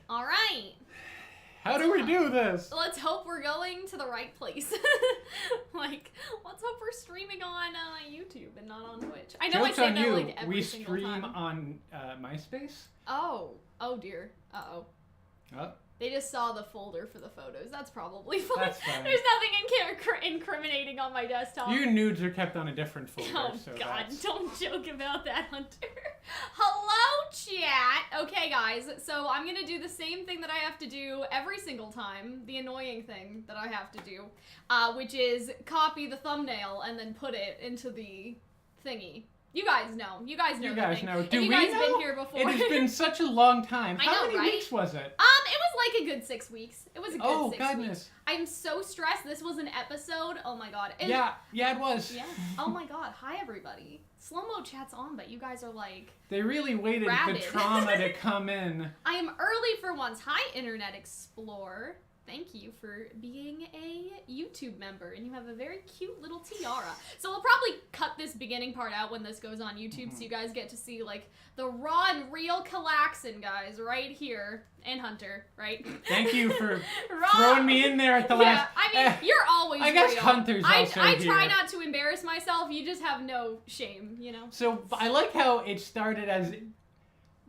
All right. How do we do this? Let's hope we're going to the right place. Let's hope we're streaming on YouTube and not on Twitch. I know Joke's I say on that you. like every We single stream time. on MySpace. Oh dear. Uh-oh. Oh. They just saw the folder for the photos. That's probably fine. That's fine. There's nothing incriminating on my desktop. Your nudes are kept on a different folder. Oh, so God, that's... don't joke about that, Hunter. Hello, chat. Okay, guys, so I'm going to do the same thing that I have to do every single time, the annoying thing that I have to do, which is copy the thumbnail and then put it into the thingy. You guys know. You guys know. You guys know. Do you we guys know? been here before. It has been such a long time. I How know, many right? weeks was it? It was like a good 6 weeks. It was a good 6 goodness. weeks. I'm so stressed. This was an episode. Oh my god. Yeah, it was. Yeah. Oh my god. Hi, everybody. Slow-mo chat's on, but you guys are like... They really waited rabid. the trauma to come in. I am early for once. Hi, Internet Explorer. Thank you for being a YouTube member, and you have a very cute little tiara. So we'll probably cut this beginning part out when this goes on YouTube, so you guys get to see, like, the raw and real Calxiyn, guys, right here. And Hunter, right? Thank you for throwing me in there at the last... I mean, you're always I guess real. Hunter's also I here. try not to embarrass myself. You just have no shame, you know? So, I like how it started as...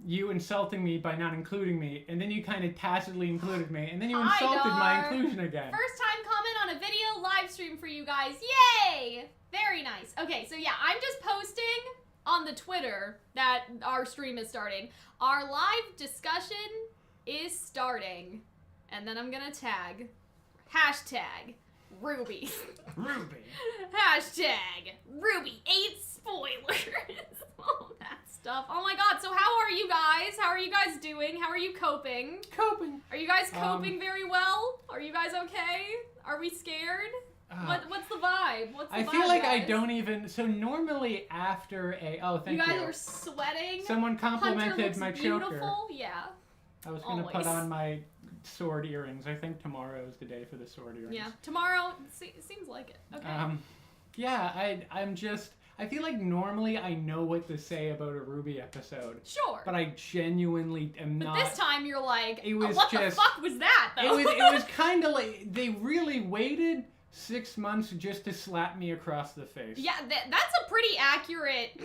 you insulting me by not including me, and then you kind of tacitly included me, and then you insulted my inclusion again. First time comment on a video live stream for you guys. Yay! Very nice. Okay, so yeah, I'm just posting on the Twitter that our stream is starting. Our live discussion is starting. And then I'm gonna tag hashtag RWBY. RWBY. Hashtag RWBY 8 spoilers. All that stuff. Oh my god, so how are you guys? How are you guys doing? How are you coping? Coping. Are you guys coping very well? Are you guys okay? Are we scared? What's the vibe? What's the vibe, I feel like guys? I don't even... So normally after a... Oh, thank you. You guys are sweating. Someone complimented Hunter looks my beautiful. choker. Yeah. I was going to put Always. on my sword earrings. I think tomorrow is the day for the sword earrings. Yeah. Tomorrow seems like it. Okay. Yeah, I'm just... I feel like normally I know what to say about a RWBY episode. Sure. But I genuinely am not... But this time you're like, It was what just, the fuck was that, though? It was kind of like... They really waited 6 months just to slap me across the face. Yeah, that's a pretty accurate...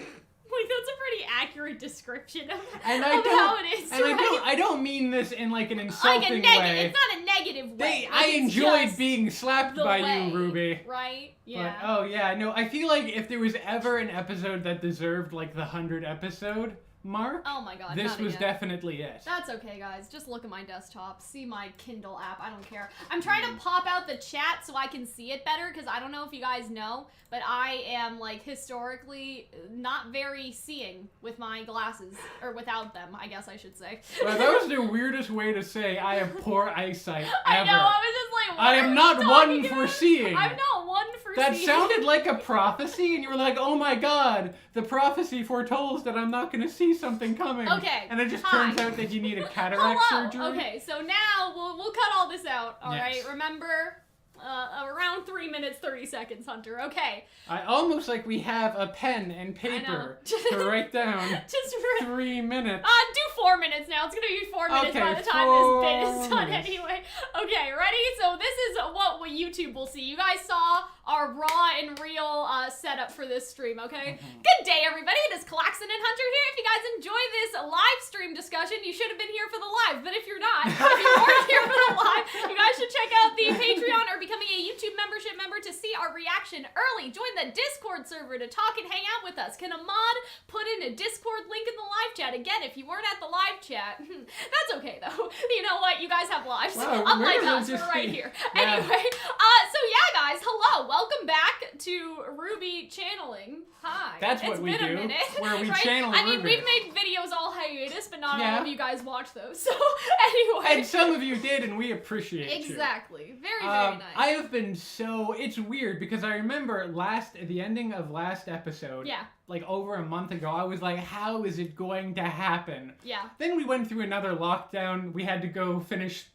Like, that's a pretty accurate description of And how it is. And right? I don't mean this in like an insulting like way. It's not a negative way. I It's enjoyed just being slapped the by way, you, RWBY. Right? Yeah. But, oh yeah, no, I feel like if there was ever an episode that deserved like the 100 episode mark, Oh my god, this not was again. definitely it. That's okay, guys. Just look at my desktop. See my Kindle app. I don't care. I'm trying to pop out the chat so I can see it better, because I don't know if you guys know, but I am, like, historically not very seeing with my glasses. Or without them, I guess I should say. Well, that was the weirdest way to say I have poor eyesight ever. I know, I was just like, what I are am we not talking one for about? seeing. I'm not one for That seeing. sounded like a prophecy, and you were like, oh my god, the prophecy foretells that I'm not going to see something coming. Okay, And it just hi. turns out that you need a cataract Hello. surgery. Okay, so now we'll cut all this out, all Yes. right? Remember, around 3 minutes, 30 seconds, Hunter. Okay. I almost like we have a pen and paper to write down Just 3 minutes. do 4 minutes now. It's gonna be 4 minutes Okay, by the time this bit 4 is done minutes. anyway. Okay, ready? So this is what YouTube will see. You guys saw our raw and real setup for this stream, okay? Good day, everybody. It is Calxiyn and Hunter here. If you guys enjoy this live stream discussion, you should have been here for the live. But if you're not, if you weren't here for the live, you guys should check out the Patreon or becoming a YouTube membership member to see our reaction early. Join the Discord server to talk and hang out with us. Can a mod put in a Discord link in the live chat? Again, if you weren't at the live chat, that's okay though. You know what? You guys have lives. Wow, Unlike we're us, we're just right being- here. Yeah. Anyway, so yeah, guys, hello. Welcome back to RWBY Channeling. Hi. That's what It's we been do, a minute, where we right? channel I mean, RWBY. we've made videos all hiatus, but not all Yeah. of you guys watch those. So anyway. And some of you did, and we appreciate you. Exactly. Very, very nice. I have been so... It's weird, because I remember the ending of last episode, Yeah. like over a month ago, I was like, how is it going to happen? Yeah. Then we went through another lockdown. We had to go finish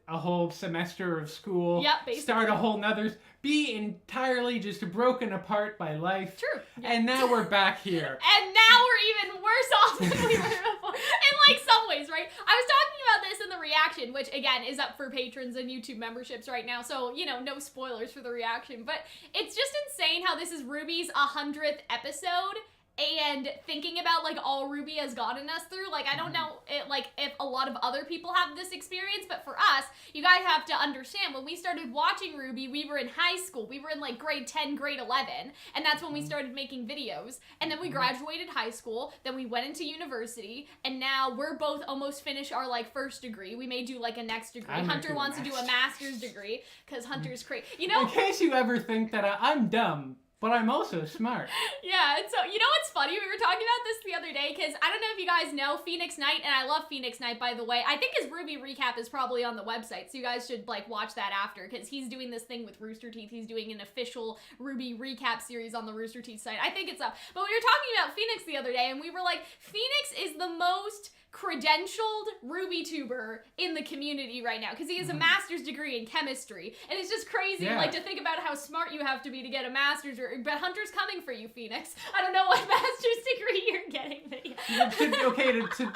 a whole semester of school. Yep, basically. Start a whole nother... Be entirely just broken apart by life. True. Yeah. And now we're back here. And now we're even worse off than we were before. In like some ways, right? I was talking about this in the reaction, which again is up for patrons and YouTube memberships right now, so no spoilers for the reaction, but it's just insane how this is RWBY's 100th episode. And thinking about, like, all RWBY has gotten us through, like, I don't know, if a lot of other people have this experience, but for us, you guys have to understand, when we started watching RWBY, we were in high school. We were in, like, grade 10, grade 11, and that's when we started making videos. And then we graduated high school, then we went into university, and now we're both almost finished our, like, first degree. We may do, like, a next degree. Hunter wants to do a master's degree, because Hunter's crazy. In case you ever think that I'm dumb, but I'm also smart. Yeah, and so, what's funny? We were talking about this the other day, because I don't know if you guys know Phoenix Knight, and I love Phoenix Knight, by the way. I think his RWBY recap is probably on the website, so you guys should, like, watch that after, because he's doing this thing with Rooster Teeth. He's doing an official RWBY recap series on the Rooster Teeth site. I think it's up. But we were talking about Phoenix the other day, and we were like, Phoenix is the most credentialed RWBY tuber in the community right now, because he has a master's degree in chemistry, and it's just crazy, like, to think about how smart you have to be to get a master's degree. But Hunter's coming for you, Phoenix. I don't know what master's degree you're getting, but yeah.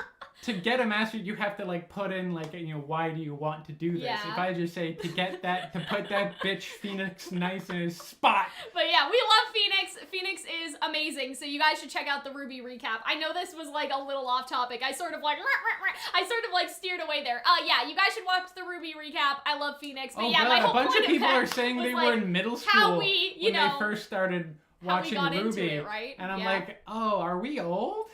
To get a master, you have to, like, put in, like, why do you want to do this? Yeah. If I just say to put that bitch Phoenix nice in his spot. But yeah, we love Phoenix. Phoenix is amazing, so you guys should check out the RWBY recap. I know this was, like, a little off topic. I sort of steered away there. Yeah, you guys should watch the RWBY recap. I love Phoenix. But my whole a bunch point of people are that saying was, they like, were in middle school when they first started watching how we got RWBY. into it, right? And I'm like, oh, are we old?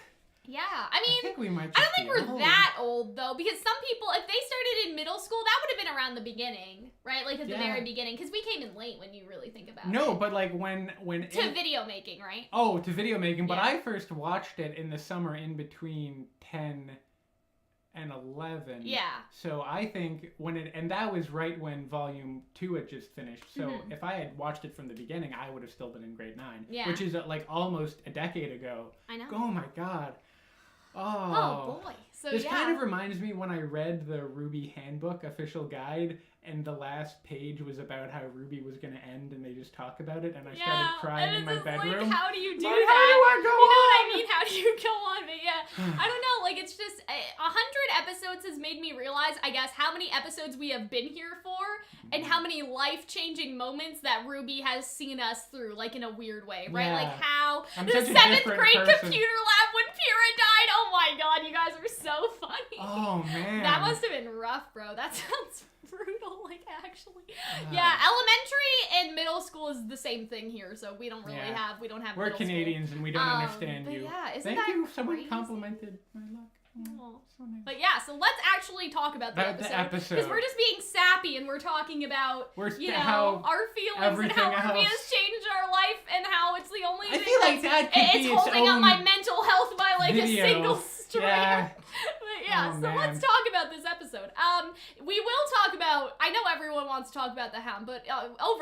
Yeah, I mean, I think we might I don't think be we're old. that old, though, because some people, if they started in middle school, that would have been around the beginning, right? Like, at the very beginning, because we came in late when you really think about it. No, but, like, when to video making, right? Oh, to video making, but I first watched it in the summer in between 10 and 11. Yeah. So I think and that was right when Volume 2 had just finished. So if I had watched it from the beginning, I would have still been in grade 9. Yeah. Which is, like, almost a decade ago. I know. Oh, my God. Oh boy. So this kind of reminds me when I read the RWBY Handbook official guide, and the last page was about how RWBY was going to end, and they just talk about it, and I started crying in my bedroom. Like, how do you do that? How do I go You know on? what I mean? How do you go on? But yeah, I don't know. Like, it's just 100 episodes has made me realize, I guess, how many episodes we have been here for, and how many life-changing moments that RWBY has seen us through, like, in a weird way, right? Yeah. Like how I'm the such a 7th different grade person. computer lab when Pyrrha died. Oh my God, you guys are so funny. Oh, man. That must have been rough, bro. That sounds brutal, like, actually. Yeah, elementary and middle school is the same thing here, so we don't really have, we don't have We're Canadians and we don't understand but you. Yeah, isn't Thank that you, someone crazy? complimented my luck. Oh. So nice. But yeah, so let's actually talk about the episode. Because we're just being sappy and we're talking about, how our feelings and how RWBY has changed our life and how it's the only thing feel like that could be its holding up own my mental health by, like, video. a single strand. Yeah. But yeah, Oh, so man. let's talk about this episode. We will talk about, I know everyone wants to talk about the Hound, but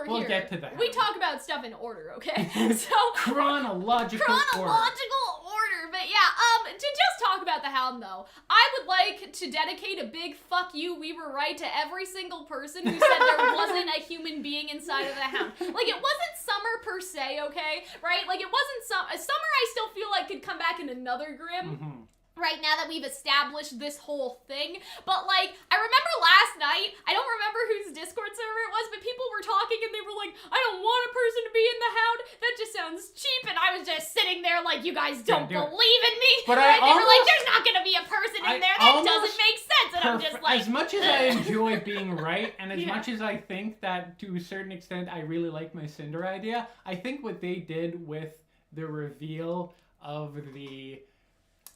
We'll here, get to the Hound. we talk about stuff in order, okay? So Chronological order. But yeah, to just talk about the Hound, though, I would like to dedicate a big fuck you, we were right, to every single person who said there wasn't a human being inside of the Hound. Like, it wasn't Summer per se, okay? Right? Like, it wasn't Summer. Summer, I still feel like could come back in another Grimm. Right now that we've established this whole thing. But, like, I remember last night, I don't remember whose Discord server it was, but people were talking and they were like, I don't want a person to be in the Hound. That just sounds cheap. And I was just sitting there like, you guys don't believe in me. But right? They were like, there's not going to be a person in there. That doesn't make sense. And I'm just like... As much as I enjoy being right, and as much as I think that, to a certain extent, I really like my Cinder idea, I think what they did with the reveal of the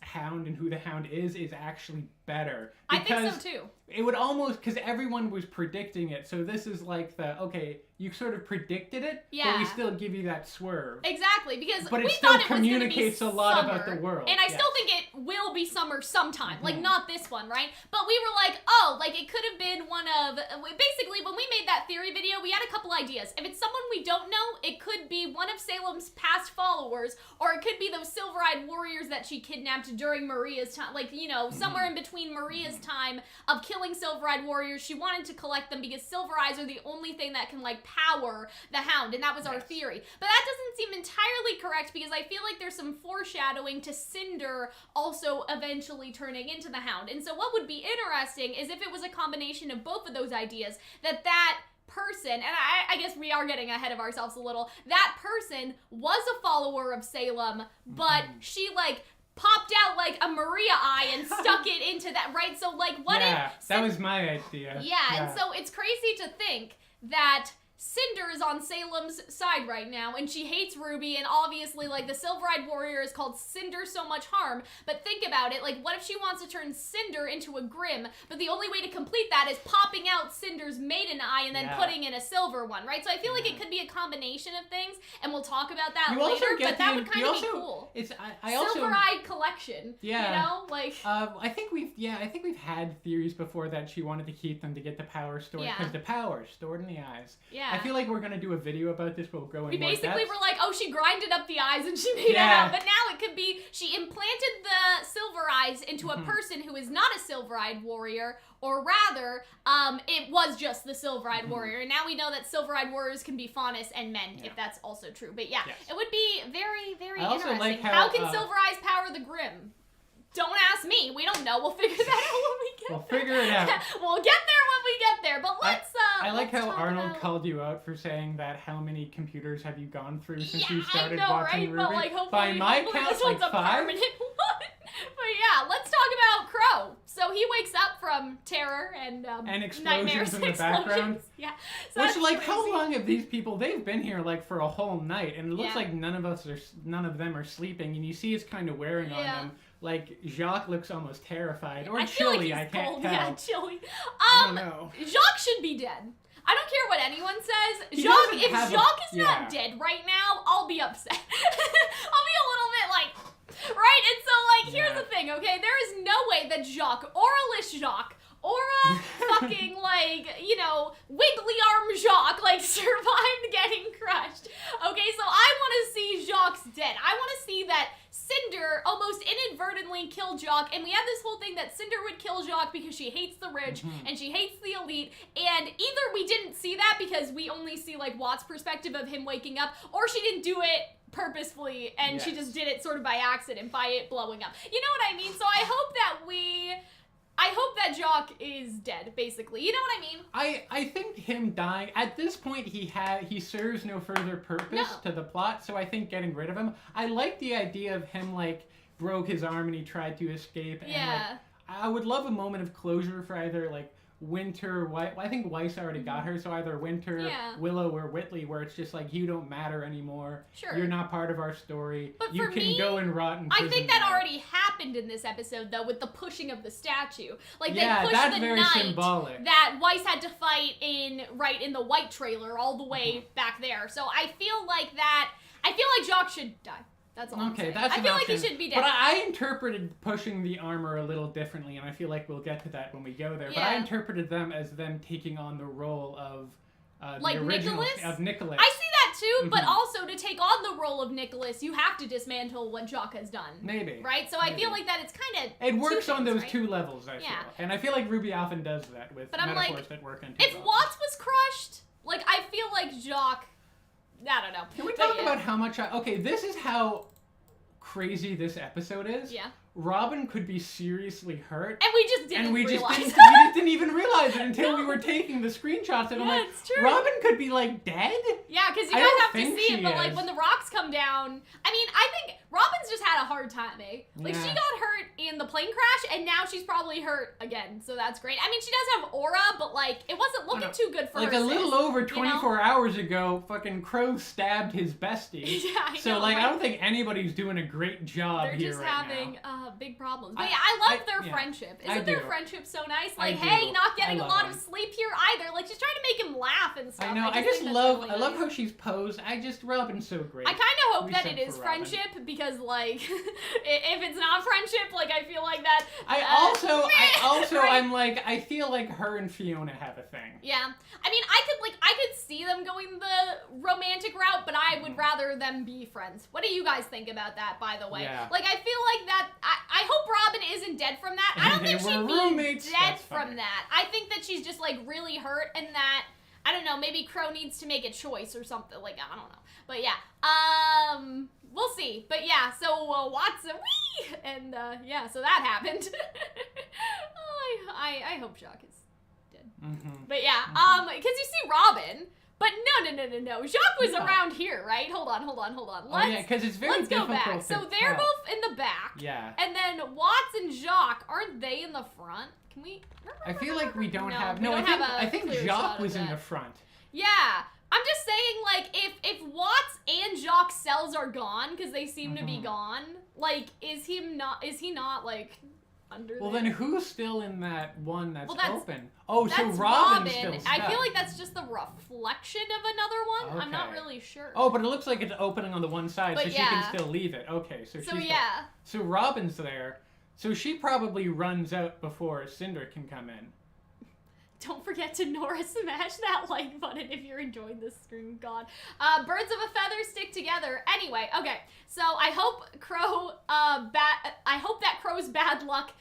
Hound and who the Hound is actually better. I think so too. It would almost, because everyone was predicting it, so this is like okay, you sort of predicted it, but we still give you that swerve. Exactly, because but we it still thought it communicates was a lot summer, about the world. and I still think it will be Summer sometime, like not this one, right? But we were like, oh, like it could have been one of, basically when we made that theory video, we had a couple ideas. If it's someone we don't know, it could be one of Salem's past followers, or it could be those silver-eyed warriors that she kidnapped during Maria's time, like, somewhere in between between Maria's time of killing Silver-Eyed Warriors, she wanted to collect them because Silver Eyes are the only thing that can, like, power the Hound, and that was our theory. But that doesn't seem entirely correct because I feel like there's some foreshadowing to Cinder also eventually turning into the Hound. And so what would be interesting is if it was a combination of both of those ideas, that person, and I guess we are getting ahead of ourselves a little, that person was a follower of Salem, but she, like, popped out, like, a Maria eye and stuck it into that, right? So, like, what if... that was my idea. Yeah, and so it's crazy to think that Cinder is on Salem's side right now, and she hates Ruby, and obviously, like, the Silver-Eyed Warrior is called Cinder So Much Harm, but think about it, like, what if she wants to turn Cinder into a Grim, but the only way to complete that is popping out Cinder's maiden eye and then putting in a silver one, right? So I feel like it could be a combination of things, and we'll talk about that later, but that would kind of be cool. I also Silver-Eyed collection, you know? Like... I think we've had theories before that she wanted to keep them to get the power stored, because the power is stored in the eyes. Yeah. I feel like we're going to do a video about this. We'll go in We more basically depth. were like, oh, she grinded up the eyes and she made it out. But now it could be she implanted the Silver Eyes into a person who is not a Silver-Eyed Warrior, or rather, it was just the Silver-Eyed Warrior. And now we know that Silver-Eyed Warriors can be Faunus and men, if that's also true. But yeah, it would be very, very interesting. Like how can Silver Eyes power the Grim? Don't ask me. We don't know. We'll figure that out when we get there. We'll figure it out. We'll get there when we get there. But let's I like let's how talk Arnold about... called you out for saying that how many computers have you gone through since you I started know, watching right? RWBY? But like, hopefully, By my count, this one's like a 5. permanent one. But yeah, let's talk about Crow. So he wakes up from terror and explosions nightmares, in the background. Yeah. So Which, that's like, crazy. how long have these people? They've been here like for a whole night, and it looks like none of them are sleeping. And you see it's kind of wearing on them. Like, Jacques looks almost terrified, or chilly. Like I can't cold. tell. Yeah, chilly. I don't know. Jacques should be dead. I don't care what anyone says. He Jacques, doesn't if have Jacques is not dead right now, I'll be upset. I'll be a little bit like, right? And so, like, here's the thing, okay? There is no way that Jacques, or a Lish Jacques, or a fucking, like, you know, wiggly arm Jacques, like, survived getting crushed. Okay, so I want to see Jacques dead. I want to see that Cinder almost inadvertently killed Jacques, and we had this whole thing that Cinder would kill Jacques because she hates the rich, and she hates the elite, and either we didn't see that because we only see, like, Watt's perspective of him waking up, or she didn't do it purposefully, and she just did it sort of by accident, by it blowing up. You know what I mean? So I hope that Jacques is dead, basically. You know what I mean? I think him dying at this point, he serves no further purpose to the plot. So I think getting rid of him. I like the idea of him, like, broke his arm and he tried to escape. And, like, I would love a moment of closure for either, like, Winter, I think Weiss already got her, so either Winter, Willow, or Whitley, where it's just like, you don't matter anymore. Sure. You're not part of our story. But you for can me, go and rot in prison. I think that now. already happened in this episode, though, with the pushing of the statue. Like, they pushed that's the very knight symbolic. that Weiss had to fight in the white trailer all the way back there. So I feel like Jacques should die. That's all I'm saying. That's I feel like he should be dead. But I interpreted pushing the armor a little differently, and I feel like we'll get to that when we go there. But I interpreted them as them taking on the role of like the original Nicholas? Of Nicholas. I see that too, but also to take on the role of Nicholas, you have to dismantle what Jacques has done. Maybe. Right? So I feel like that it's kind of it works on those right? two levels, I feel. And I feel like RWBY often does that with metaphors that work on two if levels. Watts was crushed, like, I feel like Jacques, I don't know. Can we talk about how much this is how crazy this episode is. Yeah. Robin could be seriously hurt. And we just didn't we realize just didn't even realize it until we were taking the screenshots. And I'm like, it's true. Robin could be, like, dead? Yeah, because you I guys don't have to think see it, she but, like, is. when the rocks come down, I mean, I think Robin's just had a hard time, eh? Like, Yeah. she got hurt in the plane crash, and now she's probably hurt again, so that's great. I mean, she does have aura, but, like, it wasn't looking too good for her. Like, a little over 24 you know? hours ago, fucking Crow stabbed his bestie. Yeah, I so, know, like, right? I don't think anybody's doing a great job They're here just right having now. big problems. But yeah, I love their yeah. friendship. I Isn't their do. friendship so nice? I Like, do. hey, not getting I a love lot them. of sleep here either. Like, she's trying to make him laugh and stuff. I know. I think just that's love really I love nice. how she's posed. Robin's so great. I kind of hope that sent it is for Robin. friendship because like if it's not friendship, like I feel like that. I'm like, I feel like her and Fiona have a thing. Yeah, I mean, I could see them going the romantic route, but I would rather them be friends. What do you guys think about that, by the way? Yeah. Like, I feel like that, I hope Robin isn't dead from that. I don't think she'd be dead from that. I think that she's just, like, really hurt, and that, I don't know, maybe Crow needs to make a choice or something, like, I don't know. But yeah, we'll see. But yeah, so Watson, and yeah, so that happened. I hope Jacques is dead. But yeah, because you see Robin, but no. Jacques was around here, right? Hold on. Yeah, because it's very difficult. Let's go back. So they're both in the back. Yeah. And then Watts and Jacques, aren't they in the front? Can we? I feel like we don't have. No, I think Jacques was in the front. Yeah. I'm just saying, like, if Watts and Jacques' cells are gone, because they seem to be gone, like, is he not, like, under Well, there? then who's still in that one that's open? That's so Robin's still Robin. stuck. I feel like that's just the reflection of another one. Okay. I'm not really sure. Oh, but it looks like it's opening on the one side, But so she can still leave it. Okay, so she's yeah. So Robin's there. So she probably runs out before Cinder can come in. Don't forget to Nora smash that like button if you're enjoying this stream. God. Birds of a feather stick together. Anyway, okay. So I hope I hope that Crow's bad luck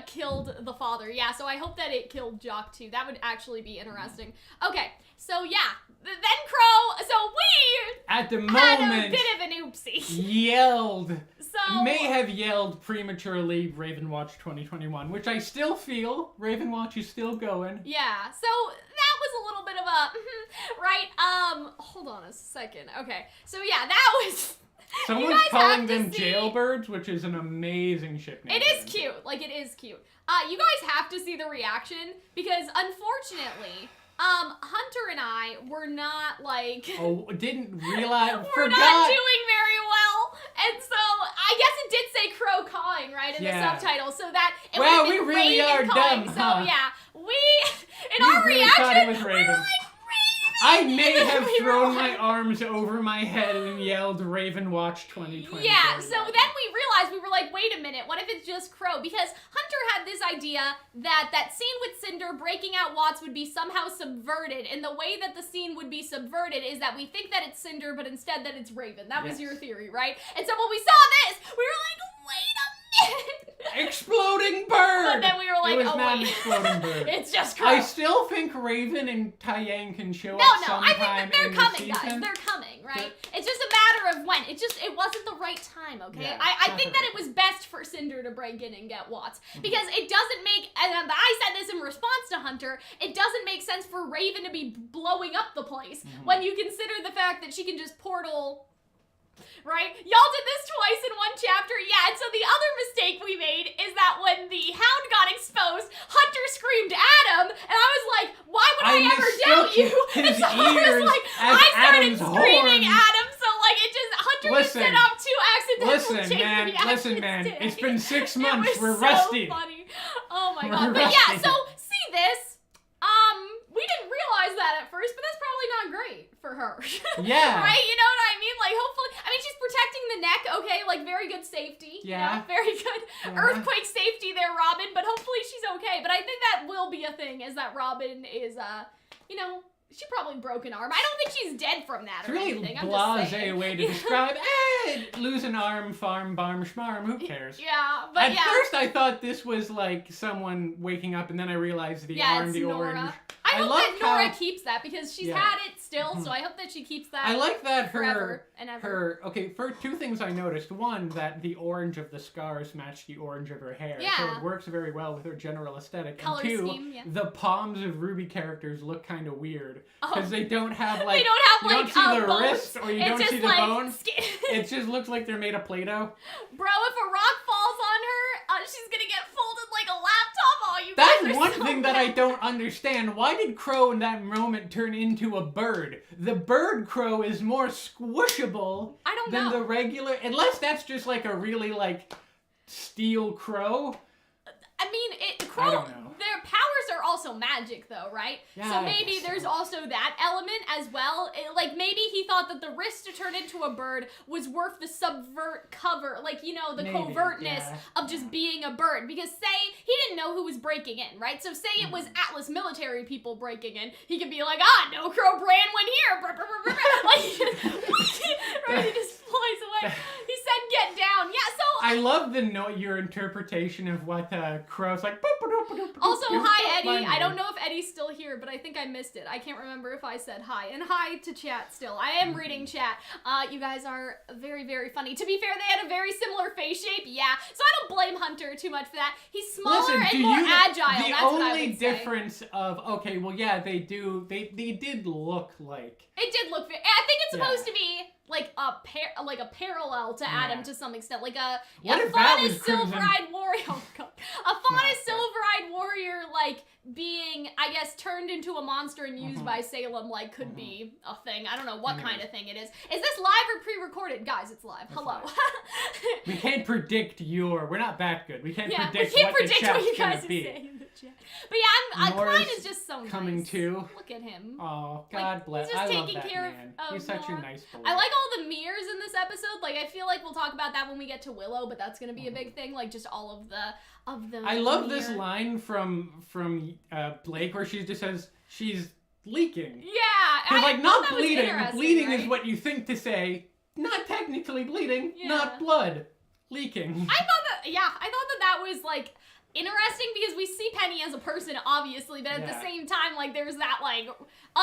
killed the father. Yeah, so I hope that it killed Jock too. That would actually be interesting. Okay, so yeah. Then Crow, so we at the moment had a bit of an oopsie. Yelled. So may have yelled prematurely Ravenwatch 2021, which I still feel Ravenwatch is still going. Yeah, so that was a little bit of a right. Hold on a second. Okay, so yeah, that was. Someone's calling them jailbirds, which is an amazing ship name. It is cute. Like, it is cute. You guys have to see the reaction because unfortunately. Hunter and I were not, like... Oh, didn't realize... we're not doing very well. And so, I guess it did say Crow cawing, right, in the subtitle. So that... It wow, we really are cawing. dumb, So, huh? yeah. In our really reaction, it was we were Raven. like, Raven! I may have We were thrown like- my arms over my head and yelled Ravenwatch 2020. Yeah, so then we realized, we were like, wait a minute, what if it's just Crow? Because Hunter had this idea that scene with Cinder breaking out Watts would be somehow subverted, and the way that the scene would be subverted is that we think that it's Cinder, but instead that it's Raven. That was your theory, right? And so when we saw this, we were like, wait a minute! Exploding bird! But then we were like, it was oh not wait. an exploding bird. It's just Crow. I still think Raven and Taiyang can show up No, sometime I think that they're in coming, the season. guys. They're coming, right? It's just a matter of when. It wasn't the right time, okay? Yeah, I think that it was best for Cinder to break in and get Watts. Because it doesn't make, and I said this in response to Hunter, it doesn't make sense for Raven to be blowing up the place when you consider the fact that she can just portal... Right? Y'all did this twice in one chapter. Yeah, and so the other mistake we made is that when the Hound got exposed, Hunter screamed Adam, and I was like, why would I ever doubt you? His and so I ears was like, as I started Adam's screaming horns. Adam, so like it just, Hunter just set up two accidental chain reactions Listen, man. today. It's been 6 It months. was We're so rusty. funny. Oh my We're god. But yeah, rusty. so see this. We didn't realize that at first, but that's probably not great for her. Yeah. Right? You know what I mean? Like, hopefully, I mean, she's protecting the neck, okay? Like, very good safety. Yeah. You know? Very good earthquake safety there, Robin, but hopefully she's okay. But I think that will be a thing, is that Robin is, you know, she probably broke an arm. I don't think she's dead from that It's or really anything. I'm just saying. blasé way to describe, lose an arm, farm, barm, schmarm, who cares? Yeah, but At first I thought this was like someone waking up, and then I realized the arm, it's the Nora. orange. I hope like that Nora how- keeps that because she's had it still, so I hope that she keeps that. I like that forever and ever. okay, for two things I noticed. One, that the orange of the scars match the orange of her hair. So Yeah. it works very well with her general aesthetic. Color and two, scheme, yeah. the palms of RWBY characters look kind of weird. Oh. Because they don't have like, They don't have, you like, don't see the bones. wrist or you It's don't just see the like bone. skin. It just looks like they're made of Play-Doh. Bro, if a rock falls on her, she's gonna get folded like a laptop. Oh, you That's guys are one so thing that I bad. don't understand. Why did Crow in that moment turn into a bird? The bird Crow is more squishable I don't than know. the regular, unless that's just like a really like steel crow. I mean, I Crow, don't know. their powers are also also magic, though, right? Yeah, so I maybe guess so. there's also that element as well. Like, maybe he thought that the risk to turn into a bird was worth the subvert cover, like, you know, the Maybe, covertness yeah. of just being a bird. Because say he didn't know who was breaking in, right? So say it was Atlas military people breaking in, he could be like, no crow brand went here. Brr, brr, brr, brr. Like, right? He just flies away. He said, "Get down." Yeah. So I love your interpretation of what Crow's like. also, You're hi not Eddie. I don't funny. know if Eddie's still here, but I think I missed it. I can't remember if I said hi. And hi to chat still. I am reading chat. You guys are very, very funny. To be fair, they had a very similar face shape. Yeah. So I don't blame Hunter too much for that. He's smaller and more agile. The That's what I only would say. difference of okay, well, yeah, they did look like. It did look. I think it's supposed to be like a parallel to Adam to some extent, like a faunus silver-eyed warrior. Oh god, a faunus silver-eyed warrior, like being, I guess, turned into a monster and used by Salem, like could be a thing. I don't know what kind of thing it is. Is this live or pre-recorded, guys? It's live. Hello. Live. We can't predict we're not that good. We can't predict we can't what predict the what chat's you guys gonna are be. saying in the chat. But yeah, Klein is just so nice. Coming too. Look at him. Oh, God bless. He's just I love taking that care man. of He's such Nora. a nice boy. I like all the mirrors in this episode. Like, I feel like we'll talk about that when we get to Willow, but that's gonna be a big thing. Like, just all of the I love this line from Blake where she just says she's leaking. Yeah, Because like not that was bleeding. interesting, Bleeding right? is what you think to say. Not technically bleeding. Yeah. Not blood. Leaking. I thought that was like interesting because we see Penny as a person, obviously, but at the same time, like there's that like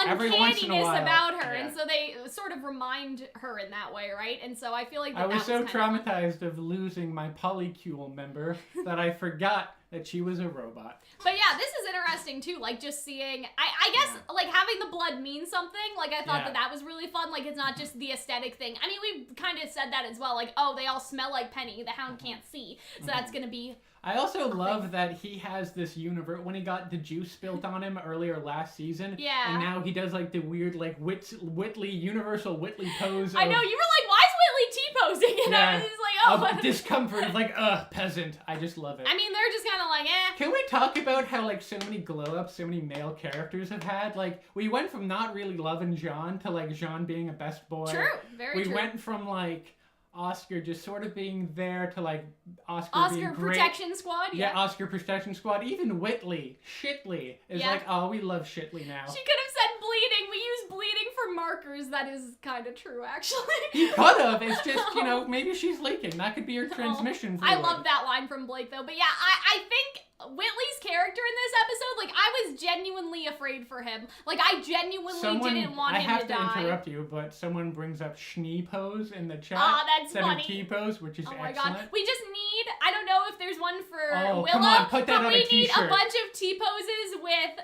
Every once in a uncanniness while, about her, yeah. and so they sort of remind her in that way, right? And so I feel like I was so kind of traumatized of losing my polycule member that I forgot that she was a robot. But yeah, this is interesting too, like just seeing, I guess, like having the blood mean something, like I thought that was really fun, like it's not just the aesthetic thing. I mean, we kind of said that as well, like, oh, they all smell like Penny, the Hound can't see, so that's gonna be... I also love that he has this universe, when he got the juice spilt on him earlier last season, and now he does like the weird like Whitley, universal Whitley pose. I know, you were like, why is Whitley T-posing? And I was just like, oh. Discomfort, like, peasant. I just love it. I mean, they're just kind of like, eh. Can we talk about how, like, so many glow-ups, so many male characters have had? Like, we went from not really loving Jean to, like, Jean being a best boy. True, very true. We went from, like, Oscar just sort of being there to, like, Oscar being great. Protection Squad, Yeah, Oscar Protection Squad. Even Whitley, Shitley, is like, oh, we love Shitley now. She could have said bleeding. We use bleeding for markers. That is kind of true, actually. You could have. It's just, you know, maybe she's leaking. That could be her transmission fluid. I love that line from Blake, though. But yeah, I think Whitley's character in this episode, like, I was genuinely afraid for him. Like, I genuinely didn't want him to die. I have to interrupt you, but someone brings up Schnee pose in the chat. That's instead funny. of T-pose, which is excellent. excellent. God. We just need, I don't know if there's one for Willow, come on, put that but on we a need t-shirt. a bunch of T-poses with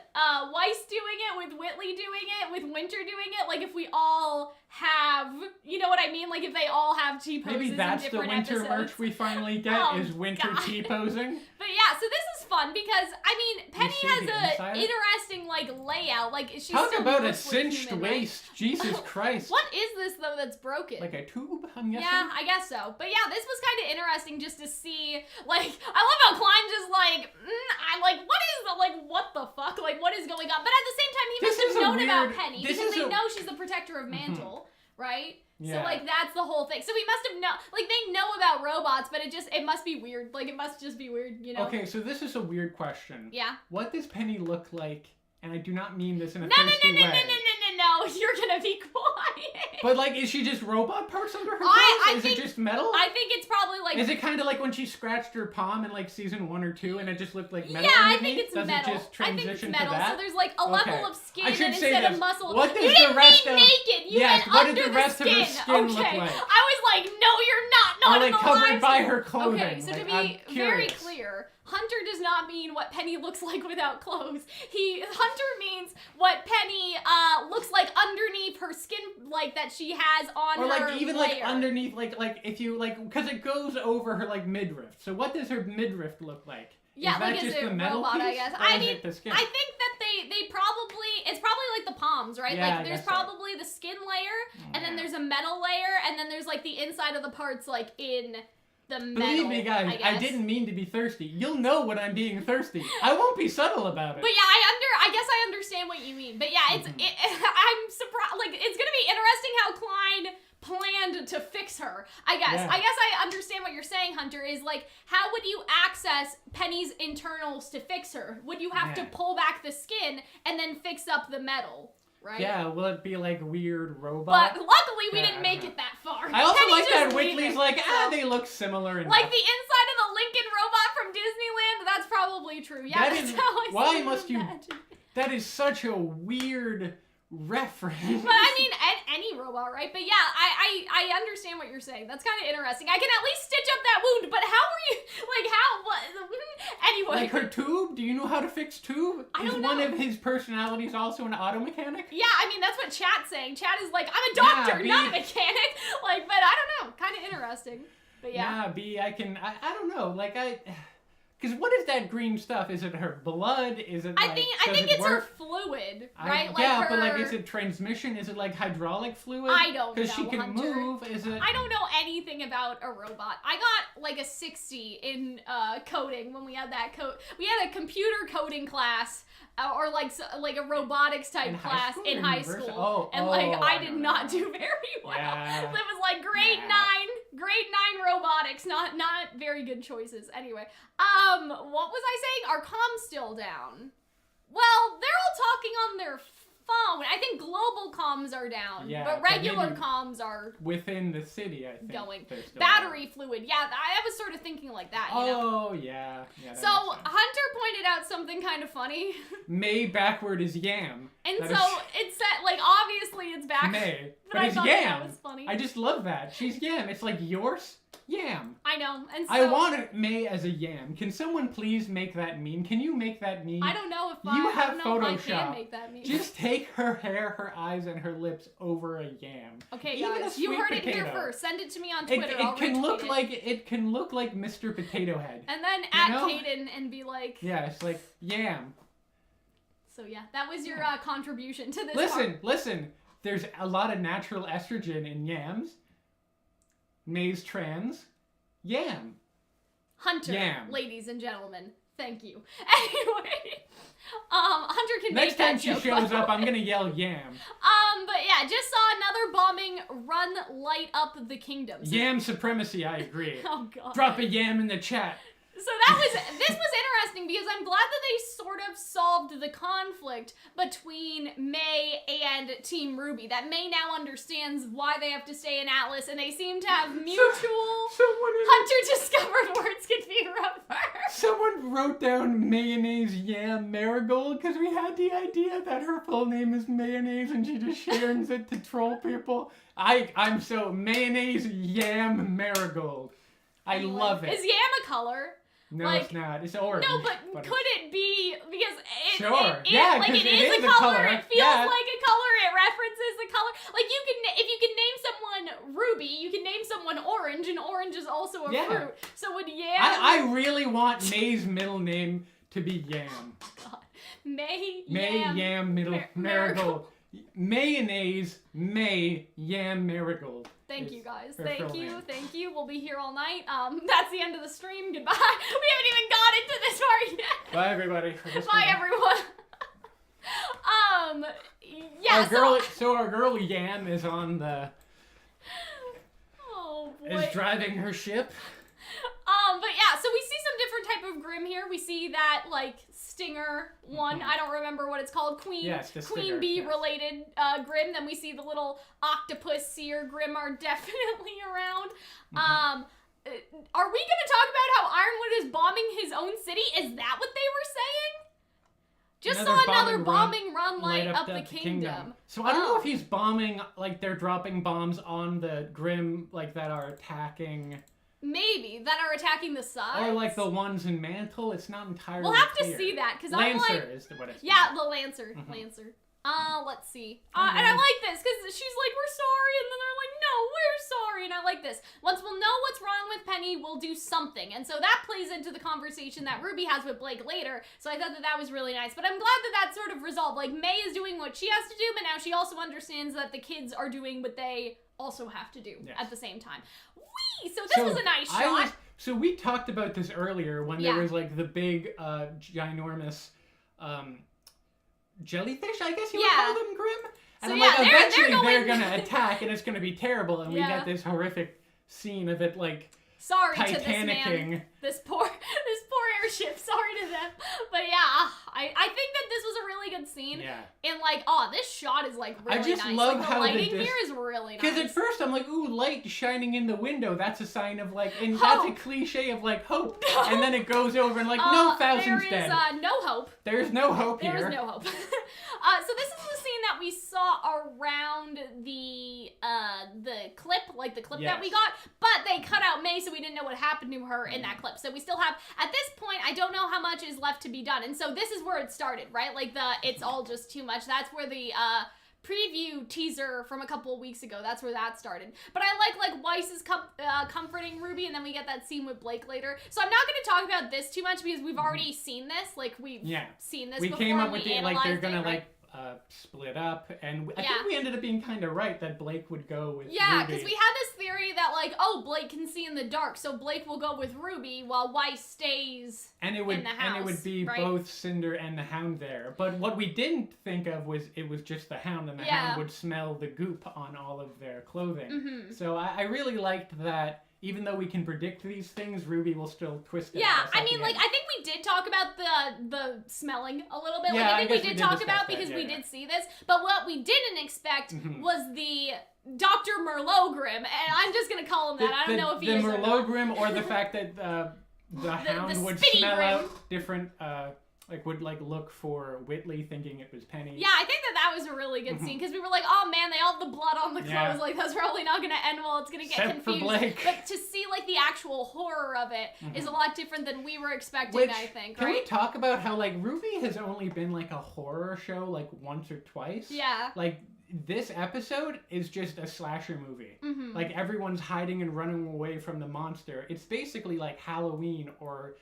Weiss doing it, with Whitley doing it, with Winter doing it. Like, if we all have, you know what I mean? Like, if they all have T-poses Maybe that's in the different winter episodes. merch we finally get, is Winter God. T-posing. But yeah, so this is fun because, I mean, Penny see has the a inside? interesting, like, layout. Like, she's Talk still about a mostly cinched human, right? waist. Jesus Christ. What is this, though, that's broken? Like a tube, I'm guessing? Yeah, I guess so. But yeah, this was kind of interesting just to see, like, I love how Klein just like, what the fuck? Like, what is going on? But at the same time, he must have known about Penny because they know she's the protector of Mantle, right? Yeah. So, like, that's the whole thing. So we must have known, like, they know about robots, but it must be weird. Like, it must just be weird, you know? Okay, so this is a weird question. Yeah. What does Penny look like? And I do not mean this in a thirsty way. No, you're gonna be quiet. But, like, is she just robot parts under her I clothes? Is it just metal? I think it's probably, like... Is it kind of like when she scratched her palm in, like, season 1 or 2 and it just looked like metal? Yeah, I underneath? think it's Does metal. it just transition to that? So there's, like, a level of skin I should and say instead this. of muscle. What does you didn't the rest mean of... naked. You yes, meant what under did the rest of her skin okay. look like? I was like, no, you're not Or, like, in the covered live by stream. her clothing. Okay, so like, to be I'm very curious. clear, Hunter does not mean what Penny looks like without clothes. Hunter means what Penny looks like underneath her skin, like that she has on or her like even layer. like underneath, like if you like, because it goes over her like midriff. So what does her midriff look like? Yeah, is that like just is it the metal robot? piece, I guess. or I is mean, it the skin? I think that it's probably like the palms, right? Yeah, like I there's guess so. probably the skin layer, and then there's a metal layer, and then there's like the inside of the parts like in the metal. Believe me, guys, I didn't mean to be thirsty. You'll know when I'm being thirsty. I won't be subtle about it. But yeah, understand what you mean, but yeah, I'm surprised. Like, it's gonna be interesting how Klein planned to fix her. I guess. Yeah. I guess I understand what you're saying, Hunter. Is like, how would you access Penny's internals to fix her? Would you have to pull back the skin and then fix up the metal? Right? Yeah, will it be like weird robot? But luckily we didn't make it that far. I also Penny's like just that leaving, Whitley's like, so. they look similar enough. Like the inside of the Lincoln robot from Disneyland, that's probably true. Yeah, That that's is- how I why sort of must you- imagine. That is such a weird reference. But I mean, any robot, right? But yeah, I understand what you're saying. That's kind of interesting. I can at least stitch up that wound, but how are you, like, how, what, anyway. Like her tube? Do you know how to fix tube? I Is don't one know. of his personalities also an auto mechanic? Yeah, I mean, that's what Chat's saying. Chat is like, I'm a doctor, Yeah, not a mechanic. Like, but I don't know. Kind of interesting. But yeah. Yeah, B, I don't know. Like, because what is that green stuff? Is it her blood? Is it like, I think does it it's her work? fluid, right? Yeah, like but like, her- is it transmission? Is it like hydraulic fluid? I don't Because she know, can Hunter. move. Is it? I don't know anything about a robot. I got like a 60 in coding when we had that we had a computer coding class or like a robotics type In high class school in or high university? school. Oh, and like I I did don't not know. do very well. Yeah. It was like grade 9 robotics, not very good choices. Anyway, what was I saying? Are comms still down? Well, they're all talking on their phone. I think global comms are down, Yeah, but but regular maybe comms are Within the city, I think. going. they're still Battery fluid. Yeah, I was sort of thinking like that, you know? Oh, yeah. Yeah. that So, makes sense. Hunter pointed out something kind of funny. May backward is yam. And That so, is- it said, like, obviously it's back. May. But But I it's thought yam. that was funny. I just love that. She's yam. It's like yours, yam. I know. And so, I want May as a yam. Can someone please make that meme? Can you make that meme? I don't know if You I have don't know if I Photoshop. can make that meme. Just take her hair, her eyes, and her lips over a yam. Okay, Even a guys, you sweet heard it here potato. first. Send it to me on It, Twitter. it I'll can retweet look it. like it can look like Mr. Potato Head. And then You at know? Caden and be like. Yeah, it's like yam. So yeah, that was your Yeah. contribution to this. Listen. There's a lot of natural estrogen in yams. May's trans. Yam. Hunter, Yam. ladies and gentlemen, thank you. Anyway, Hunter can Next make time that she joke, shows by the up, I'm way. gonna yell yam. But yeah, just saw another bombing run light up the kingdom. So, Yam supremacy, I agree. Oh god. Drop a yam in the chat. So this was interesting because I'm glad that they sort of solved the conflict between May and Team RWBY. That May now understands why they have to stay in Atlas, and they seem to have mutual. Hunter discovered words could be reversed. Someone wrote down mayonnaise yam marigold because we had the idea that her full name is mayonnaise and she just shares it to troll people. I'm so mayonnaise yam marigold. I Anyway, love it. Is yam a color? No, like- it's not. It's orange. No, but it's- could it be because Sure. it Yeah, like 'cause it it is is a a color. color. It feels Yeah. like a color. It references the color. Like if you can name someone Ruby, you can name someone Orange, and orange is also a Yeah. fruit. So would yam? I really want May's middle name to be Yam. God. May Yam middle marigold. Mayonnaise May Yam marigold. Thank is you guys. her Thank full you. name. Thank you. We'll be here all night. That's the end of the stream. Goodbye. We haven't even got into this part yet. Bye everybody. Bye everyone. Yeah. So our girl Yam is on the Oh boy. is driving her ship. But yeah, so we see some different type of Grim here. We see that, like, Stinger one, I don't remember what it's called, Queen, Yes, the Queen Stinger, Bee yes. related Grim. Then we see the little octopus seer Grim are definitely around. Are we gonna talk about how Ironwood is bombing his own city? Is that what they were saying? Just saw another bombing run light up the kingdom. So I don't know if he's bombing, like they're dropping bombs on the Grim, like that are attacking, Maybe that are attacking the sides. or like the ones in Mantle. It's not entirely We'll have to clear. see that because I'm Lancer like, is what it's yeah, the Lancer, Mhm. Lancer. Let's see. And I like this because she's like, we're sorry, and then they're like, no, we're sorry, and I like this. Once we'll know what's wrong with Penny, we'll do something, and so that plays into the conversation that Ruby has with Blake later. So I thought that was really nice. But I'm glad that that's sort of resolved. Like May is doing what she has to do, but now she also understands that the kids are doing what they also have to do at the same time. Whee! So this was a nice shot. So we talked about this earlier when there was like the big, ginormous, jellyfish, I guess you would call them, Grimm. And So, I'm yeah, like, eventually they're they're gonna attack, and it's gonna be terrible, and we Yeah. get this horrific scene of it, like, Sorry to this Titanicking. man. This poor airship. Sorry to them. But yeah, I think that this was a really good scene. Yeah. And like, this shot is like really I just nice. love like, how the lighting here is really nice. Because at first I'm like, ooh, light shining in the window. That's a sign of like, and Hope. that's a cliche of like hope. And then it goes over and like, no, thousands dead. There is no hope. There's no hope here. There is no hope. So this is the scene that we saw around the clip, like the clip that we got, but they cut out May, so we didn't know what happened to her in that clip. So we still have, at this point, I don't know how much is left to be done. And so this is where it started, right? Like it's all just too much. That's where the preview teaser from a couple of weeks ago, that's where that started. But I like Weiss is comforting Ruby, and then we get that scene with Blake later. So I'm not going to talk about this too much because we've already seen this. Like we've seen this before. We came up with it, like they're going to right? split up, and I think we ended up being kind of right that Blake would go with Yeah, Ruby. because we had this theory that like, oh, Blake can see in the dark, so Blake will go with Ruby while Weiss stays in the house. And it would be both Cinder and the Hound there. But what we didn't think of was it was just the Hound, and the Hound would smell the goop on all of their clothing. Mm-hmm. So I really liked that. Even though we can predict these things, Ruby will still twist it. Yeah, I mean, like, I think we did talk about the smelling a little bit. Like, I think we did talk about because we did see this. But what we didn't expect was the Dr. Merlot Grimm, and I'm just gonna call him that. I don't know if he is the Merlot Grimm, or the fact that the Hound would smell out different. Like would look for Whitley, thinking it was Penny. Yeah, I think that was a really good scene because we were like, oh man, they all have the blood on the clothes. Yeah. Like that's probably not gonna end well. It's gonna get Except confused. for Blake. But to see like the actual horror of it is a lot different than we were expecting. Which, I think. Can right? we talk about how like RWBY has only been like a horror show like once or twice? Yeah. Like this episode is just a slasher movie. Mm-hmm. Like everyone's hiding and running away from the monster. It's basically like Halloween or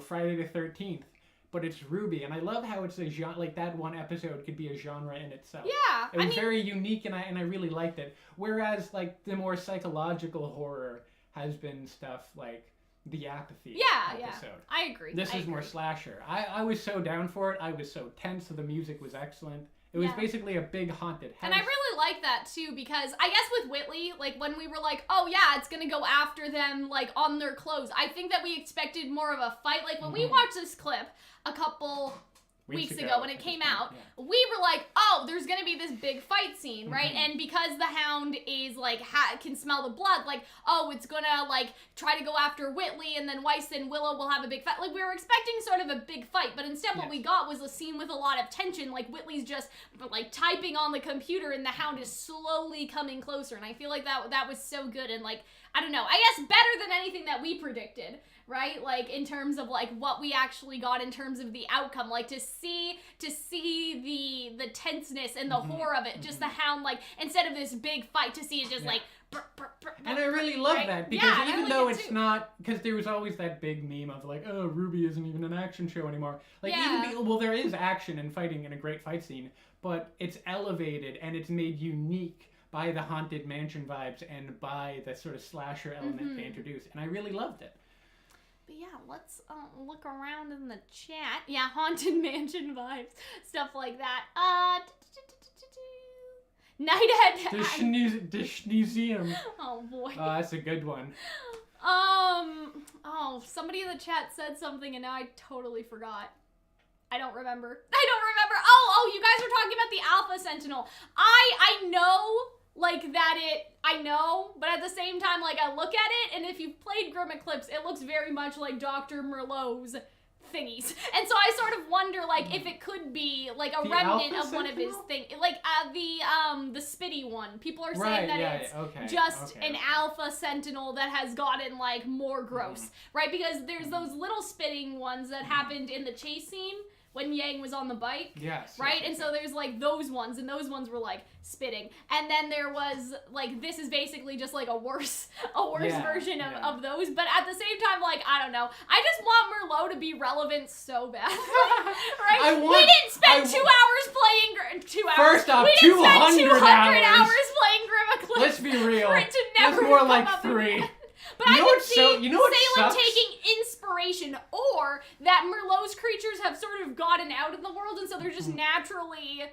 Friday the 13th. But it's RWBY, and I love how it's a genre. Like that one episode could be a genre in itself. Yeah, it was very unique, and I really liked it. Whereas like the more psychological horror has been stuff like the Apathy episode. I agree. This is more slasher. I was so down for it. I was so tense. The music was excellent. It was basically a big haunted house. And I really like that too because I guess with Whitley, like when we were like, oh yeah, it's gonna go after them like on their clothes. I think that we expected more of a fight. Like when we watched this clip a couple weeks ago when it came out, we were like, oh, there's gonna be this big fight scene, right? And because the Hound is like can smell the blood, like, oh, it's gonna like try to go after Whitley, and then Weiss and Willow will have a big fight. Like we were expecting sort of a big fight, but instead what we got was a scene with a lot of tension. Like Whitley's just like typing on the computer, and the Hound is slowly coming closer. And I feel like that was so good, and like I don't know, I guess better than anything that we predicted. Right? Like in terms of like what we actually got in terms of the outcome, like to see the tenseness and the horror of it, just the Hound, like instead of this big fight, to see it just like and I really love that because even though it's not, because there was always that big meme of like, oh, RWBY isn't even an action show anymore. Like well, there is action and fighting and a great fight scene, but it's elevated and it's made unique by the Haunted Mansion vibes and by the sort of slasher element they introduced, and I really loved it. But yeah, let's look around in the chat. Yeah, Haunted Mansion vibes, stuff like that. Nighthead. The Schneezeum. Oh boy. Oh, that's a good one. Oh, somebody in the chat said something and now I totally forgot. I don't remember. Oh, you guys were talking about the Alpha Sentinel. I know. Like that I know, but at the same time, like I look at it, and if you've played Grim Eclipse, it looks very much like Dr. Merlot's thingies. And so I sort of wonder, like, if it could be, like, a remnant of one of his things. Like, the Spitty one. People are saying that it's just an Alpha Sentinel that has gotten, like, more gross. Right? Because there's those little spitting ones that happened in the chase scene when Yang was on the bike. Yes. Right? And so there's, like, those ones, and those ones were, like, spitting. And then there was, like, this is basically just, like, a worse version of those. But at the same time, like, I don't know. I just want Merlot to be relevant so bad. Right? We didn't spend 2 hours playing... 2 hours. First off, we didn't 200 spend 200 hours playing Grim Eclipse. Let's be real. For it to never it's more come like up 3. again. But I can see Salem taking inspiration inspiration, or that Merlot's creatures have sort of gotten out in the world, and so they're just naturally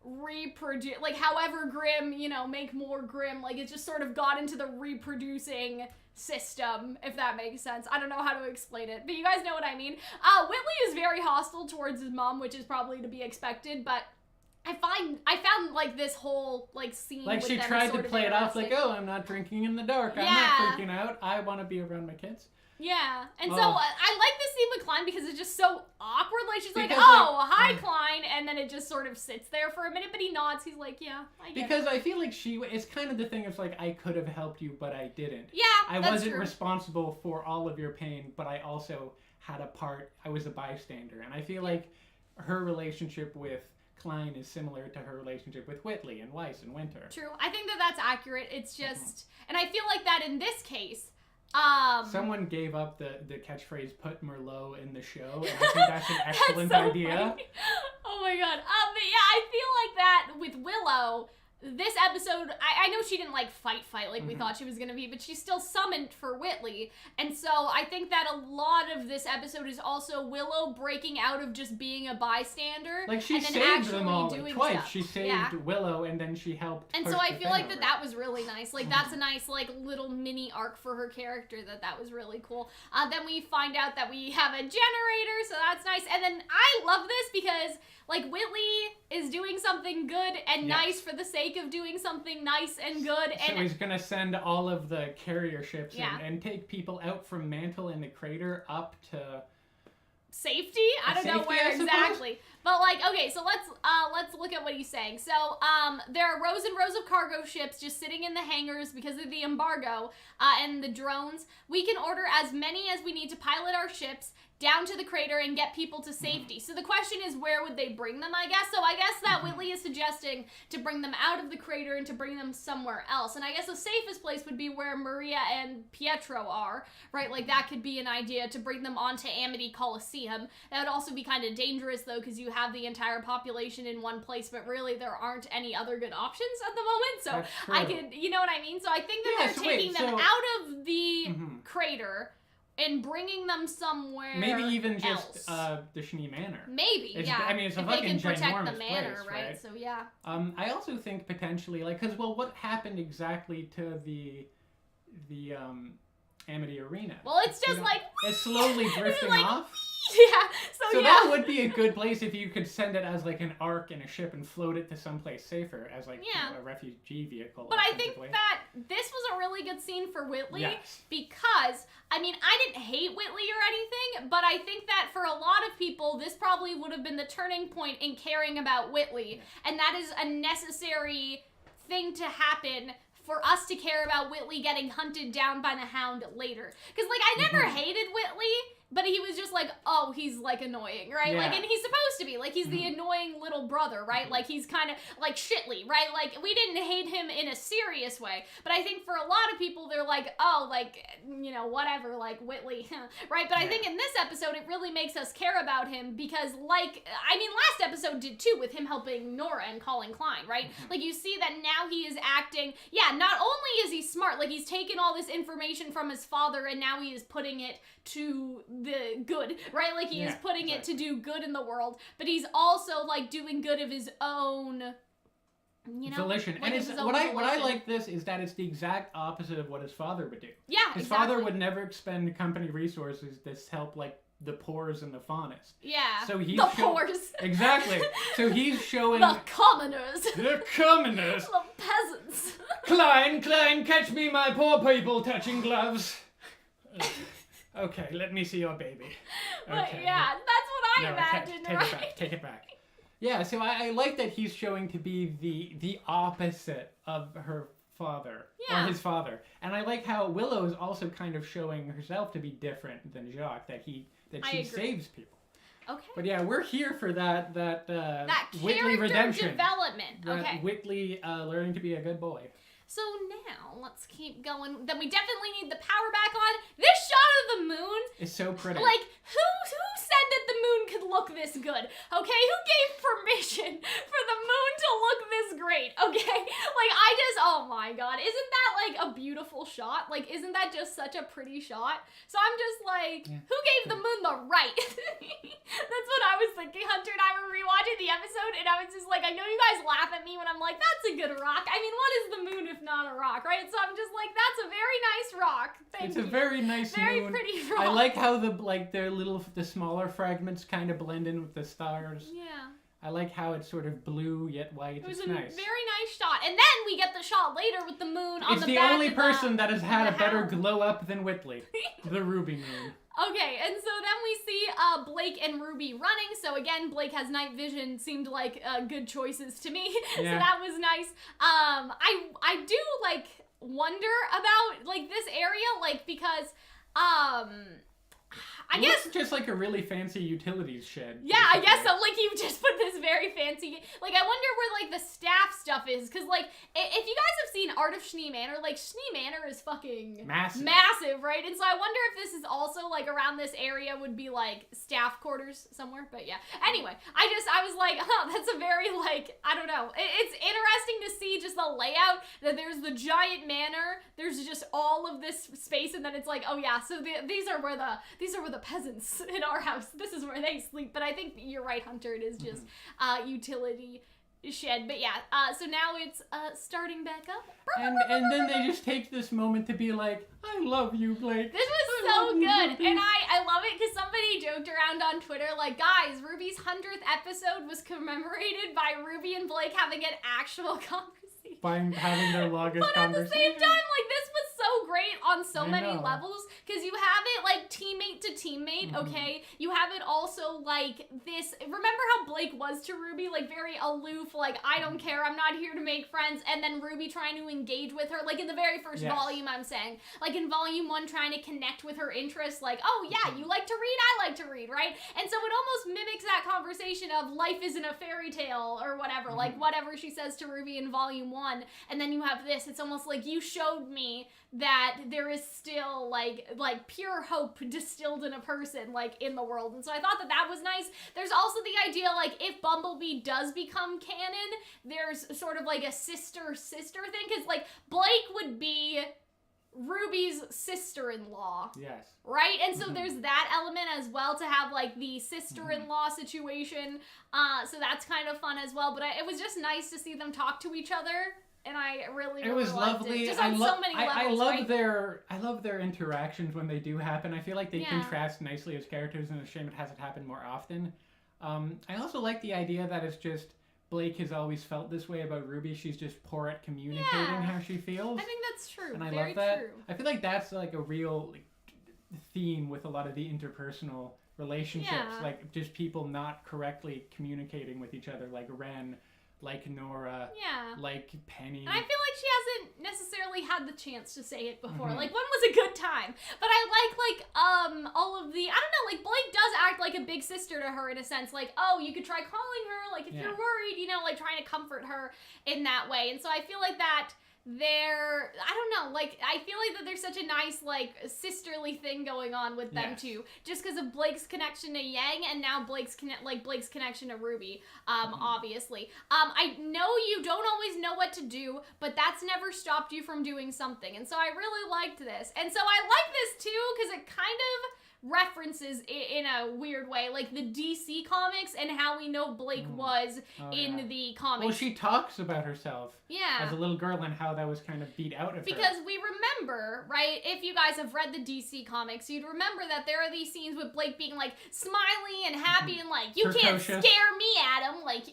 reproduce, like, however grim, you know, make more grim, like, it just sort of got into the reproducing system, if that makes sense. I don't know how to explain it, but you guys know what I mean. Whitley is very hostile towards his mom, which is probably to be expected, but I found like this whole like scene like with she them tried sort to of play it off interesting. like, oh, I'm not drinking in the dark, I'm Yeah. not freaking out, I want to be around my kids. Yeah, and so Oh. I like this scene with Calxiyn because it's just so awkward. Like, she's like, Because, oh, like, hi, Calxiyn, and then it just sort of sits there for a minute, but he nods. He's like, yeah, I get it. Because I feel like it's kind of the thing of like, I could have helped you, but I didn't. Yeah, I that's wasn't true. responsible for all of your pain, but I also had a part, I was a bystander. And I feel like her relationship with Calxiyn is similar to her relationship with Whitley and Weiss and Winter. True. I think that that's accurate. It's just, and I feel like that in this case, Someone gave up the catchphrase "put Merlot in the show," and I think that's an excellent that's so idea. funny. Oh my god. But yeah, I feel like that with Willow. This episode, I know she didn't like fight like we thought she was gonna be, but she's still summoned for Whitley, and so I think that a lot of this episode is also Willow breaking out of just being a bystander, Like, she and then saved actually them all doing twice. stuff. She saved Yeah. Willow, and then she helped. And push so I the feel thing like over. that was really nice. Like, that's a nice, like, little mini arc for her character. That was really cool. Then we find out that we have a generator, so that's nice. And then I love this because, like, Whitley is doing something good and nice for the sake of doing something nice and good. So And he's gonna send all of the carrier ships Yeah. and take people out from Mantle and the crater up to safety? I don't know Safety, where I suppose? exactly. But like, okay, so let's look at what he's saying. So there are rows and rows of cargo ships just sitting in the hangars because of the embargo and the drones. We can order as many as we need to pilot our ships down to the crater and get people to safety. So the question is, where would they bring them, I guess? So I guess that Whitley is suggesting to bring them out of the crater and to bring them somewhere else. And I guess the safest place would be where Maria and Pietro are, right? Like, that could be an idea to bring them onto Amity Coliseum. That would also be kind of dangerous, though, because you have the entire population in one place, but really there aren't any other good options at the moment. So That's true. I could, you know what I mean? So I think that Yeah, they're so taking wait, them so- out of the crater and bringing them somewhere maybe even just else. the Shnee Manor. Maybe, It's- yeah. I mean, it's a if they fucking can protect the ginormous manor, place, right? right? So yeah. I also think potentially, like, because, well, what happened exactly to the Amity Arena? Well, it's just You know, like it's slowly drifting like, off. yeah. So So yeah. that would be a good place if you could send it as like an ark in a ship and float it to someplace safer as like Yeah. a refugee vehicle. But I think effectively. that this was a really good scene for Whitley Yes. because, I mean, I didn't hate Whitley or anything, but I think that for a lot of people, this probably would have been the turning point in caring about Whitley, and that is a necessary thing to happen for us to care about Whitley getting hunted down by the Hound later. Because, like, I never hated Whitley, but he was just like, oh, he's, like, annoying, right? Yeah. Like, and he's supposed to be. Like, he's the annoying little brother, right? Like, he's kind of, like, Shitley, right? Like, we didn't hate him in a serious way. But I think for a lot of people, they're like, oh, like, you know, whatever, like, Whitley, right? But I think in this episode, it really makes us care about him because, like, I mean, last episode did, too, with him helping Nora and calling Calxiyn, right? Like, you see that now he is acting, not only is he smart, like, he's taken all this information from his father and now he is putting it to the good, right? Like, he is putting it to do good in the world, but he's also, like, doing good of his own, you know? Volition. Like, And of it's his own what I volition. like this is that it's the exact opposite of what his father would do. Yeah, His exactly. father would never expend company resources to help like the poors and the faunest. Yeah. So he's the poors. Exactly. So he's showing The commoners. the commoners. The peasants. Calxiyn, catch me my poor people touching gloves. Okay, let me see your baby. But Okay. yeah, that's what I No, imagined, take right? it back. Take it back. Yeah, so I like that he's showing to be the opposite of her father Yeah. or his father, and I like how Willow is also kind of showing herself to be different than Jacques. That she agree. saves people. Okay. But yeah, we're here for that That Whitley character redemption. development. That Okay. Whitley learning to be a good boy. So now, let's keep going. Then we definitely need the power back on. This shot of the moon, It's so pretty. like, who said that the moon could look this good? Okay, who gave permission for the moon to look this great? Okay? Like, I just, oh my god. Isn't that, like, a beautiful shot? Like, isn't that just such a pretty shot? So I'm just like, who gave the moon the right? That's what I was thinking. Hunter and I were rewatching the episode, and I was just like, I know you guys laugh at me when I'm like, that's a good rock. I mean, what is the moon if not a rock, right? So I'm just like, that's a very nice rock. Thank you. It's a very nice very moon. Pretty rock. I like how the smaller fragments kind of blend in with the stars. Yeah. I like how it's sort of blue yet white. It was it's a nice. very nice shot. And then we get the shot later with the moon on it's the the back only of person that has had a better Hound. glow up than Whitley. The Ruby moon. Okay, and so then we see Blake and Ruby running. So again, Blake has night vision. Seemed like good choices to me. Yeah. So that was nice. I do like wonder about like this area, like because I guess it's just like a really fancy utilities shed. Yeah, I basically. guess so. Like, you just put this very fancy... Like, I wonder where, like, the staff stuff is. Because, like, if you guys have seen Art of Schnee Manor, like, Schnee Manor is fucking... Massive, right? And so I wonder if this is also, like, around this area would be, like, staff quarters somewhere. But, yeah. Anyway, I was like, that's a very, like, I don't know. It's interesting to see just the layout, that there's the giant manor, there's just all of this space, and then it's like, oh, yeah, so these are where the peasants in our house, this is where they sleep. But I think you're right, Hunter, it is just utility shed. But yeah, so now it's starting back up. And then they just take this moment to be like, I love you, Blake. This was so good. And I love it because somebody joked around on Twitter like, guys, Ruby's 100th episode was commemorated by Ruby and Blake having an actual conversation. By having their longest But at the conversation. same time, like, this was so great on so I many know. levels, because you have it, like, teammate to teammate, okay? You have it also, like, this, remember how Blake was to Ruby, like, very aloof, like, I don't care, I'm not here to make friends, and then Ruby trying to engage with her, like, in the very first volume, I'm saying. Like, in volume 1, trying to connect with her interests, like, oh, yeah, you like to read, I like to read, right? And so it almost mimics that conversation of life isn't a fairy tale, or whatever, like, whatever she says to Ruby in volume 1, and then you have this, it's almost like you showed me that there is still like pure hope distilled in a person, like, in the world. And so I thought that was nice. There's also the idea, like, if Bumblebee does become canon, there's sort of like a sister thing, because like Blake would be Ruby's sister-in-law. Yes. Right? And so there's that element as well, to have like the sister-in-law situation. So that's kind of fun as well. But it was just nice to see them talk to each other. And I really It was liked lovely. it. Just on so many levels, I love their interactions when they do happen. I feel like they contrast nicely as characters, and it's a shame it hasn't happened more often. I also like the idea that it's just Blake has always felt this way about Ruby. She's just poor at communicating how she feels. I think that's true. And I Very love that. True. I feel like that's like a real theme with a lot of the interpersonal relationships. Like just people not correctly communicating with each other, like Ren, like Nora, like Penny. And I feel like she hasn't necessarily had the chance to say it before. Like, when was a good time? But I like all of the, I don't know, like, Blake does act like a big sister to her in a sense. Like, oh, you could try calling her, like, if you're worried, you know, like, trying to comfort her in that way. And so I feel like that I don't know, like, I feel like that there's such a nice, like, sisterly thing going on with them two, just because of Blake's connection to Yang, and now Blake's connection to Ruby, obviously. I know you don't always know what to do, but that's never stopped you from doing something, and so I really liked this. And so I like this, too, because it kind of references in a weird way, like the DC comics and how we know Blake was in the comics. Well, she talks about herself as a little girl and how that was kind of beat out of her. Because we remember, right, if you guys have read the DC comics, you'd remember that there are these scenes with Blake being, like, smiley and happy and, like, you can't scare me, Adam, like,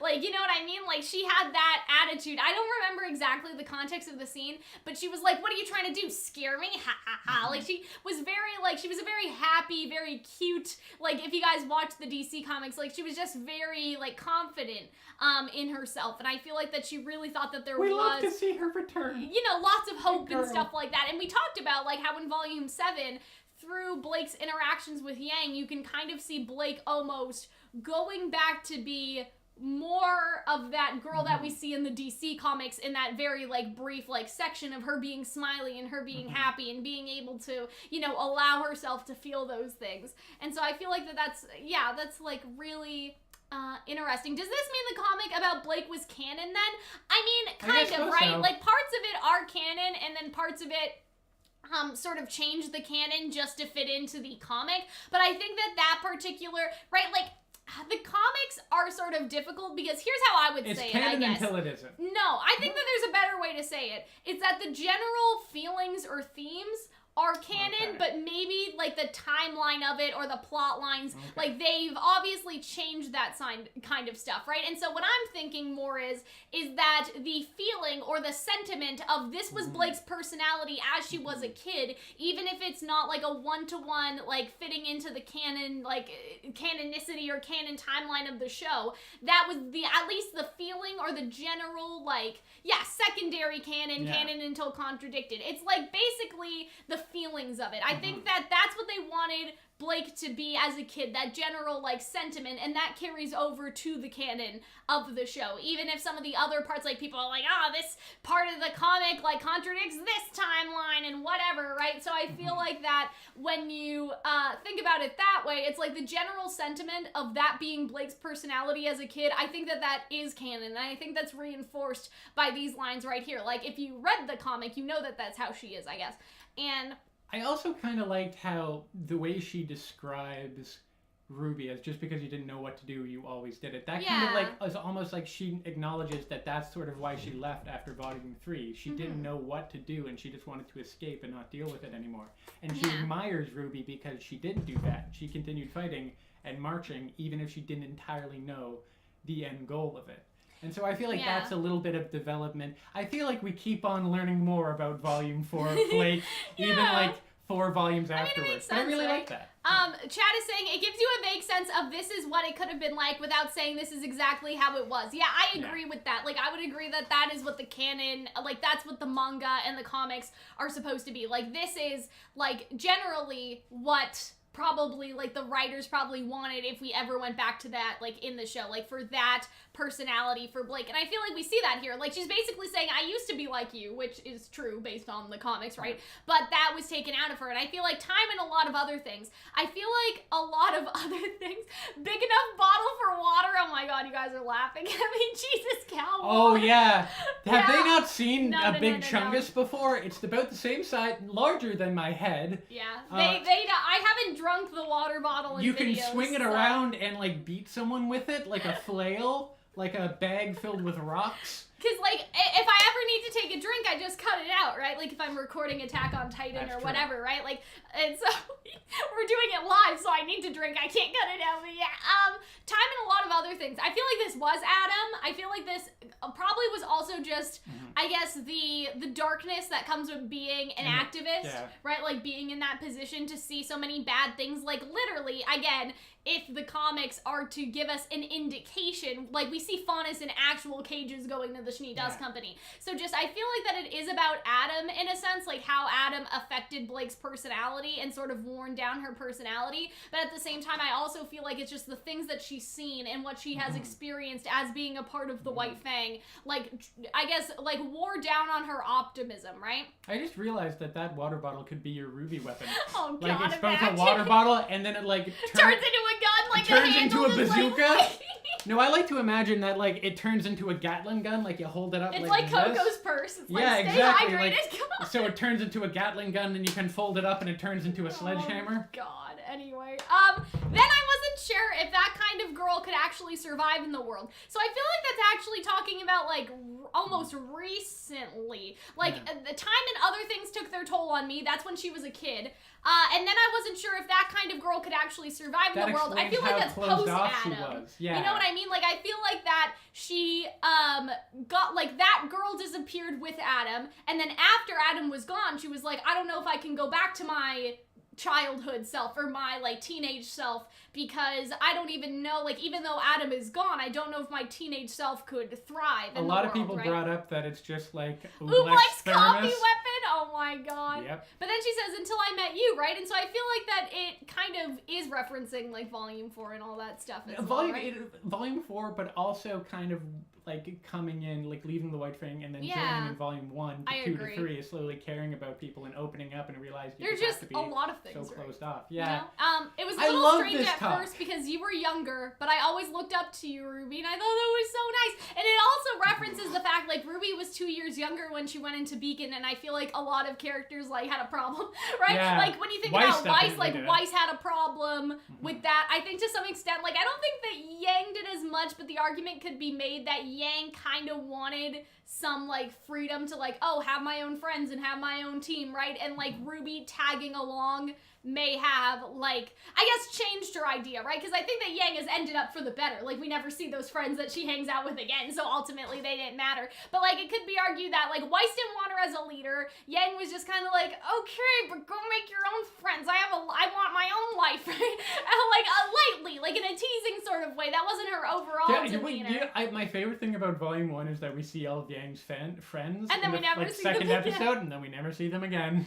like, you know what I mean? Like, she had that attitude. I don't remember exactly the context of the scene, but she was like, what are you trying to do, scare me? Ha ha ha. Like, she was a very happy, very cute, like, if you guys watch the DC comics, like, she was just very, like, confident in herself, and I feel like that she really thought that we love to see her return. You know, lots of hope and stuff like that. And we talked about, like, how in Volume 7, through Blake's interactions with Yang, you can kind of see Blake almost going back to be more of that girl that we see in the DC comics, in that very, like, brief, like, section of her being smiley and her being happy and being able to, you know, allow herself to feel those things. And so I feel like that's like, really Interesting. Does this mean the comic about Blake was canon then? I mean, I kind of, suppose right? so. Like, parts of it are canon, and then parts of it sort of change the canon just to fit into the comic. But I think that particular, right, like, the comics are sort of difficult because here's how I would say it, I canon guess. until it isn't. No, I think that there's a better way to say it. It's that the general feelings or themes are canon, but maybe like the timeline of it or the plot lines, like they've obviously changed that kind of stuff, right? And so what I'm thinking more is that the feeling or the sentiment of this was Blake's personality as she was a kid, even if it's not like a one-to-one, like fitting into the canon, like canonicity or canon timeline of the show, that was at least the feeling or the general, like, secondary canon until contradicted. It's like basically the feelings of it. I think that's what they wanted Blake to be as a kid, that general like sentiment, and that carries over to the canon of the show. Even if some of the other parts, like people are like, this part of the comic like contradicts this timeline and whatever, right? So I feel like that when you think about it that way, it's like the general sentiment of that being Blake's personality as a kid, I think that is canon, and I think that's reinforced by these lines right here. Like if you read the comic, you know that that's how she is, I guess. And I also kind of liked how the way she describes RWBY as just because you didn't know what to do, you always did it. That kind of like is almost like she acknowledges that that's sort of why she left after Volume 3. She didn't know what to do and she just wanted to escape and not deal with it anymore. And she admires RWBY because she didn't do that. She continued fighting and marching even if she didn't entirely know the end goal of it. And so I feel like that's a little bit of development. I feel like we keep on learning more about Volume 4 of Blake, even like 4 volumes afterwards. Sense, I really right? like that. Chat is saying it gives you a vague sense of this is what it could have been like without saying this is exactly how it was. Yeah, I agree with that. Like, I would agree that is what the canon, like, that's what the manga and the comics are supposed to be. Like, this is, like, generally what probably, like, the writers probably wanted if we ever went back to that, like, in the show. Like, for that personality for Blake. And I feel like we see that here. Like, she's basically saying, I used to be like you, which is true based on the comics, right? But that was taken out of her. And I feel like time and a lot of other things. I feel like a lot of other things. Big enough bottle for water. Oh my god, you guys are laughing at me. Jesus, cow. Oh, yeah. Have they not seen No, Big Chungus before? It's about the same size, larger than my head. Yeah. I haven't drunk the water bottle in You videos, can swing it around and, like, beat someone with it, like a flail. Like a bag filled with rocks. Because, like, if I ever need to take a drink, I just cut it out, right? Like, if I'm recording Attack on Titan or whatever, right? Like, and so, we're doing it live, so I need to drink. I can't cut it out, but yeah. Time and a lot of other things. I feel like this was Adam. I feel like this probably was also just, I guess, the darkness that comes with being an activist, right? Like, being in that position to see so many bad things. Like, literally, again, if the comics are to give us an indication, like we see Faunus in actual cages going to the Schnee Dust Company. So just, I feel like that it is about Adam in a sense, like how Adam affected Blake's personality and sort of worn down her personality. But at the same time, I also feel like it's just the things that she's seen and what she has experienced as being a part of the White Fang, like, I guess, like wore down on her optimism, right? I just realized that water bottle could be your RWBY weapon. Oh god, like, it's imagine. both a water bottle and then it, like, turns into a gun, like turns the into a handle is, bazooka. like, No, I like to imagine that, like, it turns into a Gatling gun, like you hold it up it's like like this. Coco's purse. It's like, Yeah, stay exactly. hydrated. So it turns into a Gatling gun, and you can fold it up, and it turns into a sledgehammer. Oh, God. Anyway, then I wasn't sure if that kind of girl could actually survive in the world. So I feel like that's actually talking about, like, almost recently. Like, the time and other things took their toll on me. That's when she was a kid. And then I wasn't sure if that kind of girl could actually survive in the world. I feel like that's post-Adam. Yeah. You know what I mean? Like, I feel like that she, got, like, that girl disappeared with Adam, and then after Adam was gone, she was like, I don't know if I can go back to my childhood self or my, like, teenage self, because I don't even know, like, even though Adam is gone, I don't know if my teenage self could thrive in the world, A lot of people right? brought up that it's just like Oobleck's coffee thermos. weapon? Oh my god. Yep. But then she says, until I met you, right? And so I feel like that it kind of is referencing, like, Volume 4 and all that stuff as well, right? Volume 4, but also kind of, like, coming in, like, leaving the White Fang and then joining in Volume 1 to 2 to 3 is slowly caring about people and opening up and realizing there's just a lot of things, so closed off. You Yeah. know? It was a little strange at first because you were younger, but I always looked up to you, Ruby, and I thought that was so nice. And it also references the fact, like, Ruby was 2 years younger when she went into Beacon, and I feel like a lot of characters, like, had a problem, right? Yeah. Like, when you think Weiss about Weiss, like, did. Weiss had a problem with that. I think to some extent, like, I don't think that Yang did as much, but the argument could be made that Yang kind of wanted some, like, freedom to, like, oh, have my own friends and have my own team, right? And, like, Ruby tagging along may have, like, I guess changed her idea, right? Because I think that Yang has ended up for the better. Like, we never see those friends that she hangs out with again, so ultimately they didn't matter. But, like, it could be argued that, like, Weiss didn't want her as a leader. Yang was just kind of like, okay, but go make your own friends. I want my own life, right? Like, lightly, like, in a teasing sort of way. That wasn't her overall demeanor. My favorite thing about Volume 1 is that we see all of Yang's friends and then we never see them second again. episode, and then we never see them again.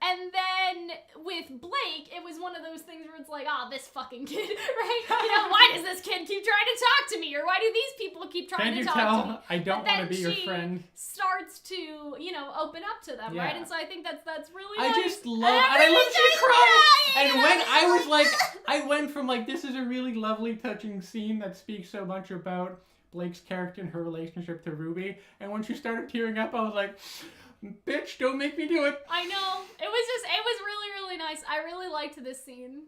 And then with Blake, it was one of those things where it's like, oh, this fucking kid, right? You know, why does this kid keep trying to talk to me? Or why do these people keep trying to talk to me? I don't want to be your friend. Starts to, you know, open up to them, right? And so I think that's really nice. I just love, and I love she cries. And when I was like, I went from like, this is a really lovely, touching scene that speaks so much about Blake's character and her relationship to Ruby. And when she started tearing up, I was like, bitch, don't make me do it. I know. It was really, really nice. I really liked this scene.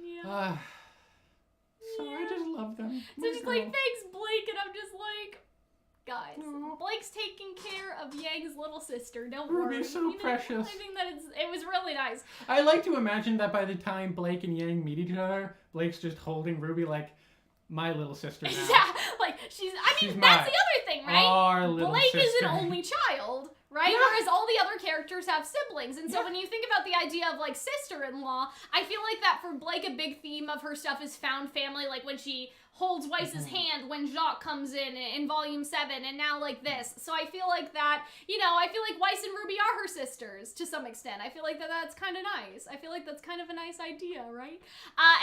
Yeah. I just love them. So she's like, thanks, Blake. And I'm just like, guys, Blake's taking care of Yang's little sister. Don't worry. Ruby's so precious. I think that it was really nice. I like to imagine that by the time Blake and Yang meet each other, Blake's just holding Ruby like, my little sister now. Yeah, like, that's the other thing, right? Our little Blake sister. is an only child, right? Yeah. Whereas all the other characters have siblings. And so when you think about the idea of, like, sister-in-law, I feel like that for Blake, a big theme of her stuff is found family, like when she holds Weiss's hand when Jacques comes in Volume 7, and now, like, this. So I feel like that, you know, I feel like Weiss and Ruby are her sisters, to some extent. I feel like that's kind of nice. I feel like that's kind of a nice idea, right?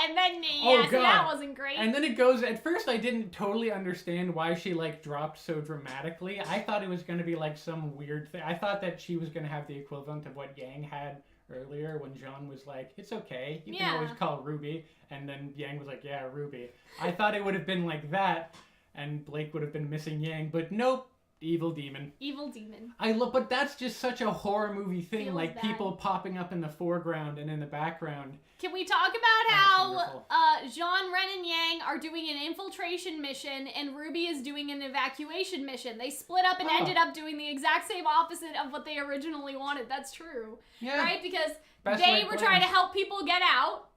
And then, so that wasn't great. And then it goes, at first I didn't totally understand why she, like, dropped so dramatically. I thought it was going to be, like, some weird thing. I thought that she was going to have the equivalent of what Yang had earlier when Jean was like, it's okay, you can always call Ruby, and then Yang was like, yeah, Ruby. I thought it would have been like that, and Blake would have been missing Yang, but nope, evil demon. Evil demon. But that's just such a horror movie thing, Feels like bad. People popping up in the foreground and in the background. Can we talk about how Jean, Ren, and Yang are doing an infiltration mission and Ruby is doing an evacuation mission? They split up and ended up doing the exact same opposite of what they originally wanted. That's true. Yeah. Right? Because they were trying to help people get out.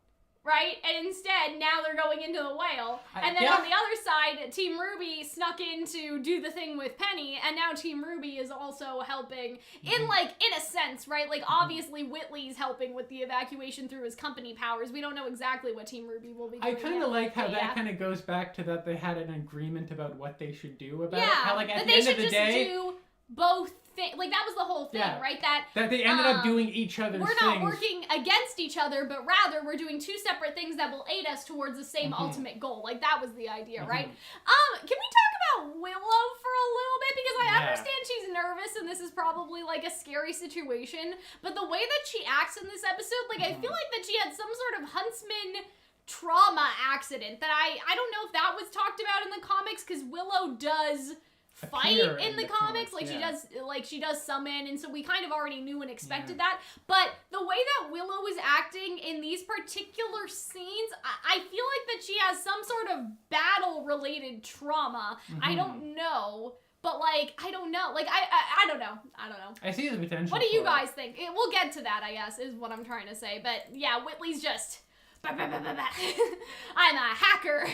Right? And instead, now they're going into the whale. And then on the other side, Team RWBY snuck in to do the thing with Penny, and now Team RWBY is also helping in a sense, right? Like, obviously, Whitley's helping with the evacuation through his company powers. We don't know exactly what Team RWBY will be doing. I kind of like how that kind of goes back to that they had an agreement about what they should do about it. How, like, at the end of the day, do both things. Like, that was the whole thing, right? That they ended up doing each other's things. We're not working against each other, but rather we're doing two separate things that will aid us towards the same ultimate goal. Like, that was the idea, right? Can we talk about Willow for a little bit? Because I understand she's nervous and this is probably, like, a scary situation, but the way that she acts in this episode, like, I feel like that she had some sort of huntsman trauma accident that I don't know if that was talked about in the comics, because Willow does fight in the comics, like she does summon, and so we kind of already knew and expected that. But the way that Willow is acting in these particular scenes, I feel like that she has some sort of battle-related trauma. I don't know. But, like, I don't know. Like, I don't know. I see the potential. What do you guys think? We'll get to that, I guess, is what I'm trying to say. But, yeah, Whitley's just... I'm a hacker.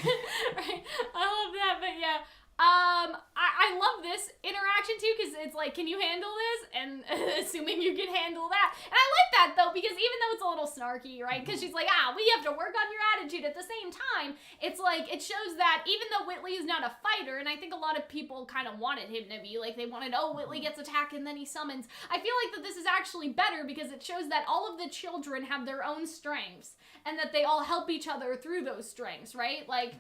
Right? I love that, but yeah. I love this interaction too, because it's like, can you handle this? And assuming you can handle that. And I like that though, because even though it's a little snarky, right? Because she's like, we have to work on your attitude. At the same time, it's like, it shows that even though Whitley is not a fighter, and I think a lot of people kind of wanted him to be, like they wanted, Whitley gets attacked and then he summons. I feel like that this is actually better because it shows that all of the children have their own strengths and that they all help each other through those strengths, right? Like,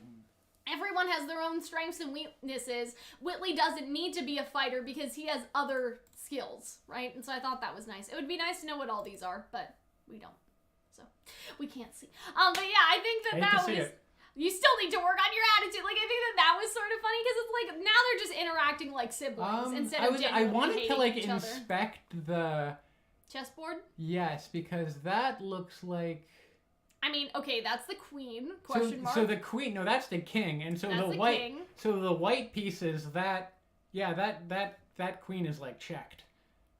everyone has their own strengths and weaknesses. Whitley doesn't need to be a fighter because he has other skills, right? And so I thought that was nice. It would be nice to know what all these are, but we don't. So, we can't see. But yeah, I think that was... You still need to work on your attitude. Like, I think that was sort of funny because it's like, now they're just interacting like siblings instead of genuinely I wanted to, like, hating each inspect the... chessboard? Yes, because that looks like... I mean, okay, that's the queen, question mark. So the queen, no, that's the king, and so that's the white, king. So the white pieces, that queen is like checked.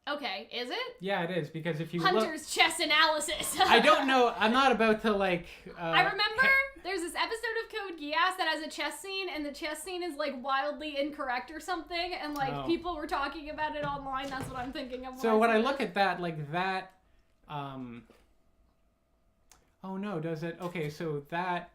Okay, is it? Yeah, it is, because if you Hunter's chess analysis. I don't know, I'm not about to like... I remember there's this episode of Code Geass that has a chess scene, and the chess scene is like wildly incorrect or something, and like people were talking about it online, that's what I'm thinking of. So when I look at that, like that, oh no, does it? Okay, so that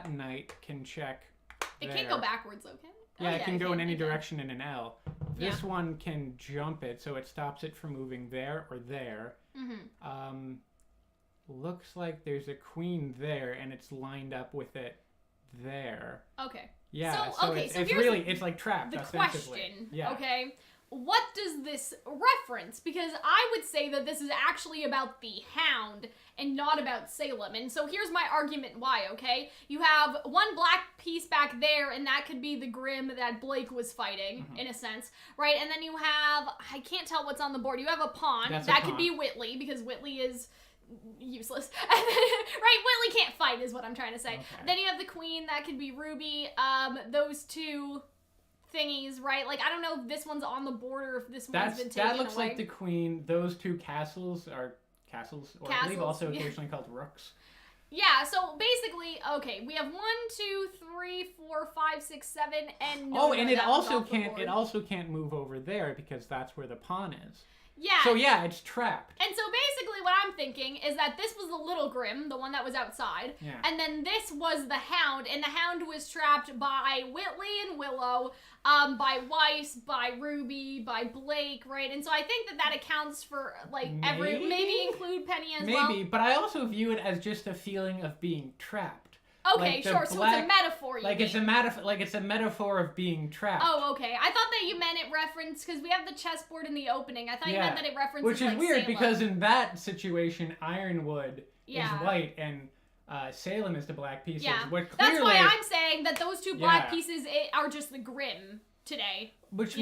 knight can check there. It can't go backwards, though, can it? Yeah, it can go in any direction in an L. This one can jump it, so it stops it from moving there or there. Mm-hmm. Looks like there's a queen there, and it's lined up with it there. Okay. Yeah, so it's really, it's like trapped, the question, okay? What does this reference? Because I would say that this is actually about the Hound and not about Salem. And so here's my argument why, okay? You have one black piece back there, and that could be the Grimm that Blake was fighting, in a sense, right? And then you have, I can't tell what's on the board. You have a pawn. That could be Whitley, because Whitley is useless. Right? Whitley can't fight is what I'm trying to say. Okay. Then you have the queen. That could be Ruby. Those two... thingies, right? Like, I don't know if this one's on the border, if this one's been taken away. That looks like the queen. Those two castles are castles, or I believe also occasionally called rooks. Yeah, so basically, okay, we have 1, 2, 3, 4, 5, 6, 7, and no. Oh, and it also can't move over there because that's where the pawn is. Yeah. So yeah, it's trapped. And so basically what I'm thinking is that this was the little Grimm, the one that was outside. Yeah. And then this was the Hound, and the Hound was trapped by Whitley and Willow, by Weiss, by Ruby, by Blake, right? And so I think that accounts for, like, maybe include Penny as well. Maybe, but I also view it as just a feeling of being trapped. Okay, sure. So it's a metaphor. It's a metaphor of being trapped. Oh, okay. I thought that you meant it referenced because we have the chessboard in the opening. I thought you meant that it references which is weird because in that situation, Ironwood is white and Salem is the black pieces. Yeah, that's why I'm saying that those two black pieces are just the Grimm today. Which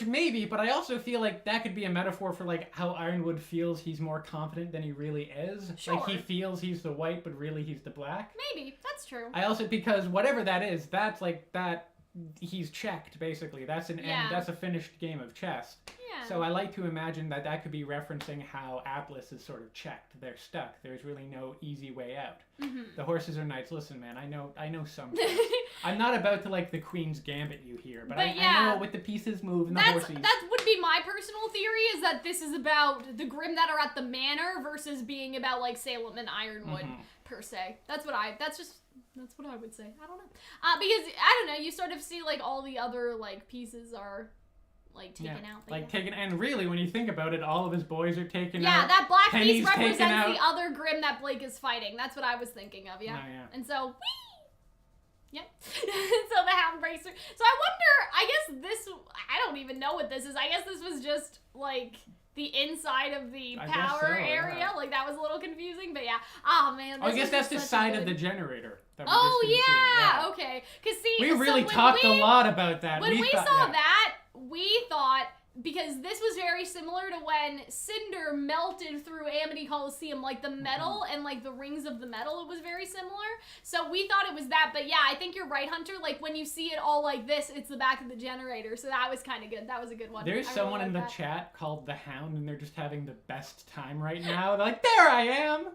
maybe, but I also feel like that could be a metaphor for like how Ironwood feels he's more confident than he really is. Sure. Like he feels he's the white, but really he's the black. Maybe, that's true. I also, because whatever that is, that's like that, he's checked basically. That's that's a finished game of chess. Yeah. So I like to imagine that could be referencing how Atlas is sort of checked. They're stuck. There's really no easy way out. Mm-hmm. The horses are knights. Listen, man, I know some. I'm not about to like the Queen's Gambit you hear, but I know what the pieces move and the horses. That would be my personal theory, is that this is about the Grimm that are at the manor versus being about like Salem and Ironwood per se. That's what I would say. I don't know. Because I don't know, you sort of see like all the other like pieces are like taken out. Like taken, and really when you think about it, all of his boys are taken out. Yeah, that black piece represents the other Grimm that Blake is fighting. That's what I was thinking of, yeah. Oh, yeah. And so, yep. So the Hound Bracer. So I wonder, I don't even know what this is. I guess this was just like the inside of the power area. Yeah. Like that was a little confusing, but yeah. Oh man. I guess that's the side of the generator. Okay. Cause see, we really talked a lot about that. When we saw that, we thought, because this was very similar to when Cinder melted through Amity Coliseum, like the metal and like the rings of the metal, it was very similar. So we thought it was that, but yeah, I think you're right, Hunter. Like when you see it all like this, it's the back of the generator. So that was kind of good. That was a good one. There's someone in the chat called the Hound, and they're just having the best time right now. They're like, there I am.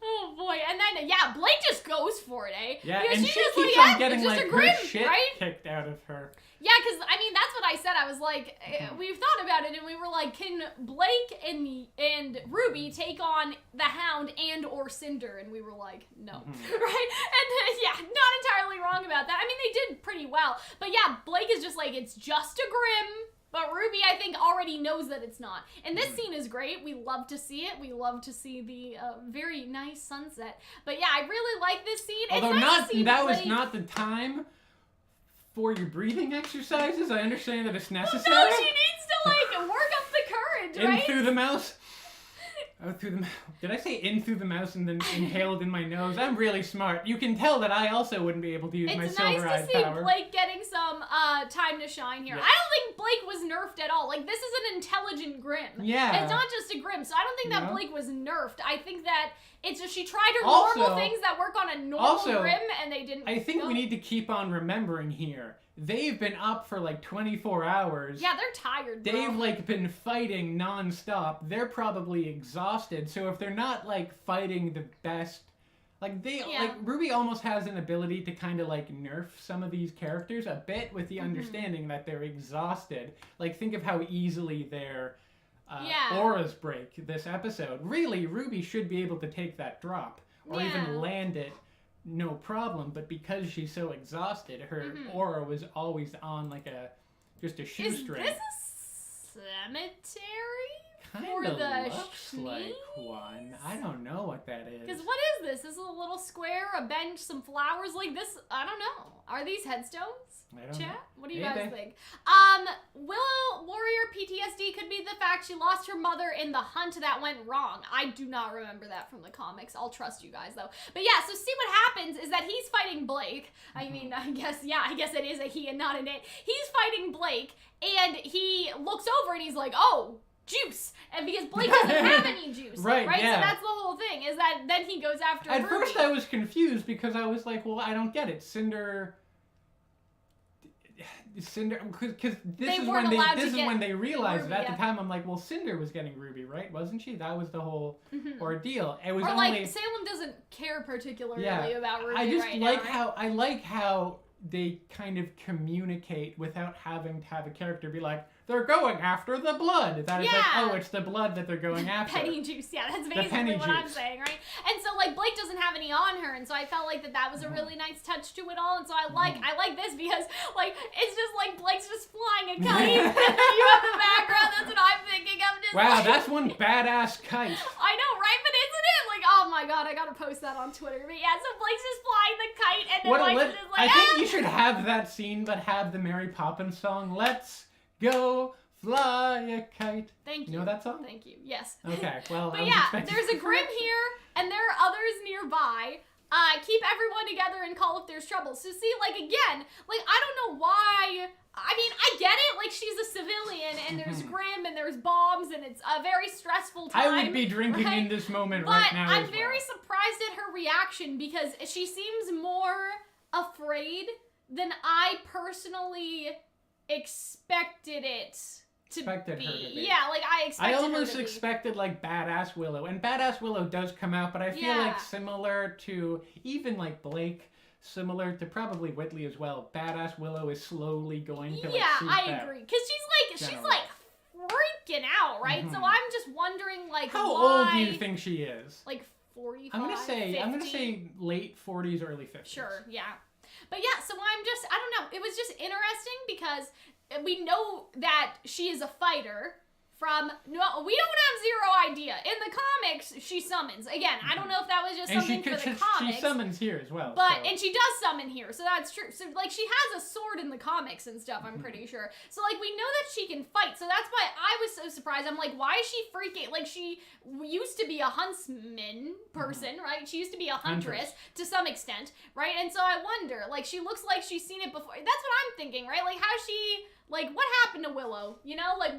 Oh boy, and then Blake just goes for it, eh? Yeah, because and she she just keeps like, on getting it's just like a her grim, shit right? kicked out of her. Yeah, because I mean that's what I said. I was like, we've thought about it, and we were like, can Blake and Ruby take on the Hound and or Cinder? And we were like, no, right? And yeah, not entirely wrong about that. I mean, they did pretty well, but yeah, Blake is just like, it's just a grim. But Ruby, I think, already knows that it's not. And this scene is great. We love to see it. We love to see the very nice sunset. But yeah, I really like this scene. Although it's nice to see that Blake... was not the time for your breathing exercises. I understand that it's necessary. Well, no, she needs to like work up the courage, right? In through the mouth. Out through the mouth. Did I say in through the mouth and then inhaled in my nose? I'm really smart. You can tell that I also wouldn't be able to use my silver eye power. It's nice to see Blake getting some time to shine here. Yes. I don't think Blake was nerfed at all. Like, this is an intelligent Grim. Yeah. It's not just a Grim, so I don't think that Blake was nerfed. I think that it's just she tried her Also- normal things that work on a normal Grim, and they didn't I think go. we need to keep on remembering here. They've been up for like 24 hours. Yeah, they're tired, bro. They've like been fighting non-stop. They're probably exhausted. So if they're not like fighting the best, like Ruby almost has an ability to kind of like nerf some of these characters a bit with the understanding that they're exhausted. Like think of how easily their auras break this episode. Really, Ruby should be able to take that drop or even land it. No problem, but because she's so exhausted, her aura was always on like just a shoestring. Is this a cemetery? Kind of looks like one. I don't know what that is. Because what is this? This is a little square, a bench, some flowers like this. I don't know. Are these headstones? I don't Chat? know. What do you guys Maybe. think? Willow Warrior PTSD could be the fact she lost her mother in the hunt that went wrong. I do not remember that from the comics. I'll trust you guys though. But yeah, so see what happens is that he's fighting Blake. I mean, I guess it is a he and not an it. He's fighting Blake and he looks over and he's like, oh, juice. And because Blake doesn't have any juice. Right, yeah. So that's the whole thing, is that then he goes after At Ruby. first I was confused because I was like, well, I don't get it. Cinder, because this is when they realized Ruby, it. At the time, I'm like, well, Cinder was getting Ruby, right? Wasn't she? That was the whole ordeal. It was or only like Salem doesn't care particularly about Ruby. I just right like now, right? how they kind of communicate without having to have a character be like, they're going after the blood. That is like, oh, it's the blood that they're going after. Penny juice, that's basically what I'm saying, right? And so like Blake doesn't have any on her, and so I felt like that was a really nice touch to it all, and so I like this because like it's just like Blake's just flying a kite, and then you have the background. That's what I'm thinking of. Just wow, like, that's one badass kite. I know, right? But isn't it like, oh my god, I gotta post that on Twitter. But yeah, so Blake's just flying the kite, and then Blake's just like, I think you should have that scene, but have the Mary Poppins song. Let's go. Fly a kite. Thank you. You know that song? Thank you. Yes. Okay, well, but yeah, there's a Grim here, and there are others nearby. Keep everyone together and call if there's trouble. So see, like, again, like, I don't know why. I mean, I get it. Like, she's a civilian, and there's Grim, and there's bombs, and it's a very stressful time. I would be drinking in this moment right now. But I'm very surprised at her reaction, because she seems more afraid than I personally expected it to be. Her to be. Yeah, like I expected. I almost her to expected like Badass Willow, and Badass Willow does come out, but I feel like similar to even like Blake, similar to probably Whitley as well. Badass Willow is slowly going to like seek I that agree, because she's like freaking out, right? So I'm just wondering like how why, old do you think she is? Like 45. I'm gonna 50? say late 40s, early 50s. Sure, yeah. But yeah, so I don't know. It was just interesting because we know that she is a fighter from, we don't have zero idea. In the comics, she summons. Again, I don't know if that was just something for the comics. She summons here as well. And she does summon here, so that's true. So, like, she has a sword in the comics and stuff, I'm pretty sure. So, like, we know that she can fight, so that's why I was so surprised. I'm like, why is she freaking, like, she used to be a huntsman person, right? She used to be a huntress to some extent, right? And so I wonder, like, she looks like she's seen it before. That's what I'm thinking, right? Like, how she... Like, what happened to Willow? You know, like,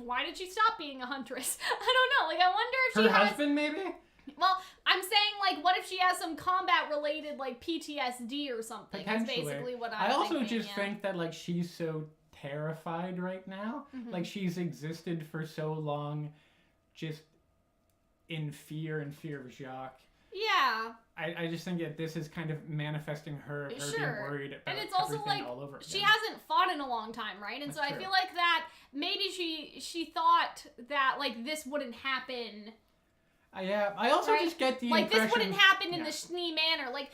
why did she stop being a huntress? I don't know. Like, I wonder if she has... Her husband, maybe? Well, I'm saying, like, what if she has some combat-related, like, PTSD or something? That's basically what I'm thinking. I also just think that, like, she's so terrified right now. Like, she's existed for so long just in fear of Jacques. Yeah. I just think that this is kind of manifesting her being worried about and it's also everything like all over again. she hasn't fought in a long time, right? And That's so true. I feel like that maybe she thought that like this wouldn't happen. Yeah, I also just get the like impression... this wouldn't happen in the Schnee manner. Like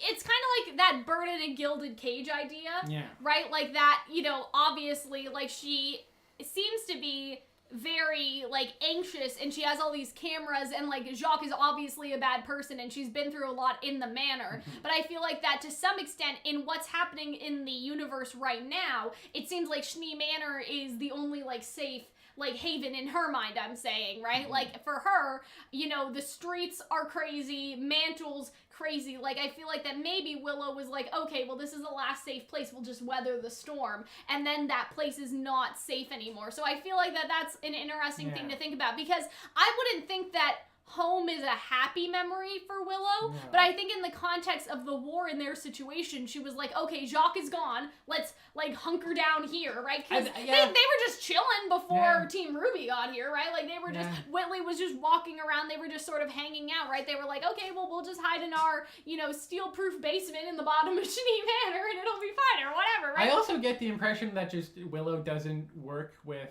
it's kind of like that bird in a gilded cage idea, right? Like that, you know, obviously, like she seems to be very like anxious and she has all these cameras and like Jacques is obviously a bad person and she's been through a lot in the manor, but I feel like that to some extent in what's happening in the universe right now, it seems like Schnee Manor is the only like safe like haven in her mind, I'm saying, right? Like for her, you know, the streets are crazy, Mantle's crazy. Like I feel like that maybe Willow was like, okay, well this is the last safe place, we'll just weather the storm, and then that place is not safe anymore. So I feel like that's an interesting thing to think about, because I wouldn't think that home is a happy memory for Willow, but I think in the context of the war in their situation, she was like, okay, Jacques is gone, let's like hunker down here, right? Because they were just chilling before Team RWBY got here, right? Like they were just, Whitley was just walking around, they were just sort of hanging out, right? They were like, okay, well we'll just hide in our, you know, steel-proof basement in the bottom of Schnee Manor and it'll be fine or whatever, right? I also get the impression that just Willow doesn't work with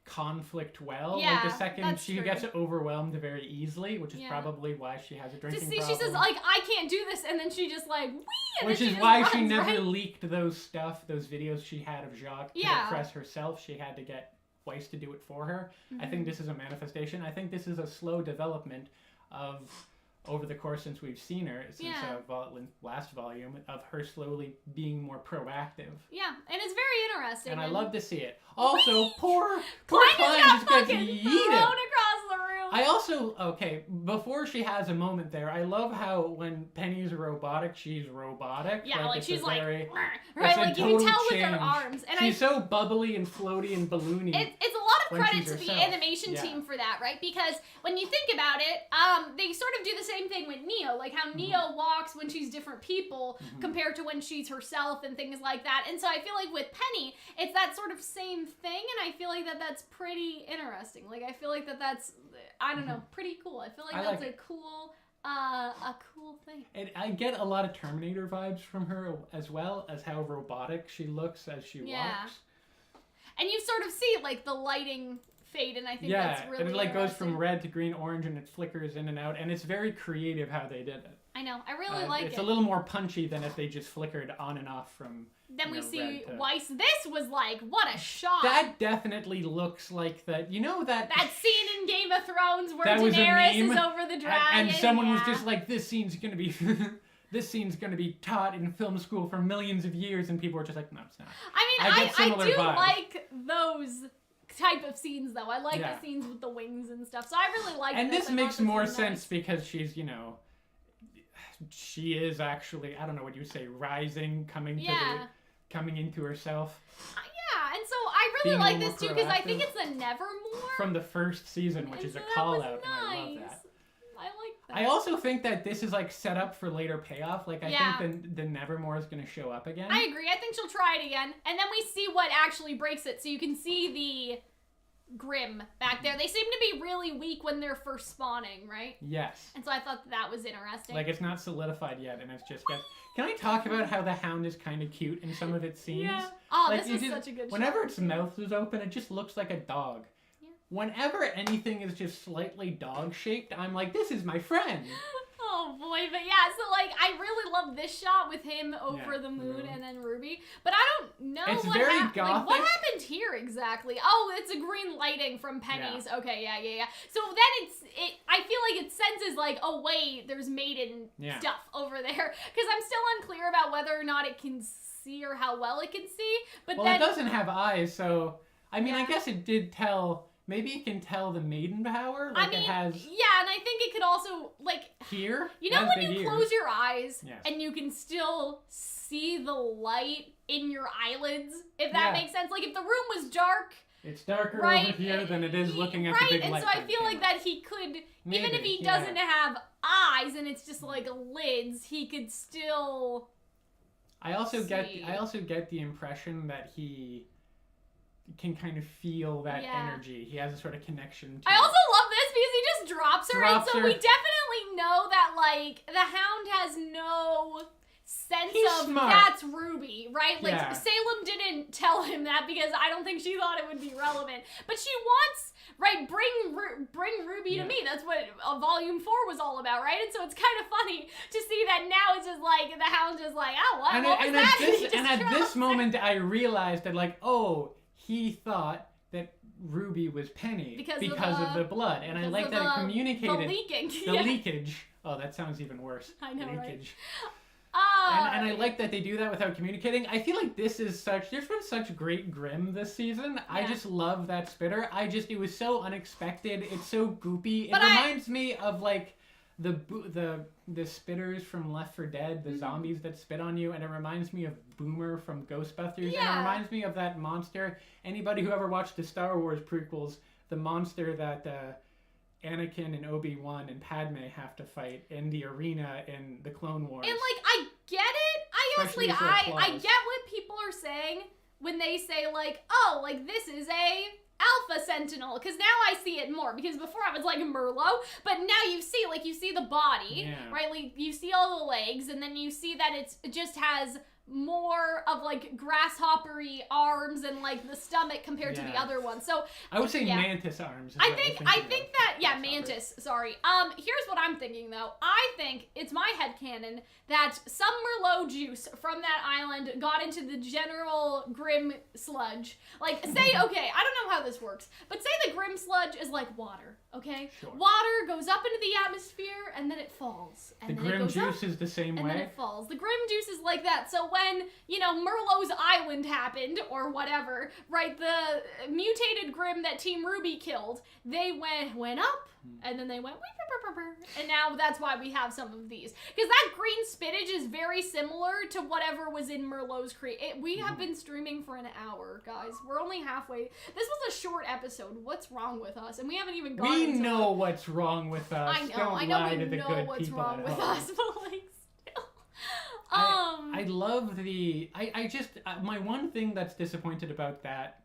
conflict well. Like the second she gets overwhelmed very easily, which is probably why she has a drinking problem. She says like, I can't do this, and then she just like whee, and which is why she never leaked those videos she had of Jacques to the press herself. She had to get Weiss to do it for her. I think this is a manifestation. I think this is a slow development of over the course since we've seen her, since last volume, of her slowly being more proactive. Yeah, and it's very interesting. And I love to see it. Also, poor Calxiyn just gets yeeted across the room. I also, before she has a moment there, I love how when Penny's robotic, she's robotic. Yeah, like she's like, right? Like you can tell with her arms. And she's so bubbly and floaty and balloony. It's a lot of credit to the animation team for that, right? Because when you think about it, they sort of do the same thing with Neo, like how Neo walks when she's different people compared to when she's herself and things like that. And so I feel like with Penny, it's that sort of same thing, and I feel like that's pretty interesting. Like I feel like that's, I don't know, pretty cool. I feel like that's a cool thing. And I get a lot of Terminator vibes from her, as well as how robotic she looks as she walks. And you sort of see like the lighting fade, and I think that's really and it like goes from red to green, orange, and it flickers in and out, and it's very creative how they did it. I know, I really like it. It's a little more punchy than if they just flickered on and off from. Then we see Weiss. This was like, what a shot! That definitely looks like that scene in Game of Thrones where Daenerys is over the dragon, and someone was just like, this scene's gonna be. This scene's going to be taught in film school for millions of years, and people are just like, no, it's not. I do like those type of scenes, though. I like the scenes with the wings and stuff, so I really like this. And this makes more sense because she's, she is actually, I don't know what you say, rising, coming into herself. And so I really like this, too, because I think it's a Nevermore. From the first season, which is a call-out, and I love that. I like that. I also think that this is like set up for later payoff. Like I think the Nevermore is going to show up again. I agree. I think she'll try it again, and then we see what actually breaks it. So you can see the Grimm back there. They seem to be really weak when they're first spawning, right? Yes. And so I thought that was interesting. Like it's not solidified yet, and it's just gets. Can I talk about how the Hound is kind of cute in some of its scenes? Yeah. Oh, like, this was such a good shot. Whenever its mouth is open, it just looks like a dog. Whenever anything is just slightly dog-shaped, I'm like, this is my friend. Oh boy, but yeah, so like, I really love this shot with him over the moon and then Ruby, but I don't know it's very gothic. Like, what happened here exactly? Oh, it's a green lighting from Penny's. Yeah. Okay, yeah. So then I feel like it senses like, oh wait, there's maiden stuff over there, because I'm still unclear about whether or not it can see or how well it can see, but then... Well, it doesn't have eyes, so, I mean, I guess it did tell... Maybe it can tell the maiden power. Like it has. Yeah, and I think it could also like here. You know when you close your eyes and you can still see the light in your eyelids, if that makes sense. Like if the room was dark. It's darker over here than it is looking at the big light. Right, and so I feel like that he could, even if he doesn't have eyes and it's just like lids, he could still. I also get the impression that he can kind of feel that energy. He has a sort of connection to I also love this because he drops her, and so we definitely know that, like, the Hound has no sense of smart. That's RWBY, right? Like, Yeah. Salem didn't tell him that because I don't think she thought it would be relevant. But she wants, right, bring RWBY to me. That's what Volume 4 was all about, right? And so it's kind of funny to see that now it's just like, the Hound's just like, oh, what was that? And at this moment, I realized that, like, oh, he thought that RWBY was Penny because of the blood. And I like that it communicated the leaking. The leakage. Oh, that sounds even worse. I know, leakage. Right? And I like that they do that without communicating. I feel like there's been such great Grimm this season. Yeah. I just love that spitter. It was so unexpected. It's so goopy. It reminds me of, like, the spitters from Left 4 Dead, the zombies that spit on you, and it reminds me of Boomer from Ghostbusters. Yeah. And it reminds me of that monster. Anybody who ever watched the Star Wars prequels, the monster that Anakin and Obi-Wan and Padme have to fight in the arena in the Clone Wars. And, like, I get it. I get what people are saying when they say, like, oh, like, this is a Alpha Sentinel, because now I see it more, because before I was like Merlot, but now you see the body, right? Like, you see all the legs, and then you see that it just has more of, like, grasshoppery arms and, like, the stomach compared to the other one. So I would say mantis arms. I think that mantis. Sorry. Here's what I'm thinking though. I think it's my headcanon that some Merlot juice from that island got into the general Grimm sludge. Like, say, okay, I don't know how this works, but say the Grimm sludge is like water. Okay, sure. Water goes up into the atmosphere and then it falls. And the then Grimm it goes juice up, is the same and way. then it falls. The Grimm juice is like that. So when, Merlot's island happened or whatever, right? The mutated Grimm that Team RWBY killed, they went up and then they went and now that's why we have some of these. Because that green spinach is very similar to whatever was in Merlot's we have been streaming for an hour, guys. We're only halfway. This was a short episode. What's wrong with us? And we haven't even gone into what's wrong with us. I know. Don't I know lie we to the know good what's people wrong at with home. us, but like still. I love my one thing that's disappointed about that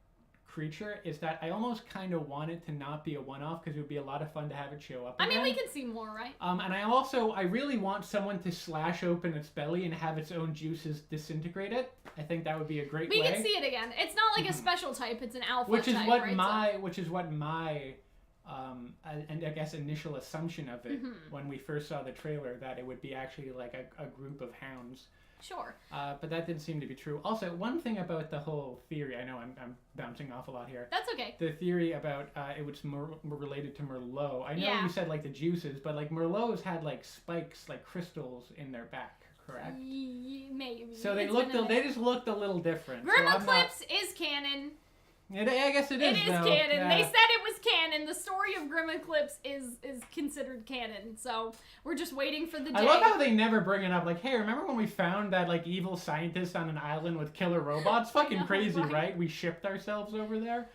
creature is that I almost kind of want it to not be a one-off because it would be a lot of fun to have it show up again. I mean, we can see more, right? And I really want someone to slash open its belly and have its own juices disintegrate it. I think that would be a great way. We can see it again. It's not like a special type, it's an alpha which is type, what right? Which is what my and I guess initial assumption of it when we first saw the trailer, that it would be actually like a group of hounds. Sure. But that didn't seem to be true. Also, one thing about the whole theory, I know I'm bouncing off a lot here. That's okay. The theory about it was related to Merlot. I know you said like the juices, but like Merlots had like spikes, like crystals in their back, correct? Maybe. So they just looked a little different. Grimm Eclipse is canon. I guess it is. It is canon. Yeah. They said it was canon. The story of Grimm Eclipse is considered canon. So we're just waiting for the day. I love how they never bring it up. Like, hey, remember when we found that like evil scientist on an island with killer robots? Fucking crazy, right? We shipped ourselves over there.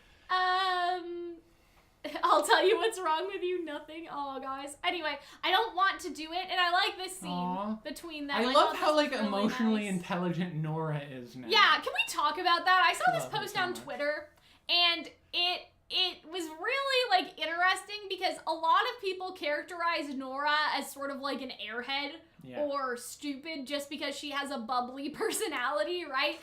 I'll tell you what's wrong with you. Nothing. Oh, guys. Anyway, I don't want to do it, and I like this scene between them. I love how like really emotionally nice. Intelligent Nora is now. Yeah, can we talk about that? I saw this post on Twitter, and it was really like interesting because a lot of people characterize Nora as sort of like an airhead or stupid just because she has a bubbly personality, right?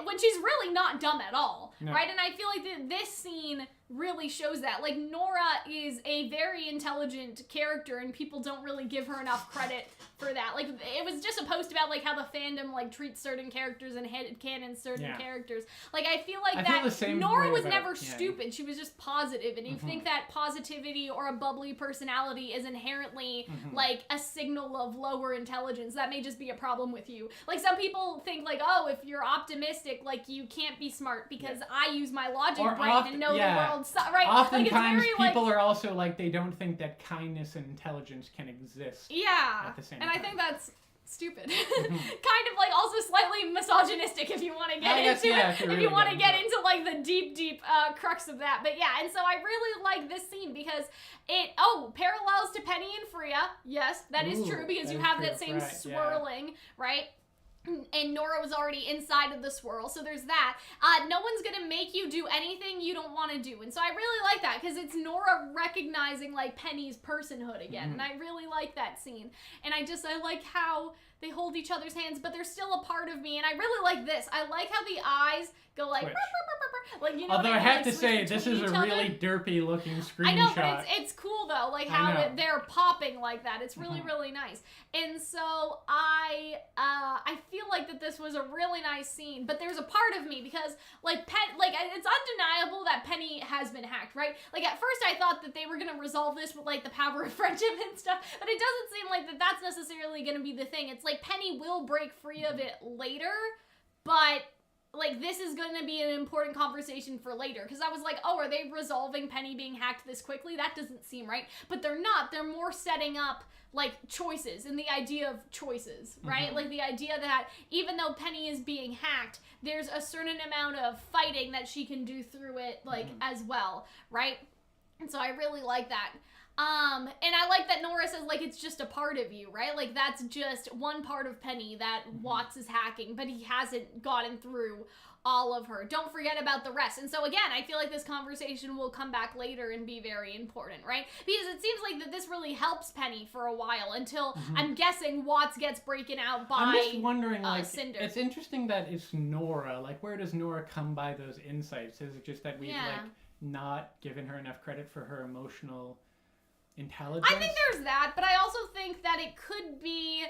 When she's really not dumb at all, right? And I feel like this scene really shows that. Like, Nora is a very intelligent character, and people don't really give her enough credit for that. Like, it was just a post about, like, how the fandom, like, treats certain characters and headcanon certain characters. Like, I feel like Nora was never stupid. She was just positive, and you think that positivity or a bubbly personality is inherently, like, a signal of lower intelligence. That may just be a problem with you. Like, some people think, like, oh, if you're optimistic, like, you can't be smart because I use my logic brain and know the world. Right? Oftentimes, like, people are also like, they don't think that kindness and intelligence can exist. Yeah. At the same time. I think that's stupid. Kind of like also slightly misogynistic if you want to get into it. If you want to get into like the deep crux of that. But yeah, and so I really like this scene because it parallels to Penny and Freya. Yes, that is true because you have that same swirling, right? and Nora was already inside of the swirl, so there's that. No one's gonna make you do anything you don't want to do, and so I really like that, because it's Nora recognizing, like, Penny's personhood again, and I really like that scene. And I like how they hold each other's hands, but they're still a part of me, and I really like this. I like how the eyes go like, like, you know. Although I have to say, this is a really derpy looking screenshot. I know, but it's cool though, like how they're popping like that. It's really really nice. And so I feel like that this was a really nice scene, but there's a part of me, because like it's undeniable that Penny has been hacked, right? Like at first I thought that they were gonna resolve this with like the power of friendship and stuff, but it doesn't seem like that's necessarily gonna be the thing. It's like Penny will break free of it later, but like this is going to be an important conversation for later, because I was like, oh, are they resolving Penny being hacked this quickly? That doesn't seem right. But they're not. They're more setting up like choices and the idea of choices, right? Like the idea that even though Penny is being hacked, there's a certain amount of fighting that she can do through it, like as well, right? And so I really like that. And I like that Nora says, like, it's just a part of you, right? Like, that's just one part of Penny that Watts is hacking, but he hasn't gotten through all of her. Don't forget about the rest. And so, again, I feel like this conversation will come back later and be very important, right? Because it seems like that this really helps Penny for a while, until, I'm guessing, Watts gets breaking out by I'm just wondering, like, Cinder. It's interesting that it's Nora. Like, where does Nora come by those insights? Is it just that we've, like, not given her enough credit for her emotional intelligence? I think there's that, but I also think that it could be,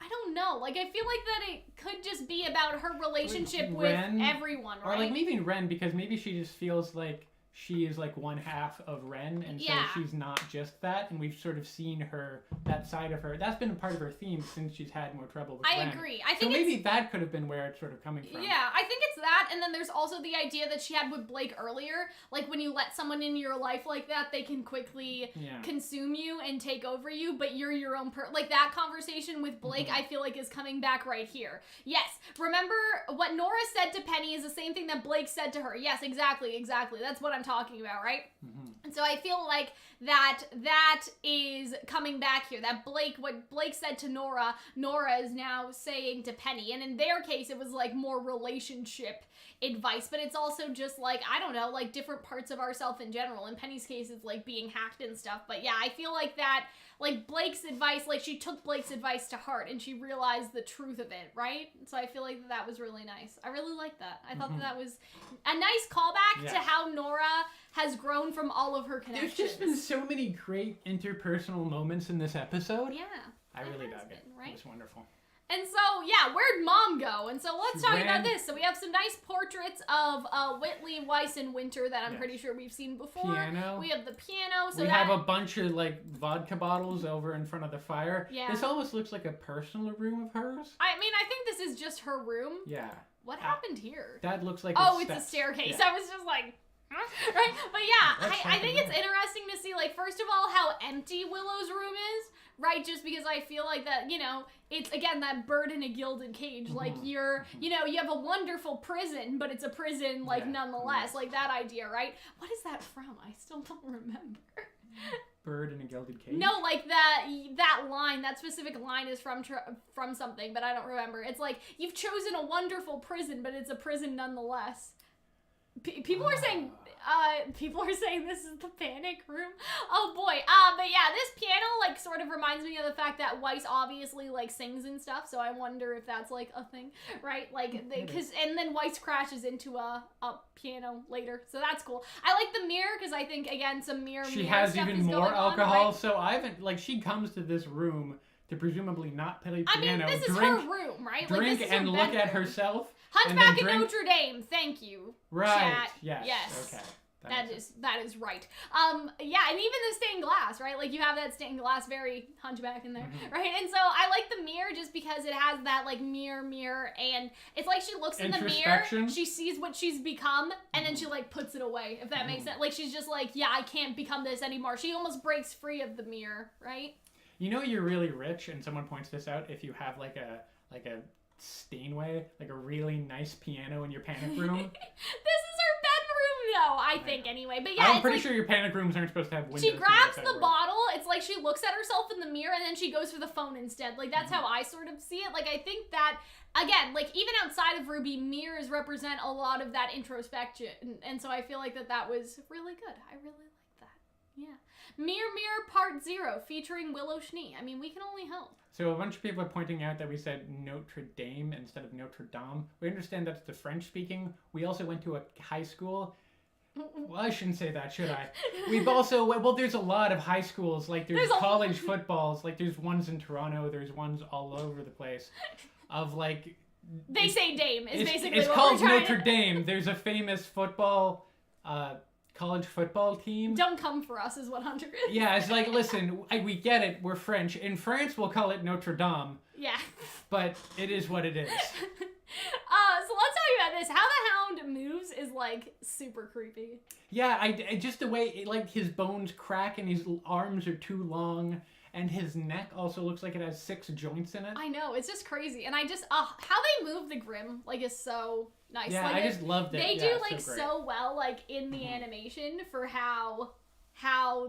I don't know, like I feel like that it could just be about her relationship with everyone, right? Or like maybe Ren, because maybe she just feels like she is like one half of Ren, and so she's not just that, and we've sort of seen her, that side of her. That's been a part of her theme since she's had more trouble with Ren. I agree. I think so maybe that could have been where it's sort of coming from. Yeah, I think it's that, and then there's also the idea that she had with Blake earlier, like when you let someone in your life like that, they can quickly consume you and take over you, but you're your own like that conversation with Blake, I feel like is coming back right here. Yes, remember what Nora said to Penny is the same thing that Blake said to her. Yes, exactly. That's what I'm talking about, right? And so I feel like that is coming back here. That what Blake said to Nora is now saying to Penny. And in their case, it was like more relationship advice, but it's also just like, I don't know, like different parts of ourselves in general. In Penny's case, it's like being hacked and stuff. But yeah, I feel like that, like Blake's advice, like she took Blake's advice to heart and she realized the truth of it, right? So I feel like that was really nice. I really liked that. I thought that was a nice callback to how Nora has grown from all of her connections. There's just been so many great interpersonal moments in this episode. Yeah. I really dug it. Right? It was wonderful. And so, yeah, where'd Mom go? And so let's talk about this. So we have some nice portraits of Whitley, Weiss, and Winter that I'm pretty sure we've seen before. Piano. We have the piano. So we have a bunch of, like, vodka bottles over in front of the fire. Yeah. This almost looks like a personal room of hers. I mean, I think this is just her room. Yeah. What happened here? That looks like it's a staircase. Yeah. I was just like... Right? But yeah, I think it's interesting to see, like, first of all, how empty Willow's room is, right? Just because I feel like that, you know, it's, again, that bird in a gilded cage. Like, you're, you know, you have a wonderful prison, but it's a prison, like, nonetheless. Like, that idea, right? What is that from? I still don't remember. Bird in a gilded cage? No, like, that line, that specific line is from something, but I don't remember. It's like, you've chosen a wonderful prison, but it's a prison nonetheless. People are saying this is the panic room. Oh boy. But yeah, this piano like sort of reminds me of the fact that Weiss obviously like sings and stuff, so I wonder if that's like a thing, right? Like and then Weiss crashes into a piano later, so that's cool. I like the mirror because I think again some mirror. She has even more alcohol, right? So I haven't like she comes to this room to presumably not play piano. I mean, this is her room, right? Drink like, and look at herself. Hunchback in Notre Dame, thank you. Right. Chat. Yes. Okay. That is right. Yeah, and even the stained glass, right? Like you have that stained glass, very Hunchback in there, right? And so I like the mirror just because it has that like mirror, and it's like she looks in the mirror, she sees what she's become, and then she like puts it away. If that makes sense, like she's just like, yeah, I can't become this anymore. She almost breaks free of the mirror, right? You know you're really rich, and someone points this out if you have like a Steinway, like a really nice piano in your panic room. This is her bedroom I think, anyway. But yeah, I'm pretty sure your panic rooms aren't supposed to have windows. She grabs the bottle. It's like she looks at herself in the mirror and then she goes for the phone instead. Like, that's how I sort of see it. Like, I think that, again, like, even outside of RWBY, mirrors represent a lot of that introspection. And so I feel like that was really good. I really like that. Yeah. Mirror Mirror Part 0 featuring Willow Schnee. I mean, we can only hope. So a bunch of people are pointing out that we said Notre Dame instead of Notre Dame. We understand that's the French speaking. We also went to a high school. Well, I shouldn't say that, should I? We've also, well, there's a lot of high schools. Like, there's college footballs. Like, there's ones in Toronto. There's ones all over the place. Of, like... They say Dame is basically it's what called we're trying Notre Dame. There's a famous football... college football team. Don't come for us is what Hunter is. Yeah, it's like, listen, we get it. We're French. In France, we'll call it Notre Dame. Yeah. But it is what it is. So let's talk about this. How the Hound moves is, like, super creepy. Yeah, I just the way, like, his bones crack and his arms are too long. And his neck also looks like it has 6 joints in it. I know, it's just crazy. And I just, how they move the Grimm, like, is so nice. Yeah, like, I just loved it. They do, like, so well, like, in the animation for how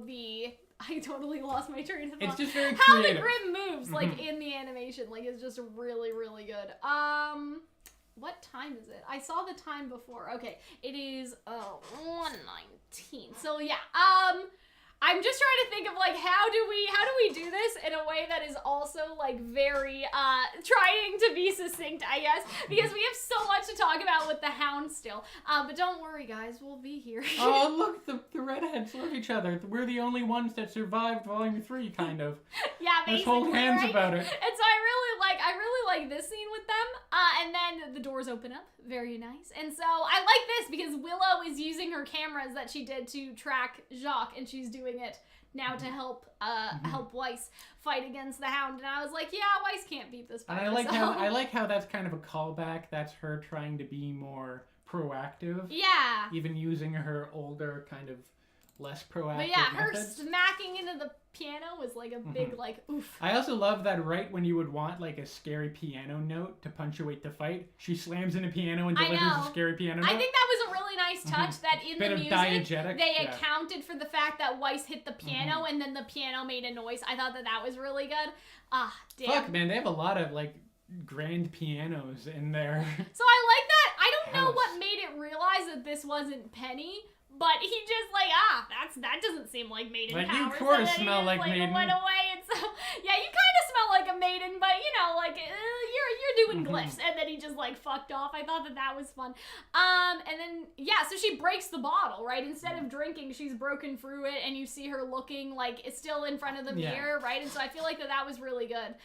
the... I totally lost my train of thought. It's just very creative. How the Grimm moves, like, in the animation, like, is just really, really good. What time is it? I saw the time before. Okay, it is, 1:19. So, yeah, I'm just trying to think of, like, how do we do this in a way that is also, like, very, trying to be succinct, I guess, because we have so much to talk about with the Hound still. But don't worry, guys, we'll be here. Oh, look, the redheads love each other. We're the only ones that survived Volume 3, kind of. Yeah, basically, let's hold hands right? about it. And so I really like this scene with them, and then the doors open up, very nice. And so I like this because Willow is using her cameras that she did to track Jacques, and she's doing it now to help help Weiss fight against the Hound. And I was like, yeah, Weiss can't beat this by herself. I like how that's kind of a callback. That's her trying to be more proactive. Yeah. Even using her older, kind of less proactive But yeah, her methods. smacking into the piano was like a big, like, oof. I also love that right when you would want, like, a scary piano note to punctuate the fight, she slams in a piano and delivers a scary piano note. I think that was a really nice touch that in Bit the of music, diegetic, they accounted for the fact that Weiss hit the piano and then the piano made a noise. I thought that was really good. Damn. Fuck, man, they have a lot of, like, grand pianos in there. So I like that. I don't know what made it realize that this wasn't Penny, but he just like, that doesn't seem like maiden like, powers. You sort of so smell like maiden. Went away, and so yeah, you kind of smell like a maiden, but you know, like you're doing glyphs, and then he just like fucked off. I thought that was fun. And then yeah, so she breaks the bottle, right? Instead of drinking, she's broken through it, and you see her looking like it's still in front of the mirror, right? And so I feel like that was really good.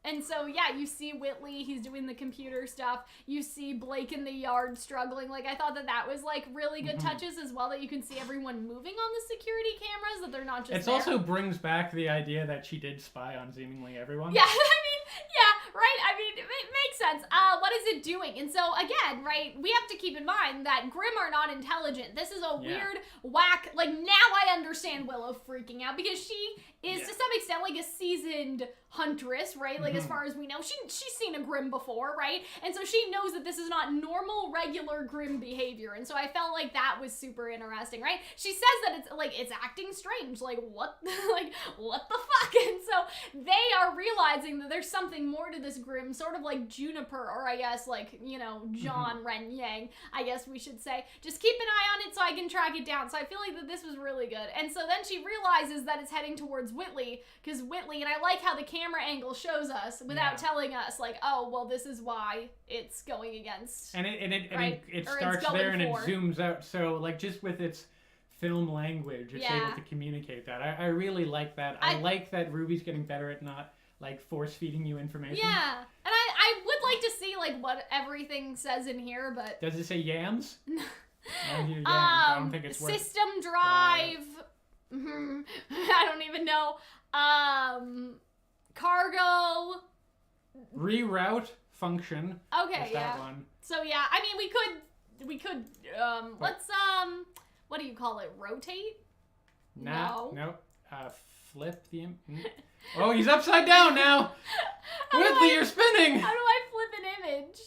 And so yeah, you see Whitley, he's doing the computer stuff. You see Blake in the yard struggling. Like I thought that was like really good touches as well, that you can see everyone moving on the security cameras, that they're not just also brings back the idea that she did spy on seemingly everyone. Yeah, I mean, yeah, right? I mean, it makes sense. What is it doing? And so, again, right, we have to keep in mind that Grimm are not intelligent. This is a weird, whack, like, now I understand Willow freaking out, because she is, to some extent, like, a seasoned huntress, right? Like, as far as we know, she's seen a Grimm before, right? And so she knows that this is not normal, regular Grimm behavior, and so I felt like that was super interesting, right? She says that it's, like, it's acting strange, like, what, like, what the fuck? And so they are realizing that there's something more to this Grimm, sort of like Juniper, or I guess, like, you know, John Ren Yang, I guess we should say. Just keep an eye on it so I can track it down. So I feel like that this was really good. And so then she realizes that it's heading towards Whitley, because Whitley, and I like how the camera angle shows us without telling us, like, oh, well, this is why it's going against. And it starts there and it zooms out. So, like, just with its film language, it's able to communicate that. I really like that. I like that RWBY's getting better at not, like, force-feeding you information. Yeah. And I would like to see, like, what everything says in here, but... Does it say yams? I hear yams. I don't think it's worth system drive. I don't even know. Cargo. Reroute function. Okay, that one. So yeah, I mean, we could let's what do you call it? Rotate? No. Flip the Oh, he's upside down now. Whitley, you're spinning. How do I flip an image?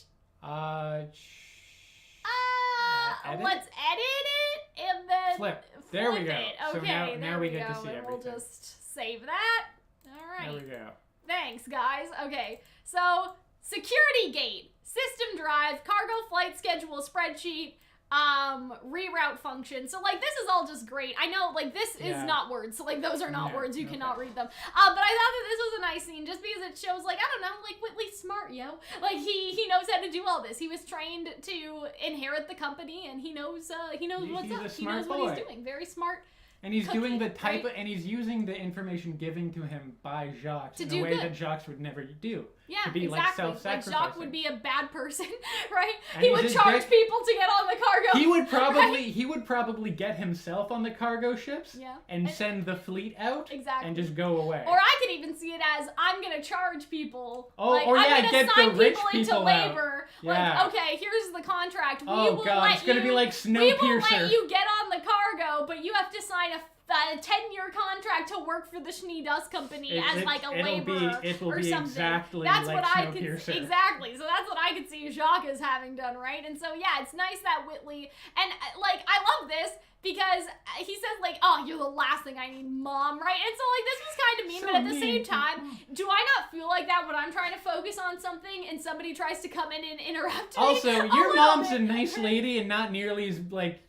edit? Let's edit it and then Flip. There we go. it. So Okay, now we get to see and everything. we'll just save that. All right. There we go. Thanks, guys. Okay, so security gate, system drive, cargo flight schedule spreadsheet, reroute function. So like this is all just great. I know like this is not words. So like those are not words. You cannot read them. But I thought that this was a nice scene just because it shows like I don't know, like Whitley's smart, yo. Like he knows how to do all this. He was trained to inherit the company and he knows what's up. He knows what he's doing. Very smart. And he's doing the type of, and he's using the information given to him by Jacques in a way that Jacques would never do. Yeah, to be exactly. like self-sacrificing. Like Jacques would be a bad person, right? And he would charge people to get on the cargo. He would probably get himself on the cargo ships and send the fleet out and just go away. Or I could even see it as I'm gonna charge people. Oh, like, or I'm gonna get sign the rich people into people labor. out. Yeah. Like, okay, here's the contract. It's gonna be like Snowpiercer. We will let you get on the cargo, but you have to sign a 10-year contract to work for the Schnee Dust Company as like a laborer or something. Exactly that's like what I could Snowpiercer. So that's what I could see Jacques as having done, right? And so yeah, it's nice that Whitley and like I love this because he says like, "Oh, you're the last thing I need, Mom," right? And so like this was kind of mean, but at the same time, do I not feel like that when I'm trying to focus on something and somebody tries to come in and interrupt me? Also, your mom's a nice lady and not nearly as like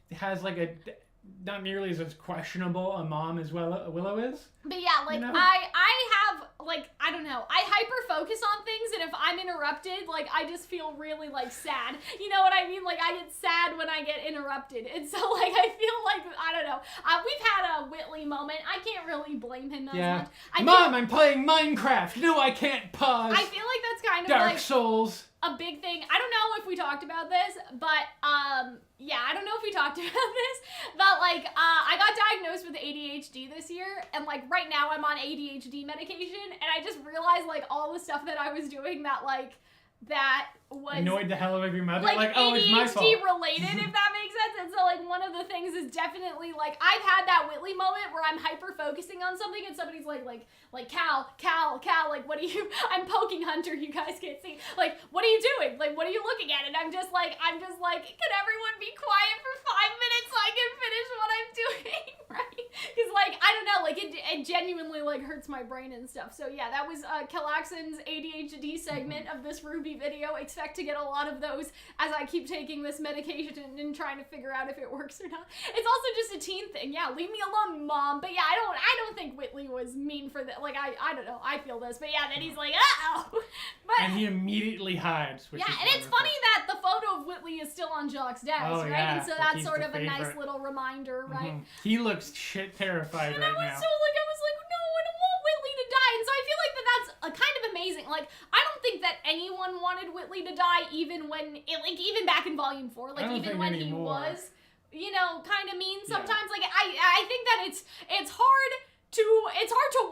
not nearly as questionable a mom as Willow is. But yeah, like, you know? I have, like, I don't know, I hyper-focus on things, and if I'm interrupted, like, I just feel really, like, sad. You know what I mean? Like, I get sad when I get interrupted, and so, like, I feel like, I don't know, we've had a Whitley moment. I can't really blame him that much. Mom, I'm playing Minecraft! No, I can't pause! I feel like that's kind of, Dark Souls! A big thing. I don't know if we talked about this, but yeah, I don't know if we talked about this, but like I got diagnosed with ADHD this year, and like right now I'm on ADHD medication, and I just realized like all the stuff that I was doing that was annoyed the hell out of your mother. Like oh, it's my fault. ADHD related, if that makes sense. And so like one of the things is definitely like I've had that Whitley moment where I'm hyper focusing on something and somebody's like Cal, like what are you? I'm poking Hunter. You guys can't see. Like what are you doing? Like what are you looking at? And I'm just like, can everyone be quiet for 5 minutes so I can finish what I'm doing, right? Because like I don't know, like it genuinely like hurts my brain and stuff. So yeah, that was Calxiyn's ADHD segment of this RWBY video. Expect to get a lot of those as I keep taking this medication and trying to figure out if it works or not. It's also just a teen thing. Yeah, leave me alone, Mom. But yeah, I don't think Whitley was mean for that. Like I don't know. I feel this. But yeah, then he's like, uh-oh. And he immediately hides. Which is and it's funny that the photo of Whitley is still on Jacques' desk, right? Yeah, and so that's sort of a nice little reminder, right? He looks shit terrified and right now. I was like, no, I don't want Whitley to die. And so I feel like that's kind of amazing. Like, I don't think that anyone wanted Whitley to die, even even back in Volume 4, like even when he was, you know, kind of mean sometimes. Like, I think that it's hard to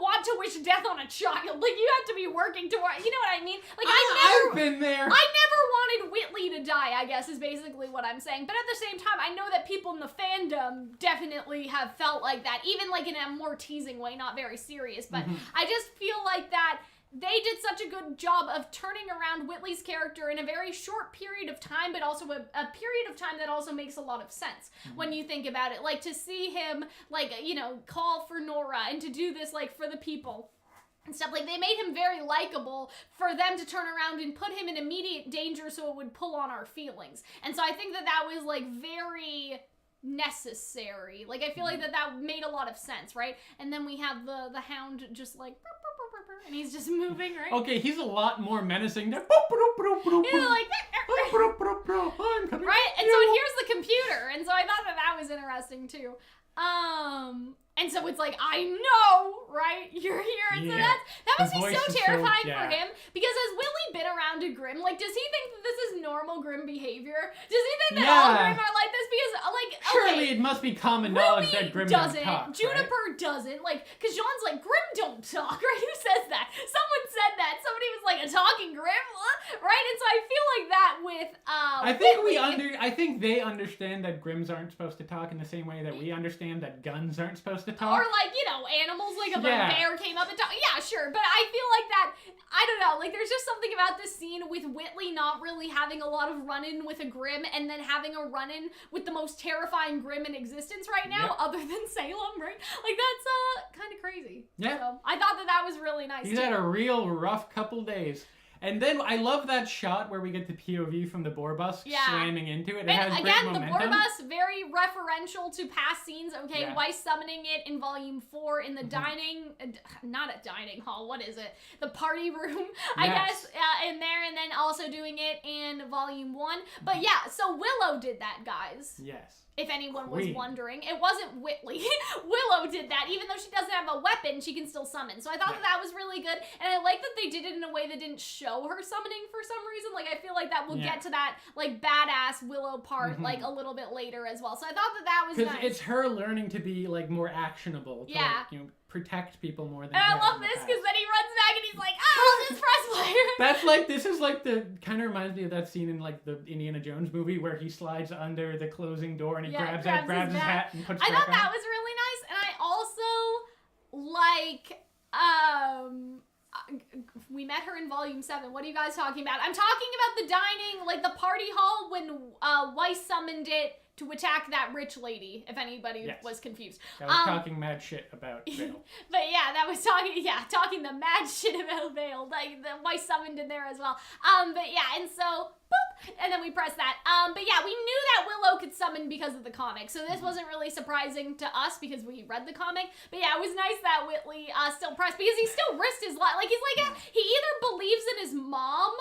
want to wish death on a child. Like, you have to be working toward, you know what I mean? Like, I've been there. I never wanted Whitley to die, I guess, is basically what I'm saying. But at the same time, I know that people in the fandom definitely have felt like that, even like in a more teasing way, not very serious. But I just feel like that they did such a good job of turning around Whitley's character in a very short period of time, but also a period of time that also makes a lot of sense when you think about it. Like, to see him, like, you know, call for Nora and to do this, like, for the people and stuff. Like, they made him very likable for them to turn around and put him in immediate danger so it would pull on our feelings. And so I think that was, like, very necessary. Like, I feel like that made a lot of sense, right? And then we have the Hound just, like, and he's just moving, right? Okay, he's a lot more menacing. He's like, right? And so here's the computer, and so I thought that was interesting too. And so it's like, I know, right? You're here. And so that must be so terrifying for him. Because has Willie been around a Grimm? Like, does he think that this is normal Grimm behavior? Does he think that all Grimm are like this? Because, like, surely it must be common knowledge that Grimm don't talk, Juniper doesn't. Like, because Jean's like, Grimm don't talk, right? Who says that? Someone said that. Somebody was like, a talking Grimm? Right? And so I feel like that with, I think they understand that Grimms aren't supposed to talk in the same way that we understand that guns aren't supposed to talk. Or like, you know, know, animals, like if Yeah. a bear came up and talked. Yeah, sure, but I feel like that, I don't know, like there's just something about this scene with Whitley not really having a lot of run-in with a Grimm and then having a run-in with the most terrifying Grimm in existence right now, Yep. other than Salem, right? Like that's kind of crazy. Yeah. So I thought that was really nice. He's too. had a real rough couple days. And then I love that shot where we get the POV from the Borbus slamming into it. It has And great again, the momentum. Borbus, very referential to past scenes. Okay, Yeah. Weiss summoning it in Volume 4 in the dining, not a dining hall, what is it? The party room, I guess, in there, and then also doing it in Volume 1. But yeah, so Willow did that, guys. Yes. If anyone was Queen. wondering. It wasn't Whitley. Willow did that. Even though she doesn't have a weapon, she can still summon. So I thought that was really good. And I like that they did it in a way that didn't show her summoning for some reason. Like, I feel like that will get to that, like, badass Willow part, like, a little bit later as well. So I thought that was nice. Because it's her learning to be, like, more actionable. To, like, you know, protect people more than And I love this because then he runs back and he's like, oh, this press player. That's like, this is like the, kind of reminds me of that scene in like the Indiana Jones movie where he slides under the closing door and he grabs his hat and puts it I back thought that on. was really nice. And I also like, we met her in Volume 7. What are you guys talking about? I'm talking about the dining, like the party hall when Weiss summoned it to attack that rich lady, if anybody was confused. I was talking mad shit about Vale. But yeah, that was talking the mad shit about Vale. Like, the Weiss summoned in there as well. But yeah, and so, boop, and then we pressed that. But yeah, we knew that Willow could summon because of the comic, so this wasn't really surprising to us because we read the comic. But yeah, it was nice that Whitley still pressed, because he still risked his life. Like, he's like, he either believes in his mom,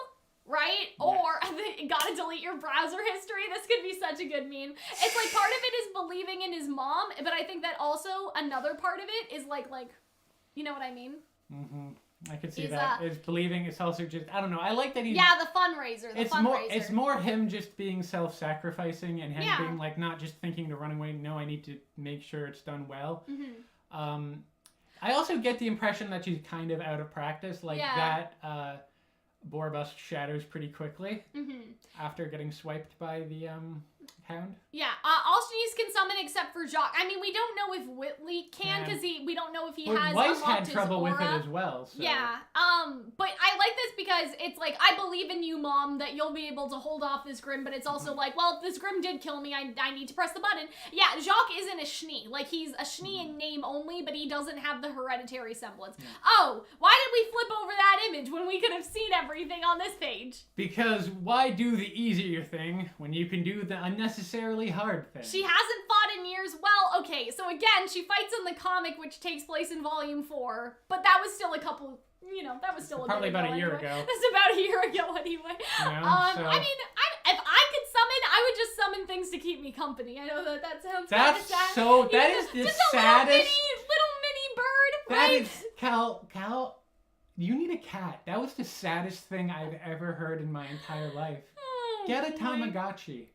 right? Or gotta delete your browser history. This could be such a good meme. It's like part of it is believing in his mom, but I think that also another part of it is like, you know what I mean? I could see that. It's believing. It's also just, I don't know. I like that he's... Yeah, the fundraiser. It's more him just being self-sacrificing and him being like, not just thinking to run away. No, I need to make sure it's done well. I also get the impression that she's kind of out of practice. Like that... Borbus shatters pretty quickly after getting swiped by the Hound. Yeah, all Shanice can summon except for Jacques. I mean, we don't know if Whitley can because we don't know if he has Weiss unlocked had his trouble aura. with it as well. So. Yeah, but I like this because it's like, I believe in you, Mom, that you'll be able to hold off this Grimm, but it's also like, well, if this Grimm did kill me, I need to press the button. Yeah, Jacques isn't a Schnee. Like, he's a Schnee in name only, but he doesn't have the hereditary semblance. Oh, why did we flip over that image when we could have seen everything on this page? Because why do the easier thing when you can do the unnecessarily hard thing? She hasn't fought in years. Well, okay, so again, she fights in the comic, which takes place in Volume 4, but that was still a couple, that was still a probably bit about ago a year anyway. ago. That's about a year ago anyway. So. I mean, if I could summon, I would just summon things to keep me company. I know that sounds kind of sad. That is the saddest. Little mini bird, that right? is, Cal, you need a cat. That was the saddest thing I've ever heard in my entire life. Oh, Get a boy. Tamagotchi.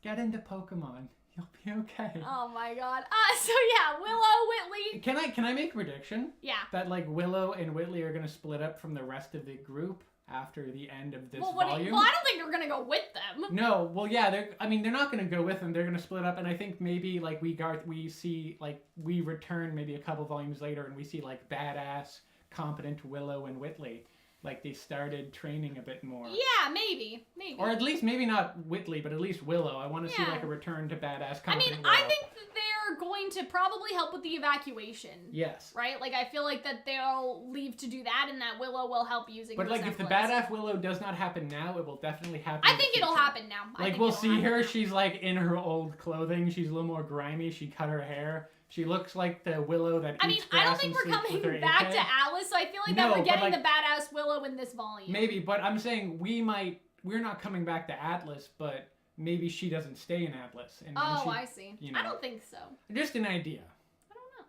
Get into Pokemon. You'll be okay. Oh my god. So yeah, Willow, Whitley. Can I make a prediction? Yeah. That like Willow and Whitley are gonna split up from the rest of the group after the end of this volume. Well, I don't think they're gonna go with them. No, well, yeah, they're not gonna go with them. They're gonna split up, and I think maybe like we see like we return maybe a couple volumes later, and we see like badass, competent Willow and Whitley. Like they started training a bit more. Yeah, maybe. Or at least maybe not Whitley, but at least Willow. I want to see like a return to badass, competent Willow. I think that they're going to probably help with the evacuation. Yes. Right? Like, I feel like that they'll leave to do that, and that Willow will help using But, her like, if the semblance. badass Willow does not happen now, it will definitely happen I in the think it'll future. happen now. Like, we'll see her, she's, like, in her old clothing. She's a little more grimy. She cut her hair. She looks like the Willow that eats grass I don't think we're and sleeps with her coming back AK. to Alice, so I feel like that we're getting the badass Willow in this volume. Maybe, but I'm saying we're not coming back to Atlas, but maybe she doesn't stay in Atlas. And I see. You know, I don't think so. Just an idea. I don't know.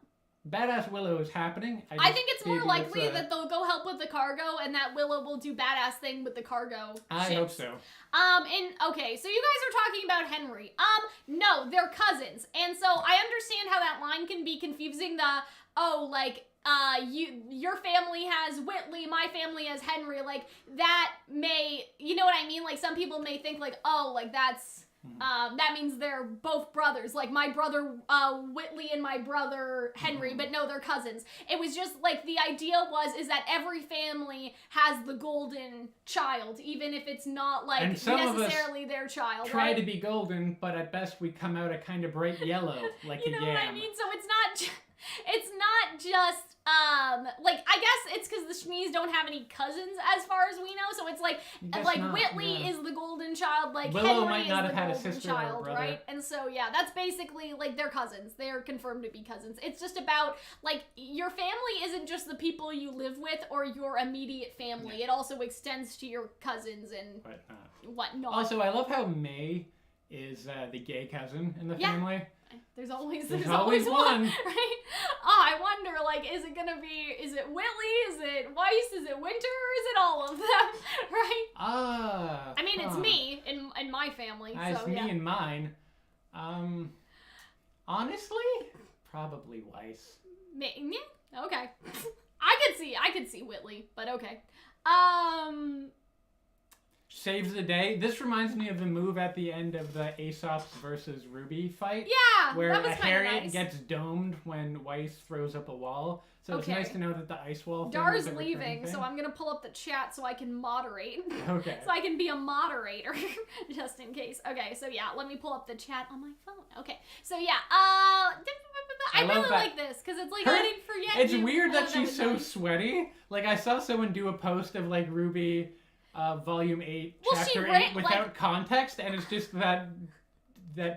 Badass Willow is happening. I think it's more likely that they'll go help with the cargo, and that Willow will do badass thing with the cargo I ships. hope so. Okay, so you guys are talking about Henry. No, they're cousins. And so I understand how that line can be confusing. Your family has Whitley, my family has Henry. Like, that may, you know what I mean? Like, some people may think, like, oh, like, that's that means they're both brothers. Like my brother Whitley and my brother Henry, but no, they're cousins. It was just like the idea is that every family has the golden child, even if it's not like necessarily their child. Try to be golden, but at best we come out a kind of bright yellow, like you a know yam. what I mean? So it's not just like, I guess it's because the Shnees don't have any cousins as far as we know, so it's like Whitley is the golden child, like Willow Henry might not is the have had a golden sister or a child, brother. right? And so yeah, that's basically like they're cousins. They're confirmed to be cousins. It's just about like your family isn't just the people you live with or your immediate family. Yeah. It also extends to your cousins and whatnot. Also, I love how May is the gay cousin in the family. There's always one, right? Oh, I wonder, like, is it Whitley? Is it Weiss? Is it Winter? Or is it all of them, right? I mean, it's me in my family. It's me and mine. Honestly, probably Weiss. Yeah, okay. I could see Whitley, but okay. Saves the day. This reminds me of the move at the end of the Aesop's versus RWBY fight. Yeah, where that was Harriet nice. Gets domed when Weiss throws up a wall. So it's nice to know that the ice wall thing Dar's is a leaving, thing. so I'm gonna pull up the chat so I can moderate. Okay. So I can be a moderator, just in case. Okay, so yeah, let me pull up the chat on my phone. Okay, so yeah, I really like this, because it's like, I didn't forget It's you. weird that she's so sweaty. Like, I saw someone do a post of, like, RWBY Volume 8, Chapter 8 without context, and it's just that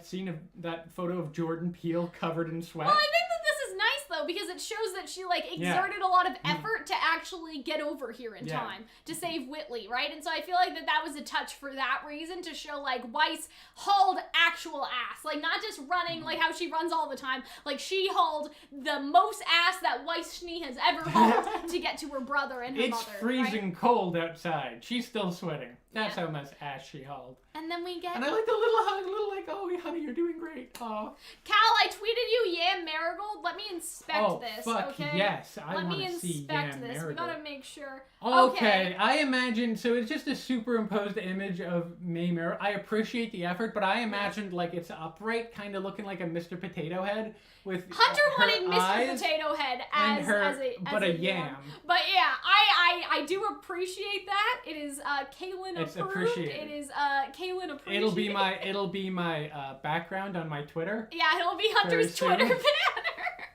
scene of that photo of Jordan Peele covered in sweat. Well, I think that this is nice though, because it shows that she like exerted a lot of effort to actually get over here in time to save Whitley, right? And so I feel like that was a touch for that reason, to show like Weiss hauled actual ass, like not just running like how she runs all the time. Like she hauled the most ass that Weiss Schnee has ever hauled to get to her brother and her mother. It's freezing cold outside. She's still sweating. That's how much ass she hauled. And then we get... And I like the little hug, like, oh, honey, you're doing great. Aw. Cal, I tweeted you Yam Marigold. Let me inspect this, okay? Yes, I want to see Yam this. Marigold. We gotta make sure. Okay, I imagine, so it's just a superimposed image of May Marigold. I appreciate the effort, but I imagined, like, it's upright, kind of looking like a Mr. Potato Head with Hunter wanted Mr. Potato Head as a yam. But yeah, I do appreciate that. It is Kaylin it's approved. Appreciated. It is Kaylin appreciated. It'll be my background on my Twitter. Yeah, it'll be Hunter's Twitter banner.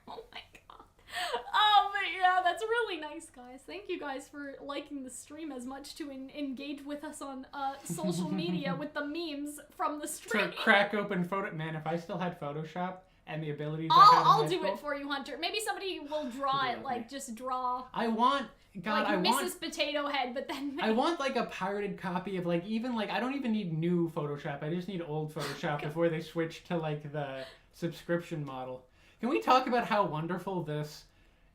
Oh my god. But yeah, that's really nice, guys. Thank you guys for liking the stream as much to engage with us on social media with the memes from the stream. To crack open photo. Man, if I still had Photoshop and the abilities I'll do it for you, Hunter. Maybe somebody will draw it, like just draw. I want Mrs. Potato Head, but then I want like a pirated copy of like even like I don't even need new Photoshop. I just need old Photoshop before they switch to like the subscription model. Can we talk about how wonderful this?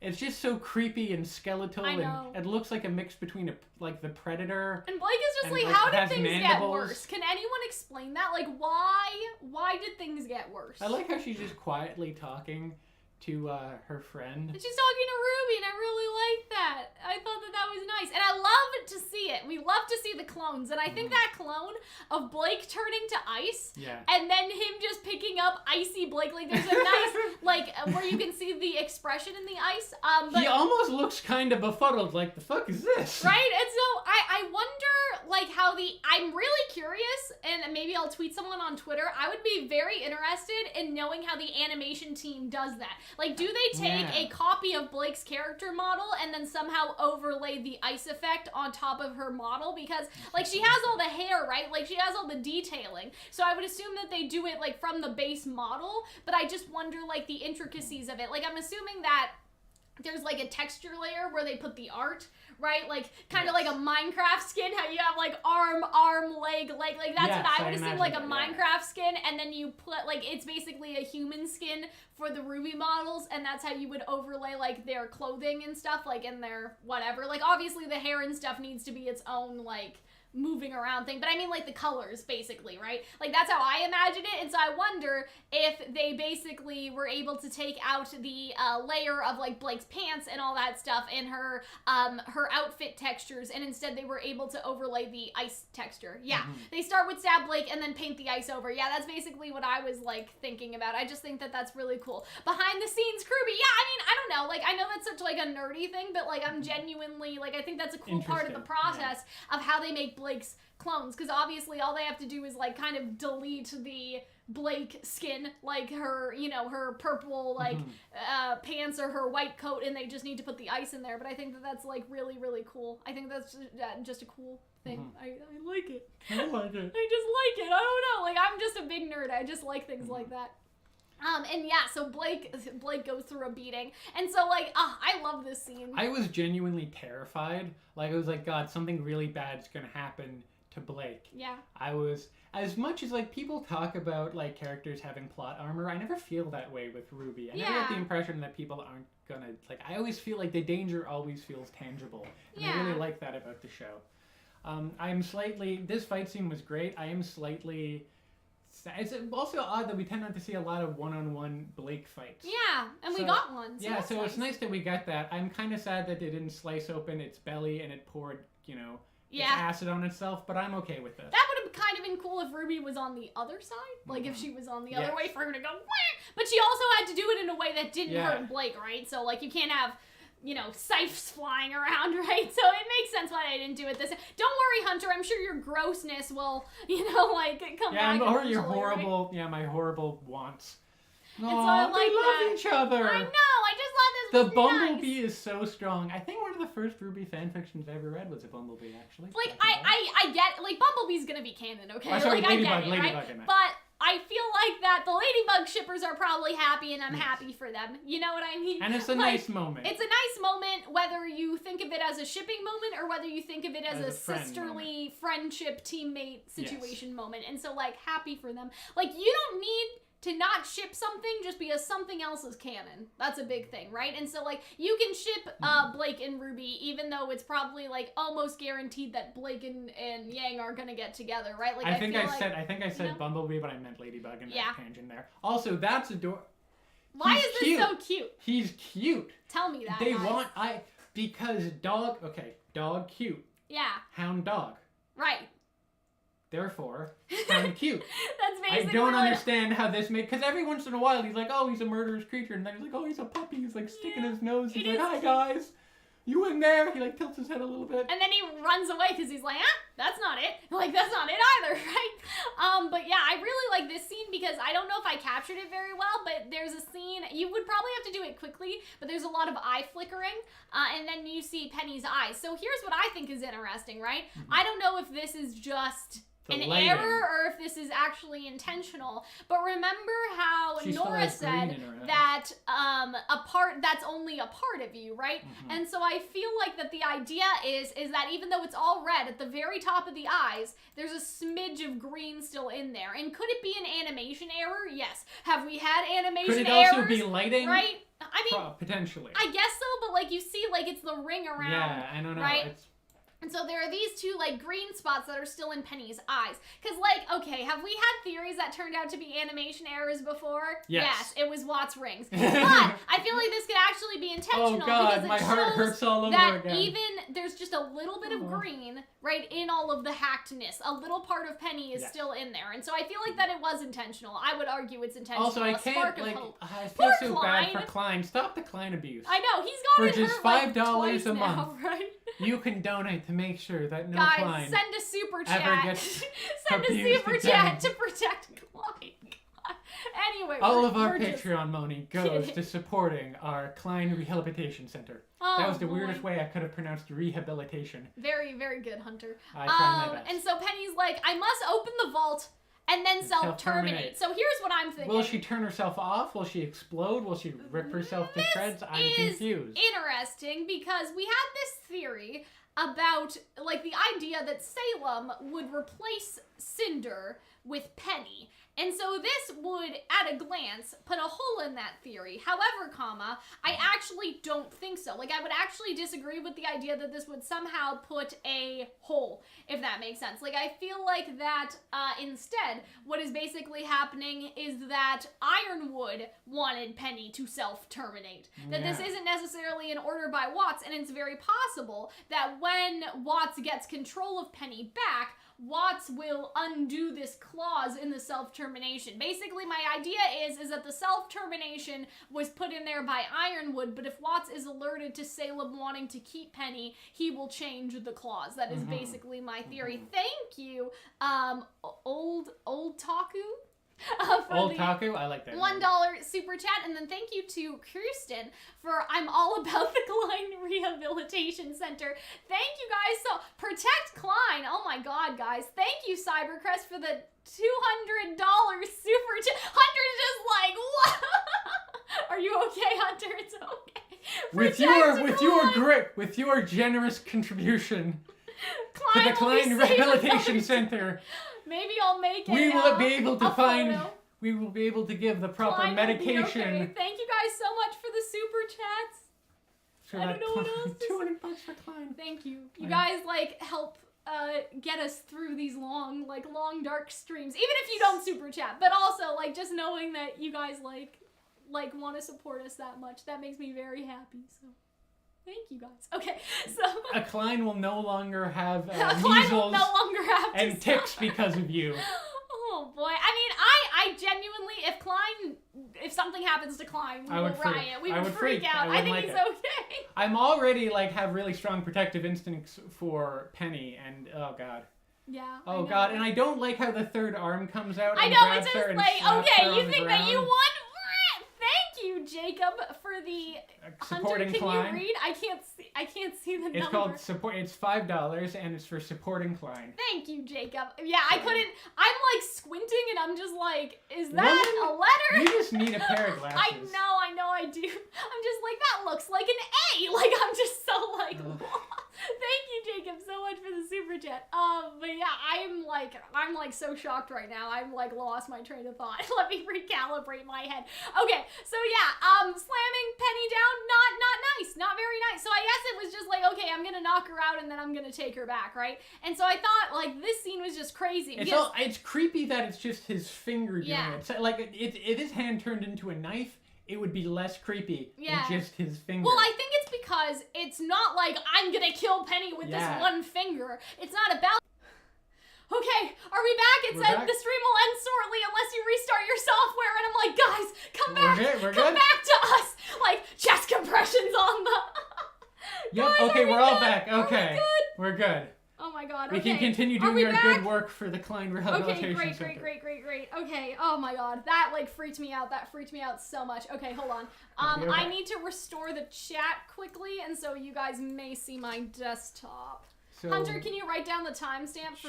It's just so creepy and skeletal, and it looks like a mix between the Predator. And Blake is just like, how did things get worse? Can anyone explain that? Like, why did things get worse? I like how she's just quietly talking to her friend. And she's talking to RWBY, and I really like that. I thought that was nice. And I love to see it. We love to see the clones. And I think that clone of Blake turning to ice, and then him just picking up icy Blake, like there's a nice, where you can see the expression in the ice. But he almost looks kind of befuddled, like, the fuck is this? Right? And so I wonder, like, I'm really curious, and maybe I'll tweet someone on Twitter. I would be very interested in knowing how the animation team does that. Like, do they take a copy of Blake's character model and then somehow overlay the ice effect on top of her model? Because, like, she has all the hair, right? Like, she has all the detailing. So I would assume that they do it, like, from the base model, but I just wonder, like, the intricacies of it. Like, I'm assuming that there's, like, a texture layer where they put the art, right? Like, kind of like a Minecraft skin, how you have, like, arm, leg. Like, that's what I would assume, like, a Minecraft skin, and then you put, like, it's basically a human skin for the RWBY models, and that's how you would overlay, like, their clothing and stuff, like, in their whatever. Like, obviously, the hair and stuff needs to be its own, like, moving around thing, but I mean like the colors basically, right? Like that's how I imagine it, and so I wonder if they basically were able to take out the layer of like Blake's pants and all that stuff and her outfit textures, and instead they were able to overlay the ice texture. Yeah, they start with Stab Blake and then paint the ice over. Yeah, that's basically what I was like thinking about. I just think that that's really cool. Behind the scenes Kirby, yeah, I mean, I don't know, like I know that's such like a nerdy thing, but like I'm genuinely like I think that's a cool part of the process of how they make Blake's clones, because obviously all they have to do is like kind of delete the Blake skin, like her, you know, her purple like pants or her white coat, and they just need to put the ice in there. But I think that that's like really, really cool. I think that's just a cool thing. I like it. I like it. I just like it. I don't know. Like I'm just a big nerd. I just like things like that. And yeah, so Blake goes through a beating, and so like, I love this scene. I was genuinely terrified. Like I was like, God, something really bad's gonna happen to Blake. Yeah. I was, as much as like people talk about like characters having plot armor, I never feel that way with RWBY. I never get the impression that people aren't gonna like. I always feel like the danger always feels tangible, and I really like that about the show. I am slightly. This fight scene was great. I am slightly. It's also odd that we tend not to see a lot of one-on-one Blake fights. Yeah, and we got one. So yeah, so it's nice that we got that. I'm kind of sad that they didn't slice open its belly and it poured, you know, its acid on itself, but I'm okay with this. That would have kind of been cool if RWBY was on the other side. Like if she was on the other way for her to go, wah! But she also had to do it in a way that didn't hurt Blake, right? So like you can't have, you know, scythes flying around, right? So it makes sense why I didn't do it this way. Don't worry, Hunter. I'm sure your grossness will, you know, like come back. Yeah, or your horrible, my horrible wants. And so I like they love each other. I know. I just thought this was The Bumblebee is so strong. I think one of the first RWBY fanfictions I ever read was a Bumblebee, actually. Like I get like Bumblebee's gonna be canon, okay? Oh, sorry, like Ladybug, I get it, Ladybug, right? But I feel like that the Ladybug shippers are probably happy, and I'm happy for them. You know what I mean? And it's a nice moment. It's a nice moment, whether you think of it as a shipping moment or whether you think of it as a sisterly friendship teammate situation moment. And so, like, happy for them. Like, you don't need to not ship something just because something else is canon. That's a big thing, right? And so, like, you can ship Blake and RWBY, even though it's probably, like, almost guaranteed that Blake and Yang are gonna get together, right? Like, I think I said Bumblebee, but I meant Ladybug in that tangent there. Also, that's adorable. Why is this so cute? He's cute. Tell me that, because dog cute. Yeah. Hound dog. Right. Therefore, Hound cute. That's basically I don't understand how this made, because every once in a while he's like, oh, he's a murderous creature, and then he's like, oh, he's a puppy. He's like sticking his nose. He's like, hi guys, you in there? He like tilts his head a little bit, and then he runs away because he's like, that's not it. Like that's not it either, right? But yeah, I really like this scene because I don't know if I captured it very well, but there's a scene you would probably have to do it quickly, but there's a lot of eye flickering, and then you see Penny's eyes. So here's what I think is interesting, right? I don't know if this is just an error or if this is actually intentional, but remember how Nora said that that's only a part of you, right? And so I feel like that the idea is that even though it's all red at the very top of the eyes, there's a smidge of green still in there. And could it be an animation error? Yes. Have we had animation errors? Could it also be lighting? Right? I mean, potentially. I guess so, but like you see, like it's the ring around. Yeah, I don't know. Right? And so there are these two, like, green spots that are still in Penny's eyes. Because, like, okay, have we had theories that turned out to be animation errors before? Yes, it was Watt's rings. But I feel like this could actually be intentional. Oh, God, because my heart hurts all over that again. Even there's just a little bit of green, right, in all of the hackedness. A little part of Penny is still in there. And so I feel like that it was intentional. I would argue it's intentional. Also, I can't, like, I feel so bad for Klein. Stop the Klein abuse. I know, he's got it for just $5 a month. Now, right? You can donate to make sure that no Guys, Klein send a super chat. ever gets send a super chat to protect Klein. Anyway, all of our Patreon money goes to supporting our Klein Rehabilitation Center. Oh, that was the weirdest way I could have pronounced rehabilitation. Very, very good, Hunter. I tried my best. And so Penny's like, I must open the vault and then self-terminate. So here's what I'm thinking. Will she turn herself off? Will she explode? Will she rip herself to shreds? I'm confused. Interesting because we had this theory about, like, the idea that Salem would replace Cinder with Penny. And so this would, at a glance, put a hole in that theory. However, I actually don't think so. Like, I would actually disagree with the idea that this would somehow put a hole, if that makes sense. Like, I feel like that instead, what is basically happening is that Ironwood wanted Penny to self-terminate. That this isn't necessarily an order by Watts, and it's very possible that when Watts gets control of Penny back, Watts will undo this clause in the self-termination. Basically, my idea is that the self-termination was put in there by Ironwood, but if Watts is alerted to Salem wanting to keep Penny, he will change the clause. That is basically my theory. Thank you, old Taku. Old Taku, I like that. $1 super chat, and then thank you to Kirsten for I'm all about the Klein Rehabilitation Center. Thank you guys so protect Klein. Oh my god, guys. Thank you, Cybercrest, for the $200 super chat. Hunter's just like, what? Are you okay, Hunter? It's okay. With your generous contribution Klein to the Klein Rehabilitation Center. Maybe I'll make it. We will be able to photo. We will be able to give the proper Klein medication. Okay. Thank you guys so much for the super chats. So I don't know what else to say. $200 for Klein. Thank you. You guys help get us through these long dark streams. Even if you don't super chat, but also just knowing that you guys want to support us that much, that makes me very happy. So. Thank you guys. Okay, so a Klein will no longer have measles and ticks because of you. Oh boy! I mean, I genuinely, if something happens to Klein, we would riot. We would freak out. I think he's okay. I'm already have really strong protective instincts for Penny, and oh god. Yeah. Oh god, and I don't like how the third arm comes out. I and know grabs it's her just and like slaps her okay, you on think the that you ground. won? Thank you, Jacob, for the supporting Hunter, can Klein. you read? I can't see the number. It's called support. It's $5, and it's for supporting Klein. Thank you, Jacob. Yeah, I couldn't. I'm squinting, and I'm just like, is that a letter? You just need a pair of glasses. I know, I do. I'm just like, that looks like an A. I'm just so Thank you, Jacob, so much for the super chat. But yeah, I'm so shocked right now. I'm lost my train of thought. Let me recalibrate my head. Okay, so yeah, slamming Penny down, not nice, not very nice. So I guess it was just okay, I'm gonna knock her out and then I'm gonna take her back, right? And so I thought this scene was just crazy. It's creepy that it's just his finger doing it. So, if his hand turned into a knife, it would be less creepy than just his finger. Well, I think it's because it's not I'm gonna kill Penny with this one finger. It's not about... Okay, are we back? It said the stream will end shortly unless you restart your software, and I'm like, guys, come back! Come back to us! Chest compressions on the... Yep, guys, okay, we're all back? back. Okay, we're good. Oh my god, we can continue doing our good work for the Klein Rehabilitation Okay, Center. great. Okay, oh my god, that freaked me out. That freaked me out so much. Okay, hold on. Okay. I need to restore the chat quickly, and so you guys may see my desktop. So, Hunter, can you write down the timestamp for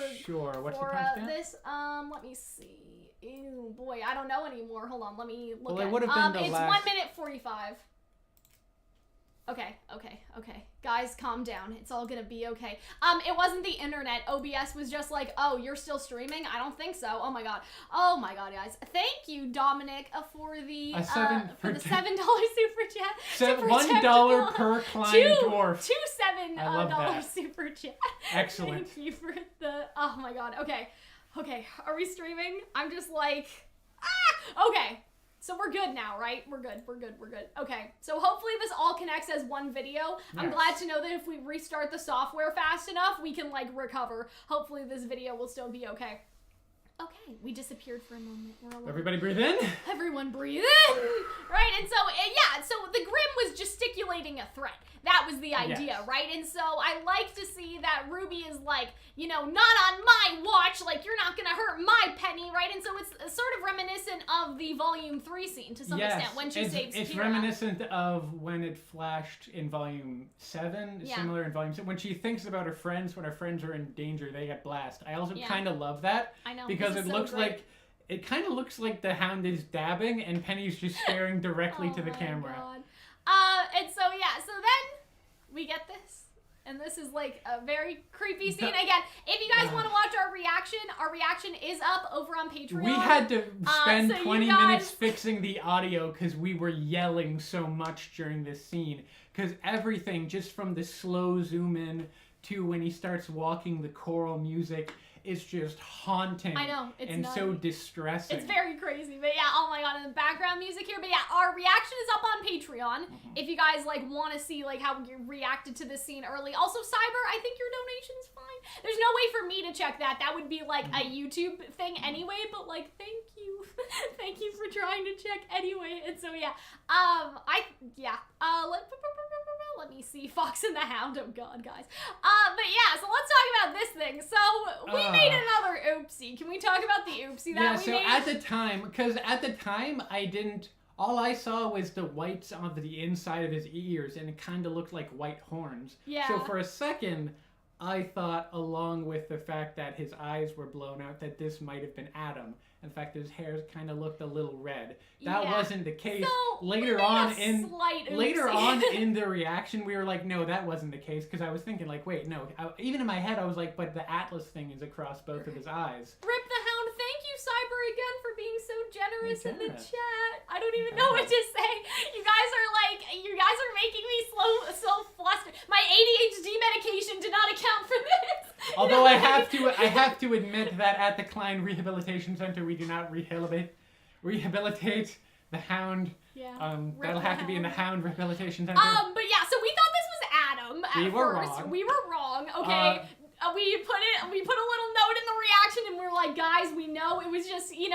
what's the timestamp? This? Let me see. Ew, boy, I don't know anymore. Hold on, let me look well, at it. Would have been the it's last... 1:45. Okay. Guys, calm down. It's all gonna be okay. It wasn't the internet. OBS was just oh, you're still streaming? I don't think so. Oh my god, guys. Thank you, Dominic, for the $7 super chat. $1 per Klein dwarf. Two $7 super chat. Excellent. Thank you for the... Oh my god. Okay, are we streaming? I'm just okay. So we're good now, right? We're good. Okay, so hopefully this all connects as one video. Yes. I'm glad to know that if we restart the software fast enough, we can recover. Hopefully this video will still be okay. Okay, we disappeared for a moment. Everybody breathe in. Everyone breathe in. Right, and so, so the Grim was gesticulating a threat. That was the idea, right? And so I like to see that RWBY is not on my watch, you're not gonna hurt my Penny, right? And so it's sort of reminiscent of the Volume 3 scene to some extent when she saves Kira. It's reminiscent of when it flashed in Volume 7, similar in Volume 7. When she thinks about her friends, when her friends are in danger, they get blasted. I also kind of love that. I know. Because it looks it kind of looks like the Hound is dabbing and Penny's just staring directly to the camera. God. And so so then we get this. And this is like a very creepy scene. Again, if you guys want to watch our reaction is up over on Patreon. We had to spend so 20 minutes fixing the audio because we were yelling so much during this scene. Because everything, just from the slow zoom in to when he starts walking, the choral music is just haunting. I know, it's and so distressing. It's very crazy, but yeah, oh my god, and the background music here. But yeah, our reaction is up on Patreon. If you guys like want to see like how we reacted to this scene early. Also, Cyber, I think your donation's fine. There's no way for me to check that. That would be like a YouTube thing anyway. But like, thank you, thank you for trying to check anyway. And so yeah, let me see Fox and the Hound. Oh god, guys. But yeah, so let's talk about this thing. So we made another oopsie. Can we talk about the oopsie that we made? Yeah, so at the time, because at the time all I saw was the whites on the inside of his ears, and it kind of looked like white horns. Yeah. So for a second, I thought, along with the fact that his eyes were blown out, that this might have been Adam. In fact, his hair kind of looked a little red. That wasn't the case. So later on in the reaction, we were like, no, that wasn't the case. Because I was thinking, like, wait, no. Even in my head, I was like, but the Atlas thing is across both of his eyes. Rip the Hound. Thank you, Cyber, again for being so generous in the chat. I don't even know what to say. You guys are making me so flustered. My ADHD medication did not account for this. Although I have to admit that at the Calxiyn Rehabilitation Center, we do not rehabilitate the Hound. Yeah. That'll have to be in the Hound Rehabilitation Center. But yeah, so we thought this was Adam at first. Wrong. We were wrong. Okay. We put a little note in the reaction, and we were like, guys, we know it was just, the heat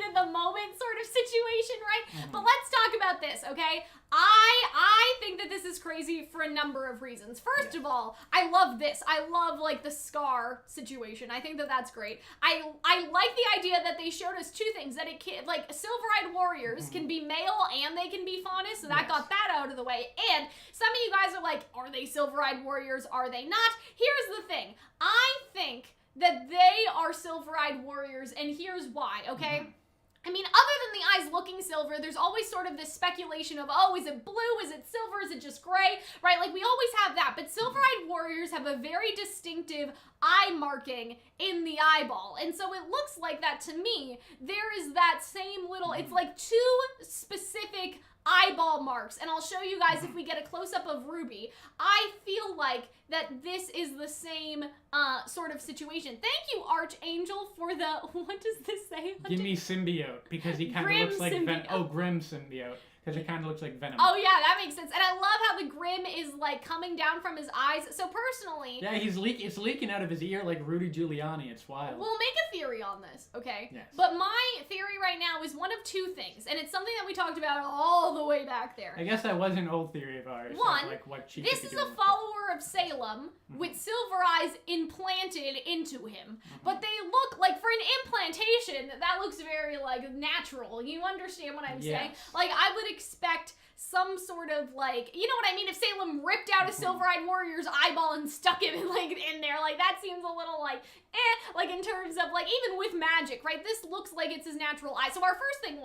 of the moment sort of situation, right? But let's talk about this, okay? I think that this is crazy for a number of reasons. First of all, I love this. I love, like, the scar situation. I think that that's great. I like the idea that they showed us two things, that it can, like, silver-eyed warriors can be male and they can be faunus, so that got that out of the way. And some of you guys are like, are they silver-eyed warriors? Are they not? Here's the thing. I think that they are silver-eyed warriors, and here's why, okay? I mean, other than the eyes looking silver, there's always sort of this speculation of, oh, is it blue? Is it silver? Is it just gray? Right? Like, we always have that. But silver-eyed warriors have a very distinctive eye marking in the eyeball. And so it looks like that to me. There is that same little, it's like two specific eyeball marks, and I'll show you guys if we get a close-up of Ruby. I feel like that this is the same sort of situation. Thank you, Archangel, for the, what does this say? Give me symbiote, because he kind of looks like Grim symbiote. Because it kind of looks like Venom. Oh yeah, that makes sense. And I love how the Grim is like coming down from his eyes. So personally... Yeah, it's leaking out of his ear like Rudy Giuliani. It's wild. We'll make a theory on this, okay? Yes. But my theory right now is one of two things. And it's something that we talked about all the way back there. I guess that was an old theory of ours. One, like what this is a follower of Salem with silver eyes implanted into him. But they look like, for an implantation, that looks very like natural. You understand what I'm saying? Like, I would expect some sort of like, you know what I mean? If Salem ripped out a silver-eyed warrior's eyeball and stuck it in there, like that seems a little like, like in terms of like, even with magic, right? This looks like it's his natural eye. So our first thing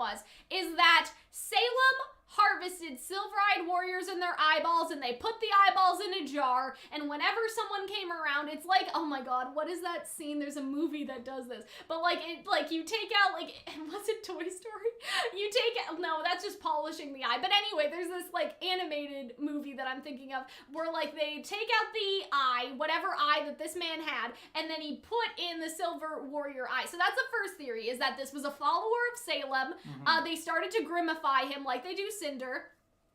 is that Salem harvested silver-eyed warriors in their eyeballs, and they put the eyeballs in a jar, and whenever someone came around, it's like, oh my god, what is that scene? There's a movie that does this. But like, you take out, like, was it Toy Story? You take out, no, that's just polishing the eye. But anyway, there's this like animated movie that I'm thinking of, where like they take out the eye, whatever eye that this man had, and then he put in the silver warrior eye. So that's the first theory, is that this was a follower of Salem. They started to grimify him like they do Cinder.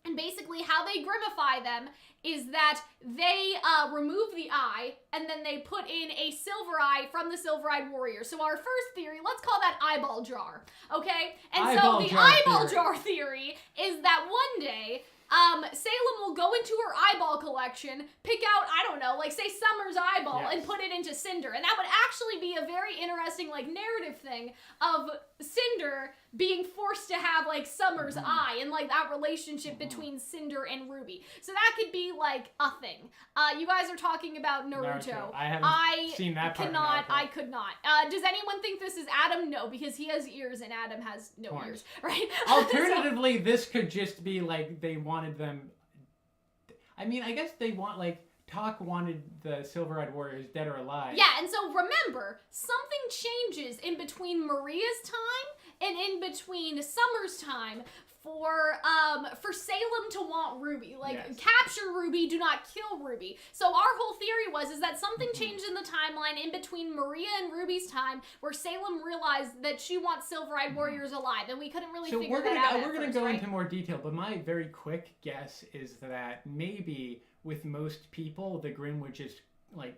And basically how they grimify them is that they remove the eye, and then they put in a silver eye from the silver-eyed warrior. So our first theory, let's call that eyeball jar, okay? And eyeball jar theory is that one day Salem will go into her eyeball collection, pick out, I don't know, like say Summer's eyeball, and put it into Cinder. And that would actually be a very interesting like narrative thing of Cinder being forced to have like Summer's eye, and like that relationship between Cinder and Ruby. So that could be like a thing. You guys are talking about Naruto. I haven't seen that part. I could not. Does anyone think this is Adam? No, because he has ears and Adam has no ears, right? Alternatively, this could just be like they wanted them. I mean, I guess they want like Talk wanted the Silver-Eyed Warriors dead or alive. Yeah, and so remember, something changes in between Maria's time and in between Summer's time for Salem to want Ruby. Like, yes. capture Ruby, do not kill Ruby. So our whole theory is that something changed in the timeline in between Maria and Ruby's time where Salem realized that she wants Silver-Eyed Warriors alive, and we couldn't really figure that out. We're going to go into more detail, but my very quick guess is that maybe with most people, the Grimm would just like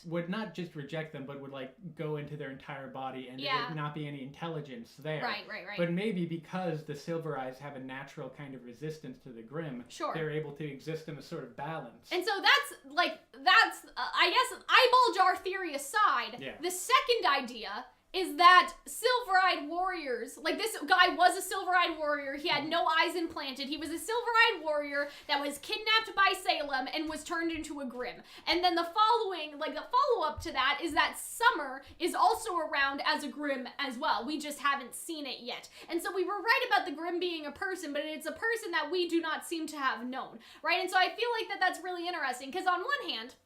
would not just reject them, but would like go into their entire body, and there would not be any intelligence there. Right. But maybe because the Silver Eyes have a natural kind of resistance to the Grimm, they're able to exist in a sort of balance. And so that's I guess eyeball jar theory aside, the second idea is that Silver-Eyed Warriors, like this guy was a Silver-Eyed Warrior, he had no eyes implanted, he was a Silver-Eyed Warrior that was kidnapped by Salem and was turned into a Grimm. And then the follow-up to that is that Summer is also around as a Grimm as well. We just haven't seen it yet. And so we were right about the Grimm being a person, but it's a person that we do not seem to have known, right? And so I feel like that's really interesting, because on one hand,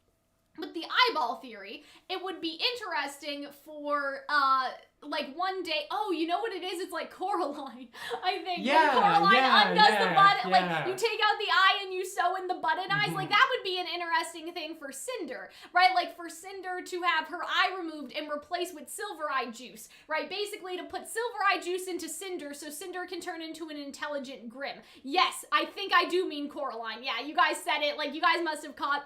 with the eyeball theory, it would be interesting for, like, one day, oh, you know what it is? It's like Coraline, I think. Yeah, Coraline undoes the button, yeah. like, you take out the eye and you sew in the button eyes. Like, that would be an interesting thing for Cinder, right? Like, for Cinder to have her eye removed and replaced with Silver-Eye juice, right? Basically, to put Silver-Eye juice into Cinder so Cinder can turn into an intelligent Grimm. Yes, I think I do mean Coraline. Yeah, you guys said it. Like, you guys must have caught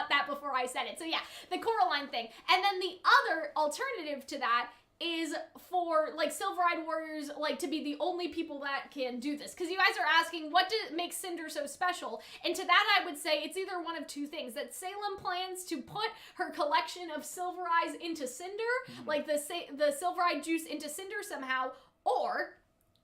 that before I said it. So, yeah, the Coraline thing. And then the other alternative to that is for, like, Silver-Eyed Warriors, like, to be the only people that can do this. Because you guys are asking, what makes Cinder so special? And to that, I would say it's either one of two things. That Salem plans to put her collection of Silver Eyes into Cinder, like the Silver-Eyed juice into Cinder somehow, or,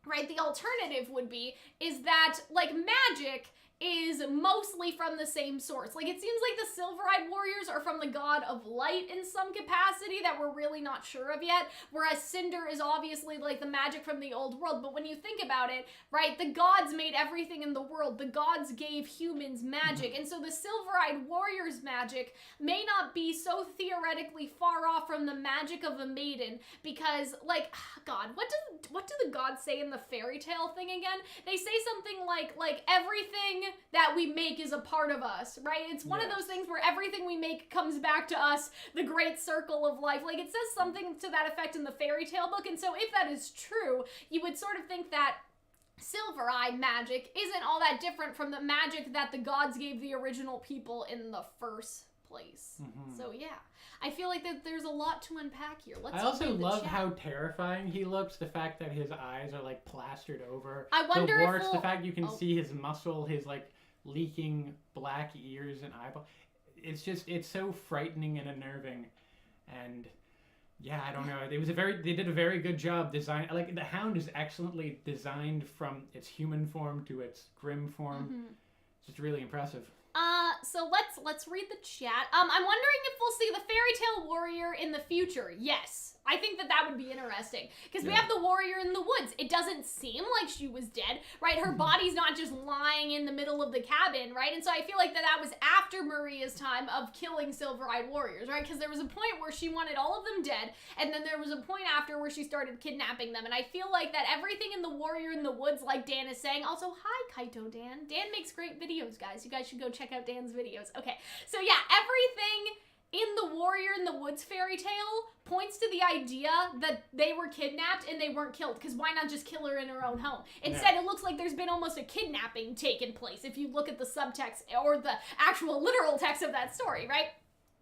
right, the alternative would be, is that, like, magic is mostly from the same source. Like, it seems like the Silver-Eyed Warriors are from the god of light in some capacity that we're really not sure of yet, whereas Cinder is obviously, like, the magic from the old world. But when you think about it, right, the gods made everything in the world. The gods gave humans magic, and so the Silver-Eyed Warriors' magic may not be so theoretically far off from the magic of a maiden, because, like, God, what do the gods say in the fairy tale thing again? They say something like everything that we make is a part of us, right? It's one of those things where everything we make comes back to us, the great circle of life. Like, it says something to that effect in the fairy tale book, and so if that is true, you would sort of think that Silver-Eye magic isn't all that different from the magic that the gods gave the original people in the first place. So yeah, I feel like that there's a lot to unpack here. I also love how terrifying he looks. The fact that his eyes are like plastered over. I wonder the warts, the fact you can see his muscle, his like leaking black ears and eyeball. It's so frightening and unnerving. And yeah, I don't know. They did a very good job design. Like, the Hound is excellently designed from its human form to its Grimm form. It's just really impressive. So let's read the chat. I'm wondering if we'll see the fairy tale warrior in the future. Yes. I think that would be interesting. Because we have the warrior in the woods. It doesn't seem like she was dead, right? Her body's not just lying in the middle of the cabin, right? And so I feel like that was after Maria's time of killing Silver-Eyed Warriors, right? Because there was a point where she wanted all of them dead, and then there was a point after where she started kidnapping them. And I feel like that everything in the warrior in the woods, like Dan is saying, also, hi, Kaito Dan. Dan makes great videos, guys. You guys should go check out Dan's videos. Okay, so yeah, everything in the Warrior in the Woods fairy tale points to the idea that they were kidnapped and they weren't killed, because why not just kill her in her own home? Instead, it looks like there's been almost a kidnapping taken place if you look at the subtext or the actual literal text of that story, right?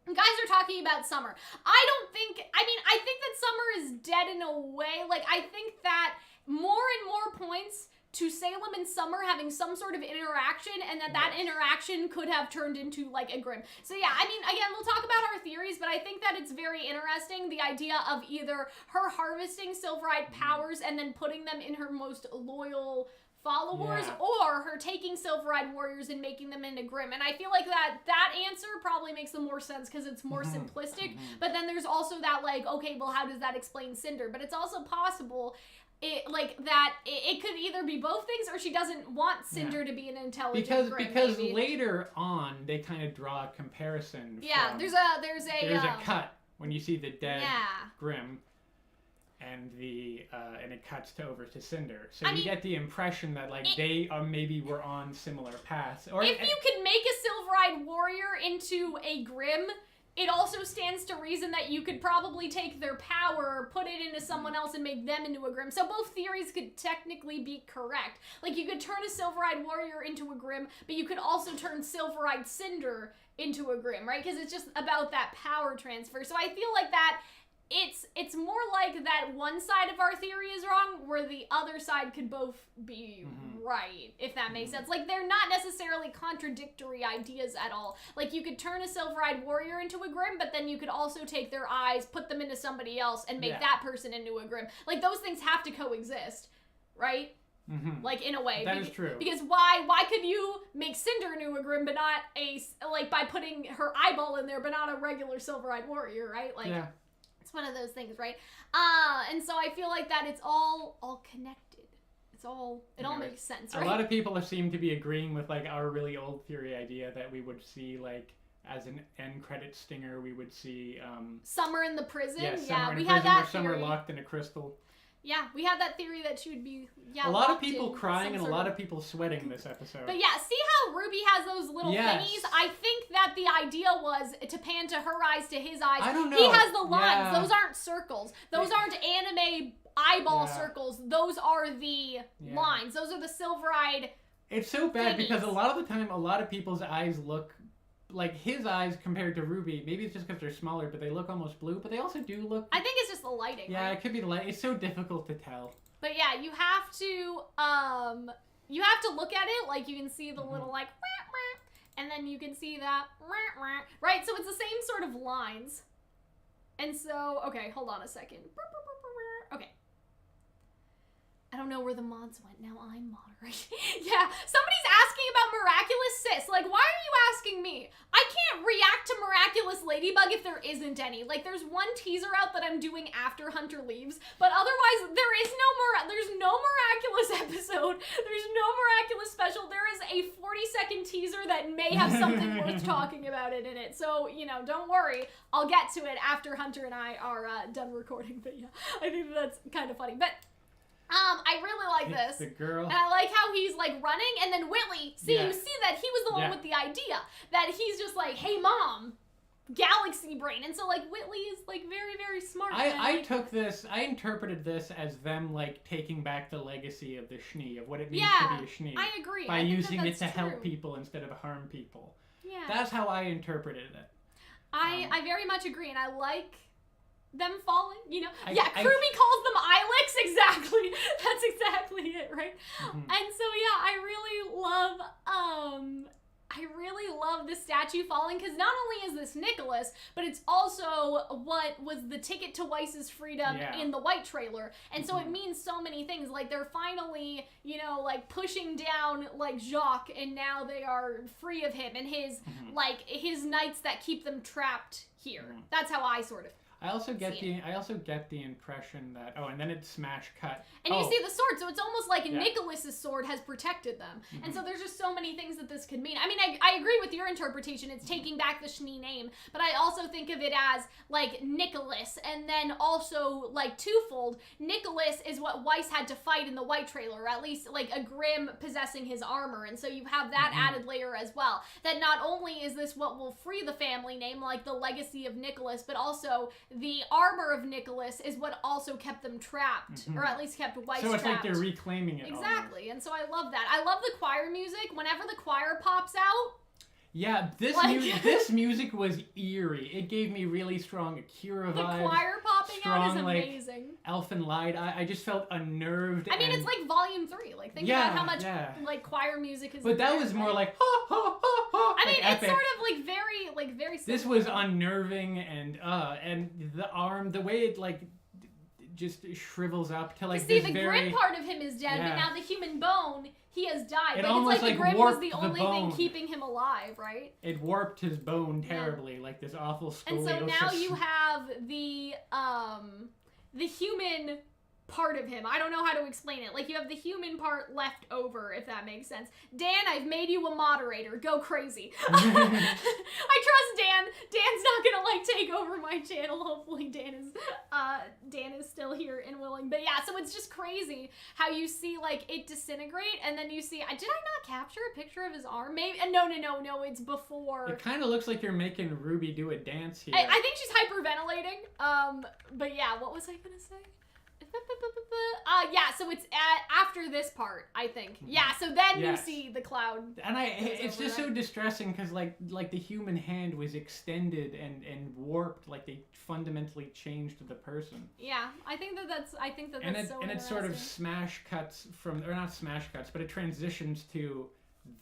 You guys are talking about Summer. I think that Summer is dead in a way. Like, I think that more and more points to Salem and Summer having some sort of interaction, and that interaction could have turned into, like, a Grimm. So yeah, I mean, again, we'll talk about our theories, but I think that it's very interesting, the idea of either her harvesting Silver-Eyed powers and then putting them in her most loyal followers, or her taking Silver-Eyed Warriors and making them into Grimm. And I feel like that answer probably makes the more sense because it's more simplistic, but then there's also that, like, okay, well, how does that explain Cinder? But it's also possible, it could either be both things, or she doesn't want Cinder to be an intelligent Grimm, because maybe. Later on they kind of draw a comparison. Yeah, from, there's a cut when you see the dead Yeah. Grimm, and and it cuts over to Cinder. So I you mean, get the impression that they maybe were on similar paths. Or if you could make a Silver-Eyed Warrior into a Grimm, it also stands to reason that you could probably take their power, put it into someone else, and make them into a Grimm. So both theories could technically be correct. Like, you could turn a Silver-Eyed Warrior into a Grimm, but you could also turn Silver-Eyed Cinder into a Grimm, right? Because it's just about that power transfer. So I feel like that it's more like that one side of our theory is wrong, where the other side could both be right, if that makes sense. Like, they're not necessarily contradictory ideas at all. Like, you could turn a Silver-Eyed Warrior into a Grimm, but then you could also take their eyes, put them into somebody else, and make that person into a Grimm. Like, those things have to coexist, right? Like, in a way. That is true. Because why could you make Cinder into a Grimm, but not by putting her eyeball in there, but not a regular Silver-Eyed Warrior, right? Like, yeah. It's one of those things, right? And so I feel like that it's all connected. It all makes sense, right? A lot of people seem to be agreeing with our really old theory idea that we would see as an end credit stinger, we would see Summer in the prison. Yeah, we had that Summer theory. Locked in a crystal. Yeah, we had that theory that she would be a lot of people crying and a lot of people sweating this episode. But yeah, see how RWBY has those little thingies? I think that the idea was to pan to her eyes to his eyes. I don't know. He has the lines. Yeah. Those aren't circles. Those aren't anime eyeball circles. Those are the lines. Those are the silver-eyed. It's so bad because a lot of the time, a lot of people's eyes look like his eyes compared to RWBY. Maybe it's just because they're smaller, but they look almost blue. But they also do look. I think it's just the lighting. Yeah, right? It could be the light. It's so difficult to tell. But yeah, you have to look at it, like you can see the little like, and then you can see that, right? So it's the same sort of lines. And so, okay, hold on a second. Okay. I don't know where the mods went. Now I'm moderating. Yeah, somebody's asking about Miraculous Sis. Like, why are you asking me? I can't react to Miraculous Ladybug if there isn't any. Like, there's one teaser out that I'm doing after Hunter leaves, but otherwise there's no Miraculous episode. There's no Miraculous special. There is a 40-second teaser that may have something worth talking about in it. So, don't worry. I'll get to it after Hunter and I are done recording. But yeah, I think that's kind of funny. But I really like this. The girl. And I like how he's running, and then Whitley, you see that he was the one with the idea. That he's just like, hey mom, galaxy brain. And so Whitley is very, very smart. I interpreted this as them taking back the legacy of the Schnee, of what it means to be a Schnee. I agree. By using it to help people instead of harm people. Yeah. That's how I interpreted it. I very much agree, and I like them falling, Krumi calls them Ilex, exactly. That's exactly it, right? And so yeah, I really love the statue falling, because not only is this Nicholas, but it's also what was the ticket to Weiss's freedom in the White trailer. And so it means so many things. They're finally, pushing down Jacques, and now they are free of him and his his knights that keep them trapped here. That's how I sort of I also get the impression that and then it's smash cut. And you see the sword, so it's almost like Nicholas's sword has protected them. And so there's just so many things that this could mean. I mean, I agree with your interpretation. It's taking back the Schnee name, but I also think of it as Nicholas, and then also twofold. Nicholas is what Weiss had to fight in the White trailer, or at least a Grimm possessing his armor, and so you have that added layer as well. That not only is this what will free the family name, the legacy of Nicholas, but also the armor of Nicholas is what also kept them trapped, or at least kept Weiss trapped. So it's like they're reclaiming it. Exactly, almost. And so I love that. I love the choir music. Whenever the choir pops out. Yeah, this music was eerie. It gave me really strong Akira vibes. The choir popping out is amazing. Elfin light. I just felt unnerved. I mean, it's Volume 3. Think about how much choir music is. But that was more ha ha ha ha. I mean, it's epic. sort of very. This was unnerving, and the arm, the way it just shrivels up to you see, the Grimm part of him is dead, but now the human bone, he has died. It's the Grimm was the only thing keeping him alive, right? It warped his bone terribly, this awful scoliosis. And so now you have the human part of him. I don't know how to explain it. Like, you have the human part left over, if that makes sense. Dan, I've made you a moderator. Go crazy. I trust Dan. Dan's not gonna, like, take over my channel. Hopefully Dan is still here and willing. But yeah, so it's just crazy how you see, like, it disintegrate, and then you see, did I not capture a picture of his arm? Maybe, no, it's before. It kind of looks like you're making Ruby do a dance here. I think she's hyperventilating. But yeah, what was I gonna say? Yeah, so it's after this part, I think. Yeah, so then you see the cloud. And it's just so distressing because like the human hand was extended and warped, like they fundamentally changed the person. Yeah, I think that's so and it sort of smash cuts from, or not smash cuts, but it transitions to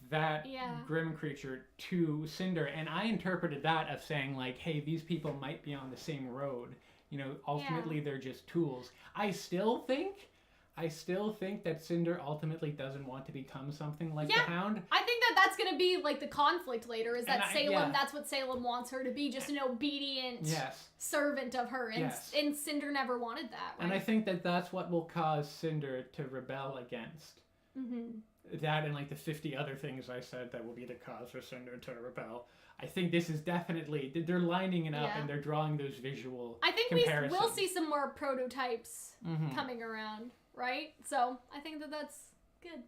that grim creature to Cinder, and I interpreted that as saying like, hey, these people might be on the same road. You know, ultimately they're just tools. I still think that Cinder ultimately doesn't want to become something like the Hound. I think that's going to be like the conflict later, is that Salem, that's what Salem wants her to be, just an obedient servant of her. And Cinder never wanted that, right? And I think that's what will cause Cinder to rebel against. That and like the 50 other things I said that will be the cause for Cinder to rebel. I think this is definitely, they're lining it up and they're drawing those visual comparisons. We'll see some more prototypes coming around, right? So I think that's good.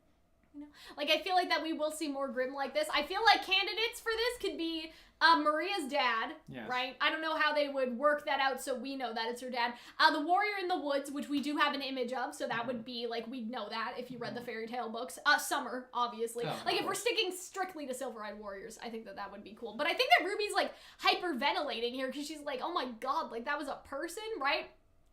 You know, like I feel like that we will see more grim like this. I feel like candidates for this could be Maria's dad, right? I don't know how they would work that out so we know that it's her dad. The warrior in the woods, which we do have an image of, so that would be like, we'd know that if you read the fairy tale books. Summer, obviously. Like if we're sticking strictly to Silver-Eyed Warriors, I think that would be cool. But I think that Ruby's like hyperventilating here because she's like, oh my god, like that was a person, right?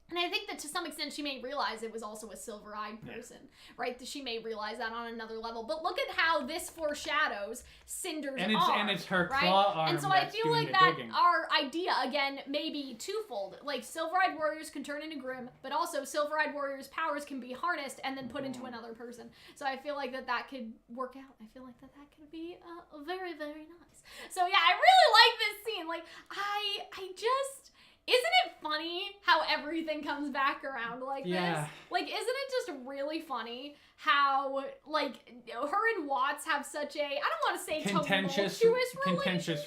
And I think that to some extent she may realize it was also a silver-eyed person, right? That she may realize that on another level. But look at how this foreshadows Cinder's arm, and it's her right? claw arm. And so I feel like that our idea, again, may be twofold. Like, Silver-Eyed Warriors can turn into Grimm, but also Silver-Eyed Warriors' powers can be harnessed and then put into another person. So I feel like that could work out. I feel like that could be very, very nice. So yeah, I really like this scene. Like, I just... Isn't it funny how everything comes back around like this? Like, isn't it just really funny how, like, her and Watts have such a, I don't want to say tumultuous relationship,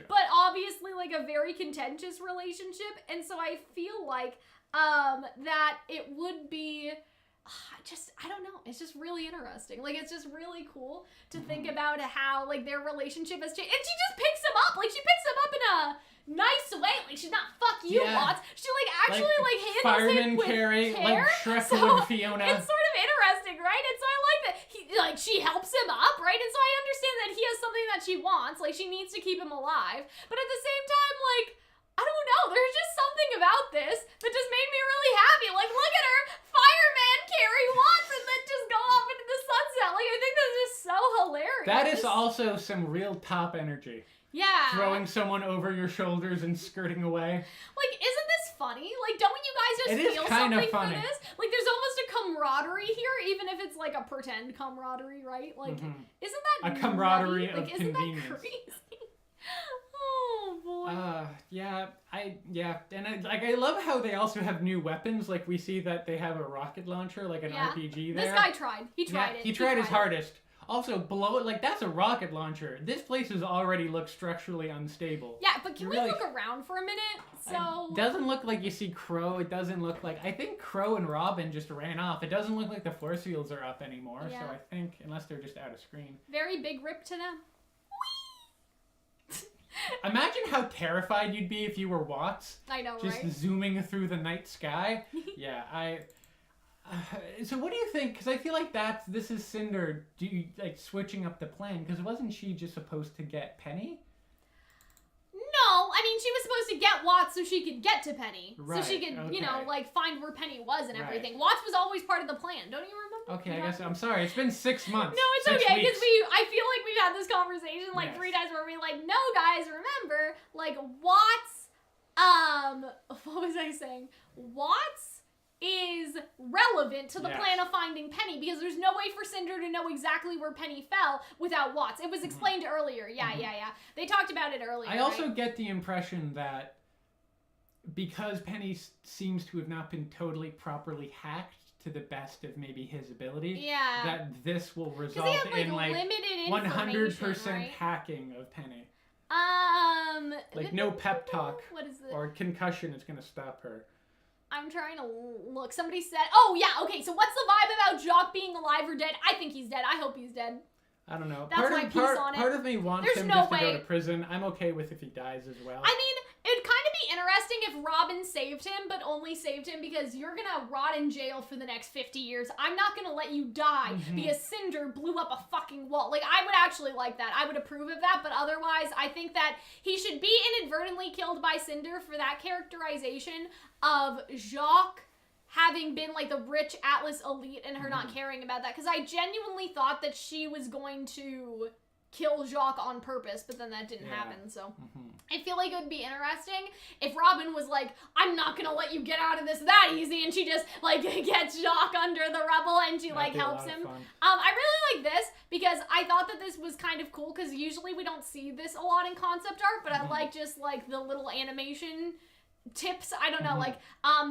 but obviously, like, a very contentious relationship. And so I feel like that it would be... I don't know. It's just really interesting. Like, it's just really cool to think about how, like, their relationship has changed. And she just picks him up. Like, she picks him up in a nice way. Like, she's not, fuck you, Watts. She, like, actually, like handles fireman it with Carrie, care. like, Shrek Fiona. It's sort of interesting, right? And so I like that. She helps him up, right? And so I understand that he has something that she wants. Like, she needs to keep him alive. But at the same time, like, I don't know. There's just something about this that just made me really happy. Like, look at her, fireman Carrie Watts, and then just go off into the sunset. Like, I think that's just so hilarious. That is also some real top energy. Yeah. Throwing someone over your shoulders and skirting away. Like, isn't this funny? Like, don't you guys just feel something for this? Like, there's almost a camaraderie here, even if it's like a pretend camaraderie, right? Like, isn't that a camaraderie nutty? Like, of convenience? Isn't that crazy? Oh boy. And I love how they also have new weapons. Like, we see that they have a rocket launcher, like an RPG there. This guy tried. He tried it. He tried his hardest. Also, below it, like, that's a rocket launcher. This place has already looked structurally unstable. Yeah, but can we look around for a minute? So... It doesn't look like you see Crow. It doesn't look like... I think Crow and Robin just ran off. It doesn't look like the force fields are up anymore. Yeah. So I think, unless they're just out of screen. Very big rip to them. Imagine how terrified you'd be if you were Watts. I know, just zooming through the night sky. Yeah, so what do you think? Because I feel like this is Cinder switching up the plan. Because wasn't she just supposed to get Penny? No, I mean, she was supposed to get Watts so she could get to Penny. Right, so she could, like, find where Penny was and everything. Watts was always part of the plan. Don't you remember? Okay, I guess I'm sorry. It's been 6 months. No, it's okay, because I feel like we've had this conversation, like, 3 times where we're like, no, guys, remember, like, Watts, what was I saying? Watts is relevant to the plan of finding Penny, because there's no way for Cinder to know exactly where Penny fell without Watts. It was explained earlier. Yeah. They talked about it earlier. I also get the impression that because Penny seems to have not been totally properly hacked to the best of maybe his ability, Yeah. that this will result He had, in like limited 100% right? hacking of Penny. Like no pep talk What is it? or concussion is gonna stop her. I'm trying to look. Somebody said, oh yeah, okay, so what's the vibe about Jacques being alive or dead? I think he's dead. I hope he's dead. I don't know. That's my piece on it. Part of me wants There's him no just to way. go to prison. I'm okay with if he dies as well. I mean, it'd kind of be interesting if Robin saved him, but only saved him because you're gonna rot in jail for the next 50 years. I'm not gonna let you die because Cinder blew up a fucking wall. Like, I would actually like that. I would approve of that, but otherwise, I think that he should be inadvertently killed by Cinder for that characterization of Jacques having been like the rich Atlas elite and her not caring about that. Because I genuinely thought that she was going to kill Jacques on purpose, but then that didn't happen, so I feel like it would be interesting if Robin was like, I'm not gonna let you get out of this that easy, and she just like gets Jacques under the rubble and she like helps him. I really like this because I thought that this was kind of cool because usually we don't see this a lot in concept art, but I like just like the little animation tips. I don't know, like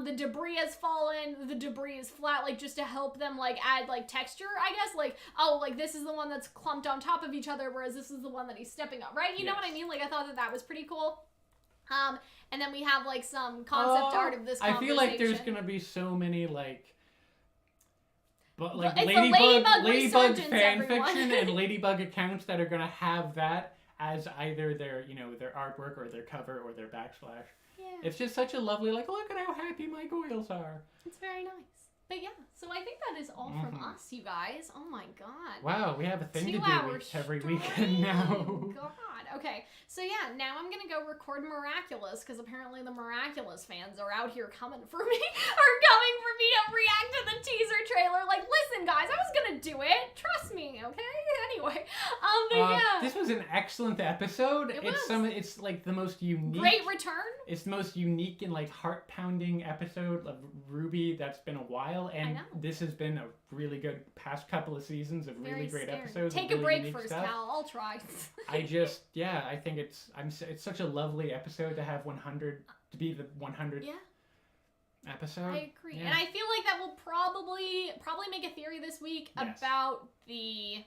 the debris has fallen, the debris is flat, like just to help them like add like texture, I guess, like, oh, like this is the one that's clumped on top of each other, whereas this is the one that he's stepping up, right? You know what I mean? Like, I thought that that was pretty cool. And then we have like some concept art of this conversation. I feel like there's gonna be so many like it's the Ladybug fan fiction and Ladybug accounts that are gonna have that as either their, you know, their artwork or their cover or their backsplash. Yeah. It's just such a lovely, like, look at how happy my Goyles are. It's very nice. But yeah, so I think that is all from us, you guys. Oh my god. Wow, we have a thing to do every stream. weekend now. God. Okay, so yeah, now I'm gonna go record Miraculous, because apparently the Miraculous fans are out here coming for me, to react to the teaser trailer. Like, listen guys, I was gonna do it. Trust me, okay? Anyway, but yeah. This was an excellent episode. It was. It's like the most unique. Great return. It's the most unique and like heart-pounding episode of RWBY that's been a while, and this has been a really good past couple of seasons of really great episodes. Take really a break unique first, stuff. Cal. I'll try. I think it's such a lovely episode to have 100 to be the 100th episode. I agree, yeah. and I feel like that will probably make a theory this week about the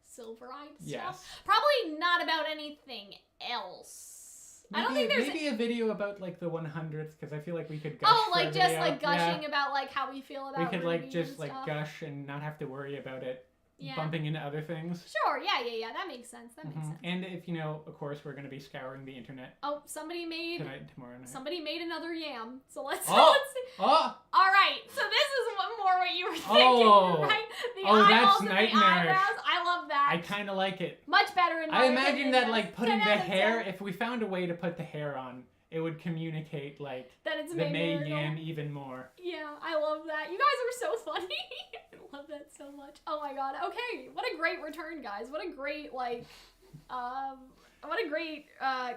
Silver-Eyed stuff. Probably not about anything else. Maybe, I don't think there's maybe a video about like the 100th, because I feel like we could gush. Oh, like for a just video. like gushing about like how we feel about. We could like RWBY just and like stuff. gush and not have to worry about it bumping into other things. Sure, yeah, that makes sense. That makes sense. And if you know, of course, we're gonna be scouring the internet. Oh, somebody made tonight, tomorrow night. Somebody made another yam. So let's see. Oh. All right. So this is what you were thinking, right? The that's eyeballs and nightmarish. the eyebrows. I love that. I kind of like it. Much better in my I imagine that like putting 10 the out of hair. 10. If we found a way to put the hair on, it would communicate like that it's the May Miracle. yam even more. Yeah, I love that. You guys are so funny. I love that so much. Oh my god. Okay, what a great return, guys. What a great what a great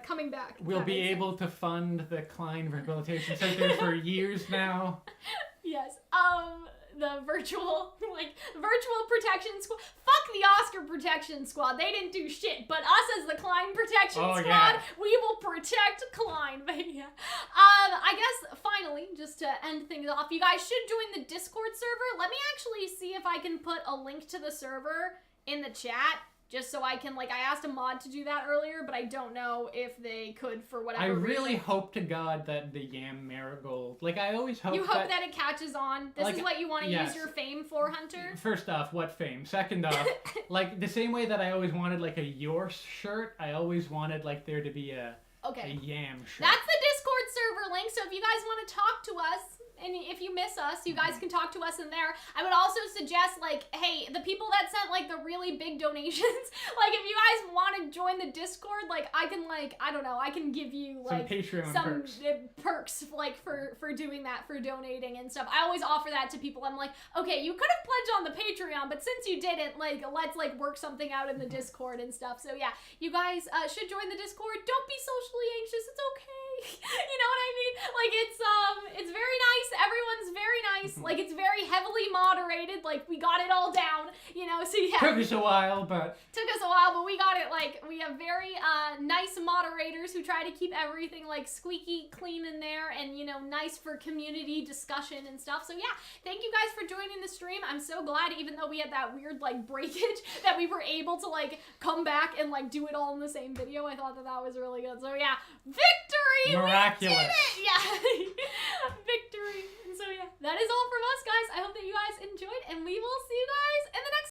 coming back. We'll be able to fund the Calxiyn Rehabilitation Center for years now. Yes. The virtual protection squad. Fuck the Oscar protection squad. They didn't do shit. But us as the Calxiyn protection squad, we will protect Calxiyn. But yeah. I guess finally, just to end things off, you guys should join the Discord server. Let me actually see if I can put a link to the server in the chat. Just so I can, like, I asked a mod to do that earlier, but I don't know if they could for whatever reason. I really hope to God that the Yam Marigold, like, I always hope You hope that it catches on? This is what you want to use your fame for, Hunter? First off, what fame? Second off, like, the same way that I always wanted, like, a Yorse shirt, I always wanted, like, there to be a Yam shirt. That's the Discord server link, so if you guys want to talk to us, and if you miss us, you guys can talk to us in there. I would also suggest, like, hey, the people that sent, like, the really big donations, like, if you guys want to join the Discord, like, I can, like, I don't know, I can give you, like, some perks, like, for doing that, for donating and stuff. I always offer that to people. I'm like, okay, you could have pledged on the Patreon, but since you didn't, like, let's, like, work something out in the Discord and stuff. So, yeah, you guys should join the Discord. Don't be socially anxious. It's okay. You know what I mean? Like, it's very nice. Everyone's very nice. Like, it's very heavily moderated. Like, we got it all down. You you know, so yeah. Took us a while, but We got it. Like, we have very nice moderators who try to keep everything like squeaky clean in there, and you know, nice for community discussion and stuff. So yeah, thank you guys for joining the stream. I'm so glad, even though we had that weird like breakage, that we were able to like come back and like do it all in the same video. I thought that was really good. So yeah, victory! Miraculous. We did it! Yeah, victory. And so yeah, that is all from us, guys. I hope that you guys enjoyed, and we will see you guys in the next